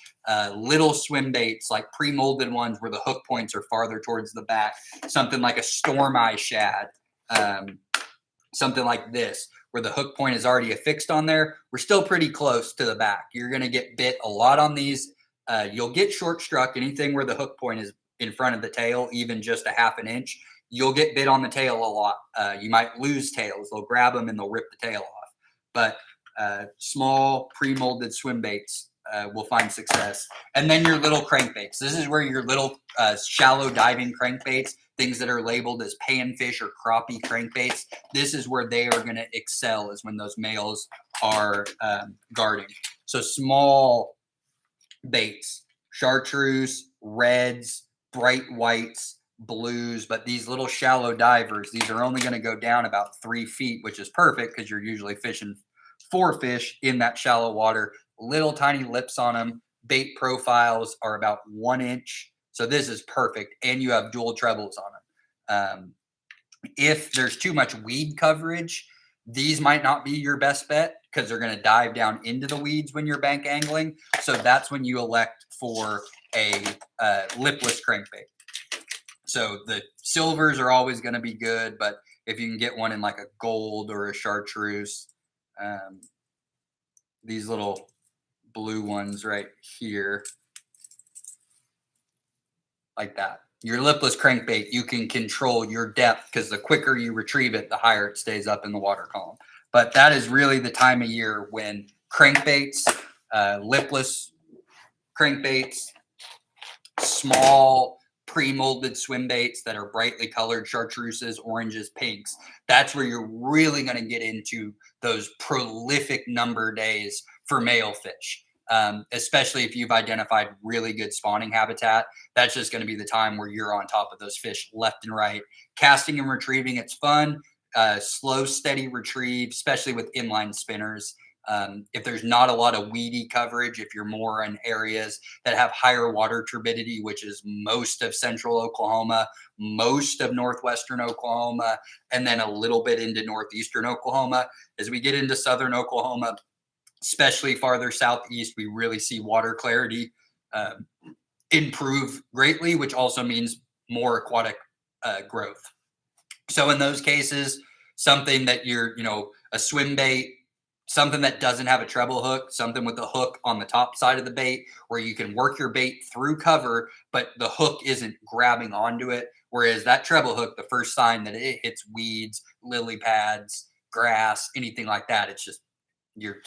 little swim baits, like pre-molded ones where the hook points are farther towards the back. Something like a storm eye shad, something like this, where the hook point is already affixed on there. We're still pretty close to the back. You're going to get bit a lot on these. You'll get short struck. Anything where the hook point is in front of the tail, even just a half an inch, you'll get bit on the tail a lot. You might lose tails. They'll grab them and they'll rip the tail off. But small pre-molded swim baits will find success. And then your little crankbaits. This is where your little shallow diving crankbaits, things that are labeled as panfish or crappie crankbaits, this is where they are going to excel, is when those males are guarding. So small baits, chartreuse, reds, bright whites, blues, but these little shallow divers, these are only going to go down about 3 feet, which is perfect because you're usually fishing 4 fish in that shallow water. Little tiny lips on them. Bait profiles are about 1 inch. So this is perfect. And you have dual trebles on them. If there's too much weed coverage, these might not be your best bet because they're going to dive down into the weeds when you're bank angling. So that's when you elect for a lipless crankbait. So the silvers are always going to be good, but if you can get one in like a gold or a chartreuse, these little blue ones right here, like that. Your lipless crankbait, you can control your depth because the quicker you retrieve it, the higher it stays up in the water column. But that is really the time of year when crankbaits, lipless crankbaits, small pre-molded swim baits that are brightly colored chartreuses, oranges, pinks. That's where you're really going to get into those prolific number days for male fish. Especially if you've identified really good spawning habitat, that's just going to be the time where you're on top of those fish left and right. Casting and retrieving, it's fun. Slow, steady retrieve, especially with inline spinners. If there's not a lot of weedy coverage, if you're more in areas that have higher water turbidity, which is most of central Oklahoma, most of northwestern Oklahoma, and then a little bit into northeastern Oklahoma. As we get into southern Oklahoma, especially farther southeast, we really see water clarity uh, improve greatly, which also means more aquatic growth. So in those cases, something that a swim bait, something that doesn't have a treble hook, something with a hook on the top side of the bait where you can work your bait through cover, but the hook isn't grabbing onto it. Whereas that treble hook, the first sign that it hits weeds, lily pads, grass, anything like that, it's just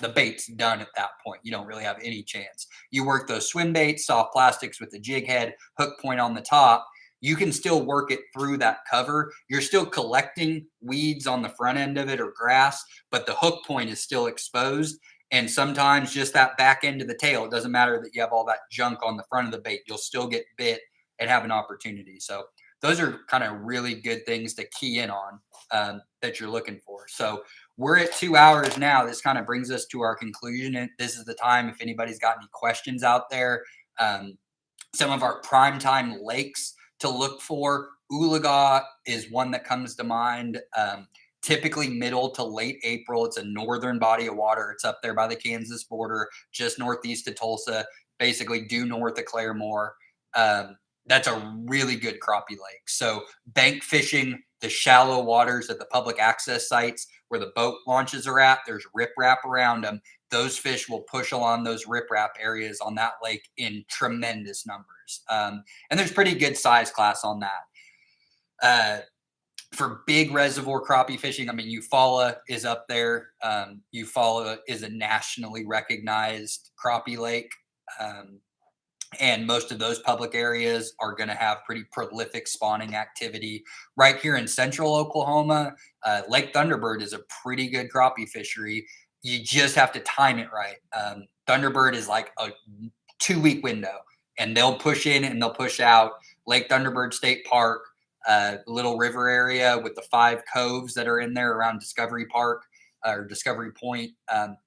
the bait's done at that point. You don't really have any chance. You work those swim baits, soft plastics with the jig head, hook point on the top. You can still work it through that cover. You're still collecting weeds on the front end of it or grass, but the hook point is still exposed. And sometimes just that back end of the tail, it doesn't matter that you have all that junk on the front of the bait, you'll still get bit and have an opportunity. So those are kind of really good things to key in on that you're looking for. So we're at 2 hours now. This kind of brings us to our conclusion. And this is the time if anybody's got any questions out there. Some of our primetime lakes to look for. Oologah is one that comes to mind. Typically middle to late April. It's a northern body of water. It's up there by the Kansas border, just northeast of Tulsa, basically due north of Claremore. That's a really good crappie lake. So bank fishing, the shallow waters at the public access sites where the boat launches are at, there's riprap around them. Those fish will push along those riprap areas on that lake in tremendous numbers. And there's pretty good size class on that. For big reservoir crappie fishing, I mean, Eufaula is up there. Eufaula is a nationally recognized crappie lake. And most of those public areas are going to have pretty prolific spawning activity. Right here in central Oklahoma, Lake Thunderbird is a pretty good crappie fishery. You just have to time it right. Thunderbird is like a 2-week window, and they'll push in and they'll push out. Lake Thunderbird State Park, little river area with the 5 coves that are in there around Discovery Park or Discovery Point.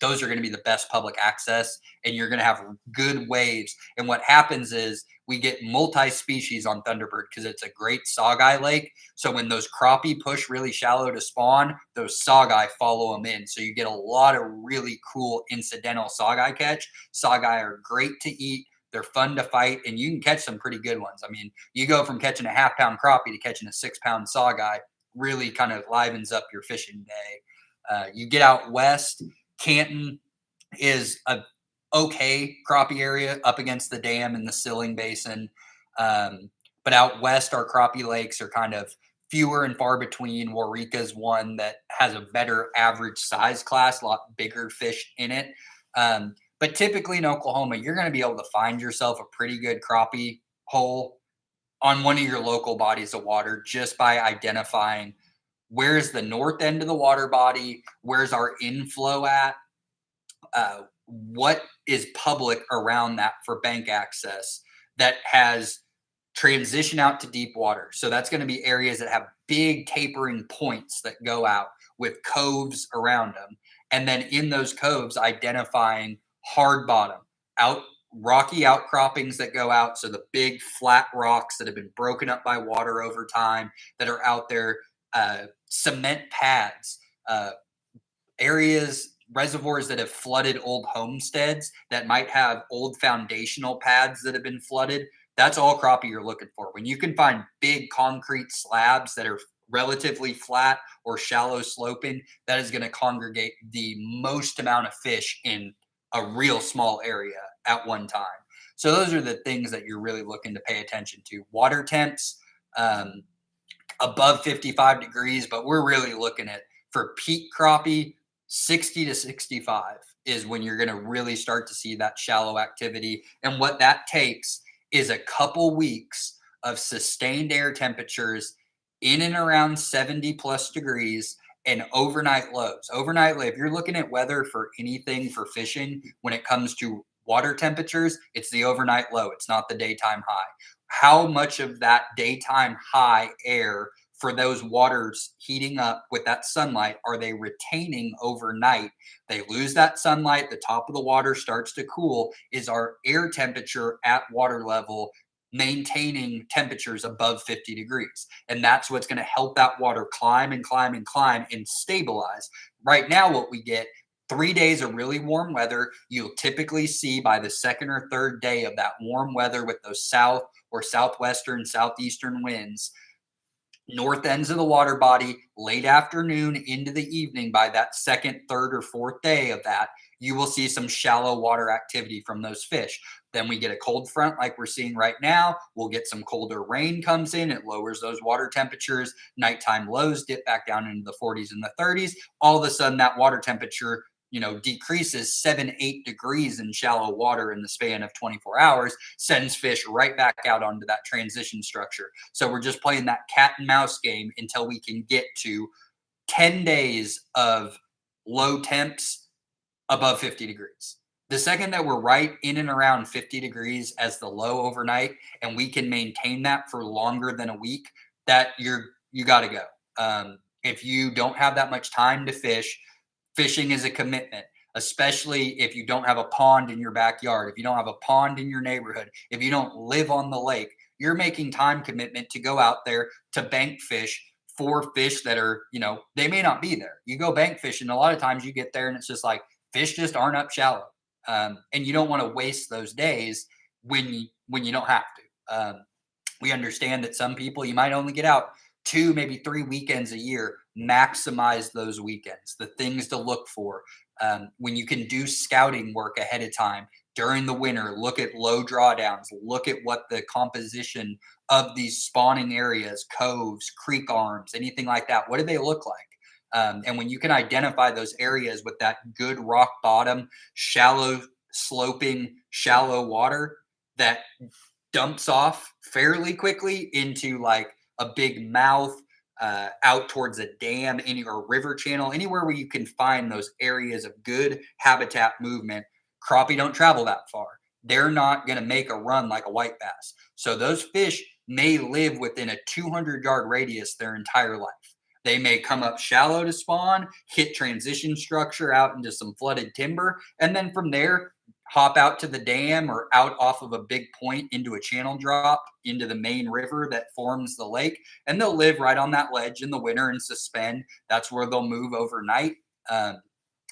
Those are going to be the best public access, and you're going to have good waves. And what happens is we get multi-species on Thunderbird because it's a great saugeye lake. So when those crappie push really shallow to spawn, those saugeye follow them in. So you get a lot of really cool incidental saugeye catch. Saugeye are great to eat. They're fun to fight, and you can catch some pretty good ones. I mean, you go from catching a half-pound crappie to catching a 6-pound saugeye, really kind of livens up your fishing day. You get out west, Canton is a okay crappie area up against the dam in the Silling Basin. But out west, our crappie lakes are kind of fewer and far between. Warrika's one that has a better average size class, a lot bigger fish in it. But typically in Oklahoma, you're going to be able to find yourself a pretty good crappie hole on one of your local bodies of water just by identifying where's the north end of the water body, where's our inflow at, what is public around that for bank access that has transition out to deep water. So that's going to be areas that have big tapering points that go out with coves around them. And then in those coves, identifying hard bottom, rocky outcroppings that go out. So the big flat rocks that have been broken up by water over time that are out there, cement pads, areas, reservoirs that have flooded old homesteads that might have old foundational pads that have been flooded. That's all crappie you're looking for. When you can find big concrete slabs that are relatively flat or shallow sloping, that is going to congregate the most amount of fish in a real small area at one time. So those are the things that you're really looking to pay attention to. Water temps, um, above 55 degrees, but we're really looking at, for peak crappie, 60 to 65 is when you're going to really start to see that shallow activity. And what that takes is a couple weeks of sustained air temperatures in and around 70 plus degrees and overnight lows. Overnight, if you're looking at weather for anything for fishing, when it comes to water temperatures, it's the overnight low. It's not the daytime high. How much of that daytime high air for those waters heating up with that sunlight are they retaining overnight? They lose that sunlight, the top of the water starts to cool. Is our air temperature at water level maintaining temperatures above 50 degrees? And that's what's going to help that water climb and climb and climb and stabilize. Right now, what we get, 3 days of really warm weather. You'll typically see by the second or third day of that warm weather with those south or southwestern, southeastern winds, north ends of the water body, late afternoon into the evening, by that second, third, or fourth day of that, you will see some shallow water activity from those fish. Then we get a cold front like we're seeing right now. We'll get some colder rain comes in. It lowers those water temperatures. Nighttime lows dip back down into the 40s and the 30s. All of a sudden, that water temperature decreases 7, 8 degrees in shallow water in the span of 24 hours, sends fish right back out onto that transition structure. So we're just playing that cat and mouse game until we can get to 10 days of low temps above 50 degrees. The second that we're right in and around 50 degrees as the low overnight, and we can maintain that for longer than a week, that you got to go. If you don't have that much time to fish, fishing is a commitment, especially if you don't have a pond in your backyard, if you don't have a pond in your neighborhood, if you don't live on the lake. You're making time commitment to go out there to bank fish for fish that are, they may not be there. You go bank fishing, a lot of times you get there and it's just like fish just aren't up shallow. And you don't want to waste those days when you don't have to. We understand that some people, you might only get out 2, maybe 3 weekends a year. Maximize those weekends. The things to look for, when you can do scouting work ahead of time during the winter, look at low drawdowns, look at what the composition of these spawning areas, coves, creek arms, anything like that, what do they look like? And when you can identify those areas with that good rock bottom, shallow sloping, shallow water that dumps off fairly quickly into like a big mouth, out towards a dam, or river channel, anywhere where you can find those areas of good habitat movement. Crappie don't travel that far. They're not going to make a run like a white bass. So those fish may live within a 200-yard radius their entire life. They may come up shallow to spawn, hit transition structure out into some flooded timber, and then from there, hop out to the dam or out off of a big point into a channel drop into the main river that forms the lake. And they'll live right on that ledge in the winter and suspend. That's where they'll move overnight.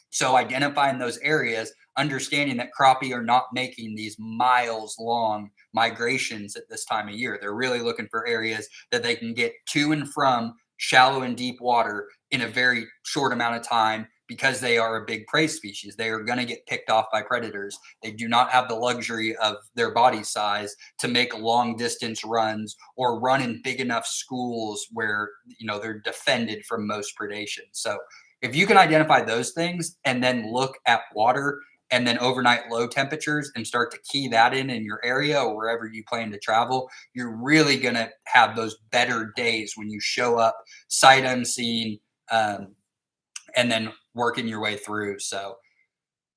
So identifying those areas, understanding that crappie are not making these miles long migrations at this time of year. They're really looking for areas that they can get to and from shallow and deep water in a very short amount of time, because they are a big prey species. They are going to get picked off by predators. They do not have the luxury of their body size to make long distance runs or run in big enough schools where, they're defended from most predation. So if you can identify those things and then look at water and then overnight low temperatures and start to key that in your area or wherever you plan to travel, you're really going to have those better days when you show up sight unseen, and then working your way through. So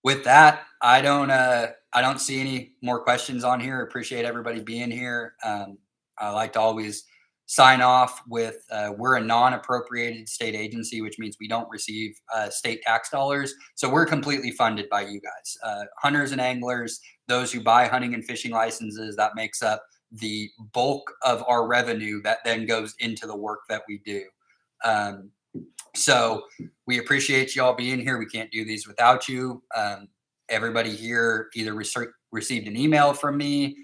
with that, I don't see any more questions on here. Appreciate everybody being here. I like to always sign off with, we're a non-appropriated state agency, which means we don't receive state tax dollars. So we're completely funded by you guys, hunters and anglers, those who buy hunting and fishing licenses. That makes up the bulk of our revenue that then goes into the work that we do. So we appreciate you all being here. We can't do these without you. Everybody here either received an email from me,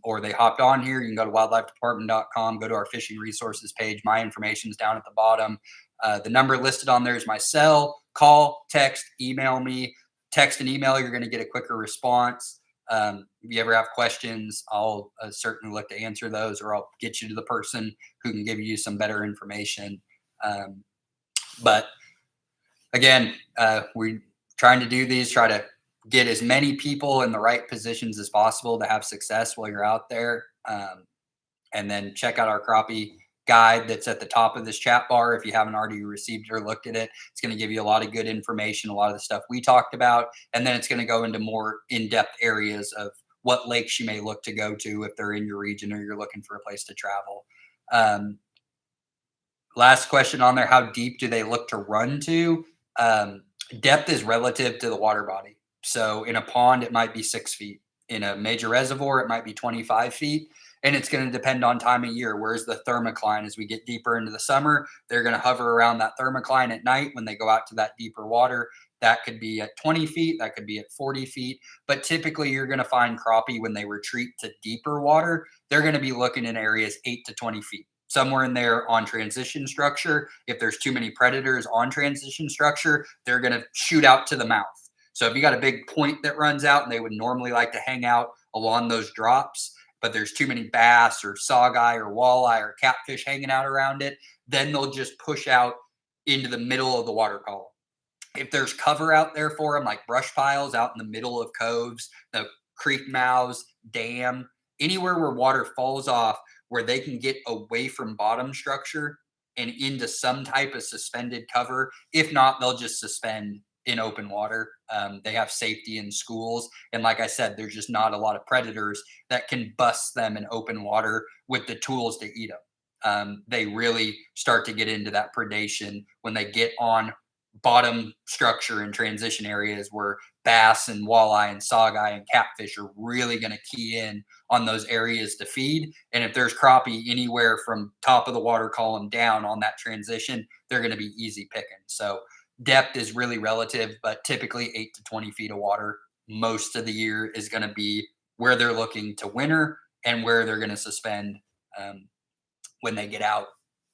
or they hopped on here. You can go to wildlifedepartment.com, go to our fishing resources page. My information is down at the bottom. The number listed on there is my cell. Call, text, email me. Text and email, you're going to get a quicker response. If you ever have questions, I'll certainly look to answer those, or I'll get you to the person who can give you some better information. But again, we're trying to do these, try to get as many people in the right positions as possible to have success while you're out there. And then check out our crappie guide that's at the top of this chat bar. If you haven't already received or looked at it, it's going to give you a lot of good information, a lot of the stuff we talked about. And then it's going to go into more in-depth areas of what lakes you may look to go to if they're in your region or you're looking for a place to travel. Last question on there, how deep do they look to run to? Depth is relative to the water body. So in a pond, it might be 6 feet. In a major reservoir, it might be 25 feet. And it's going to depend on time of year. Where's the thermocline? As we get deeper into the summer, they're going to hover around that thermocline at night when they go out to that deeper water. That could be at 20 feet, that could be at 40 feet. But typically, you're going to find crappie when they retreat to deeper water. They're going to be looking in areas 8 to 20 feet, somewhere in there on transition structure. If there's too many predators on transition structure, they're going to shoot out to the mouth. So if you got a big point that runs out and they would normally like to hang out along those drops, but there's too many bass or saugeye or walleye or catfish hanging out around it, then they'll just push out into the middle of the water column. If there's cover out there for them, like brush piles out in the middle of coves, the creek mouths, dam, anywhere where water falls off, where they can get away from bottom structure and into some type of suspended cover. If not, they'll just suspend in open water. They have safety in schools. And like I said, there's just not a lot of predators that can bust them in open water with the tools to eat them. They really start to get into that predation when they get on bottom structure and transition areas where bass and walleye and saugeye and catfish are really going to key in on those areas to feed. And if there's crappie anywhere from top of the water column down on that transition, they're going to be easy picking. So depth is really relative, but typically 8 to 20 feet of water most of the year is going to be where they're looking to winter and where they're going to suspend when they get out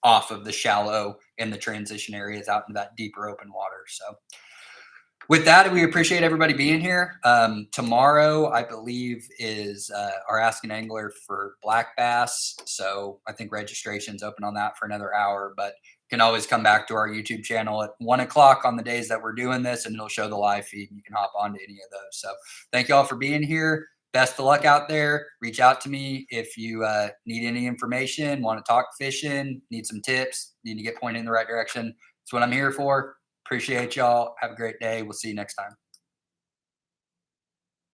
off of the shallow and the transition areas out into that deeper open water. So with that, we appreciate everybody being here. Tomorrow, I believe, is our Ask an Angler for black bass. So I think registration's open on that for another hour, but you can always come back to our YouTube channel at 1 o'clock on the days that we're doing this, and it'll show the live feed. And you can hop onto any of those. So thank you all for being here. Best of luck out there. Reach out to me if you need any information, want to talk fishing, need some tips, need to get pointed in the right direction. That's what I'm here for. Appreciate y'all. Have a great day. We'll see you next time.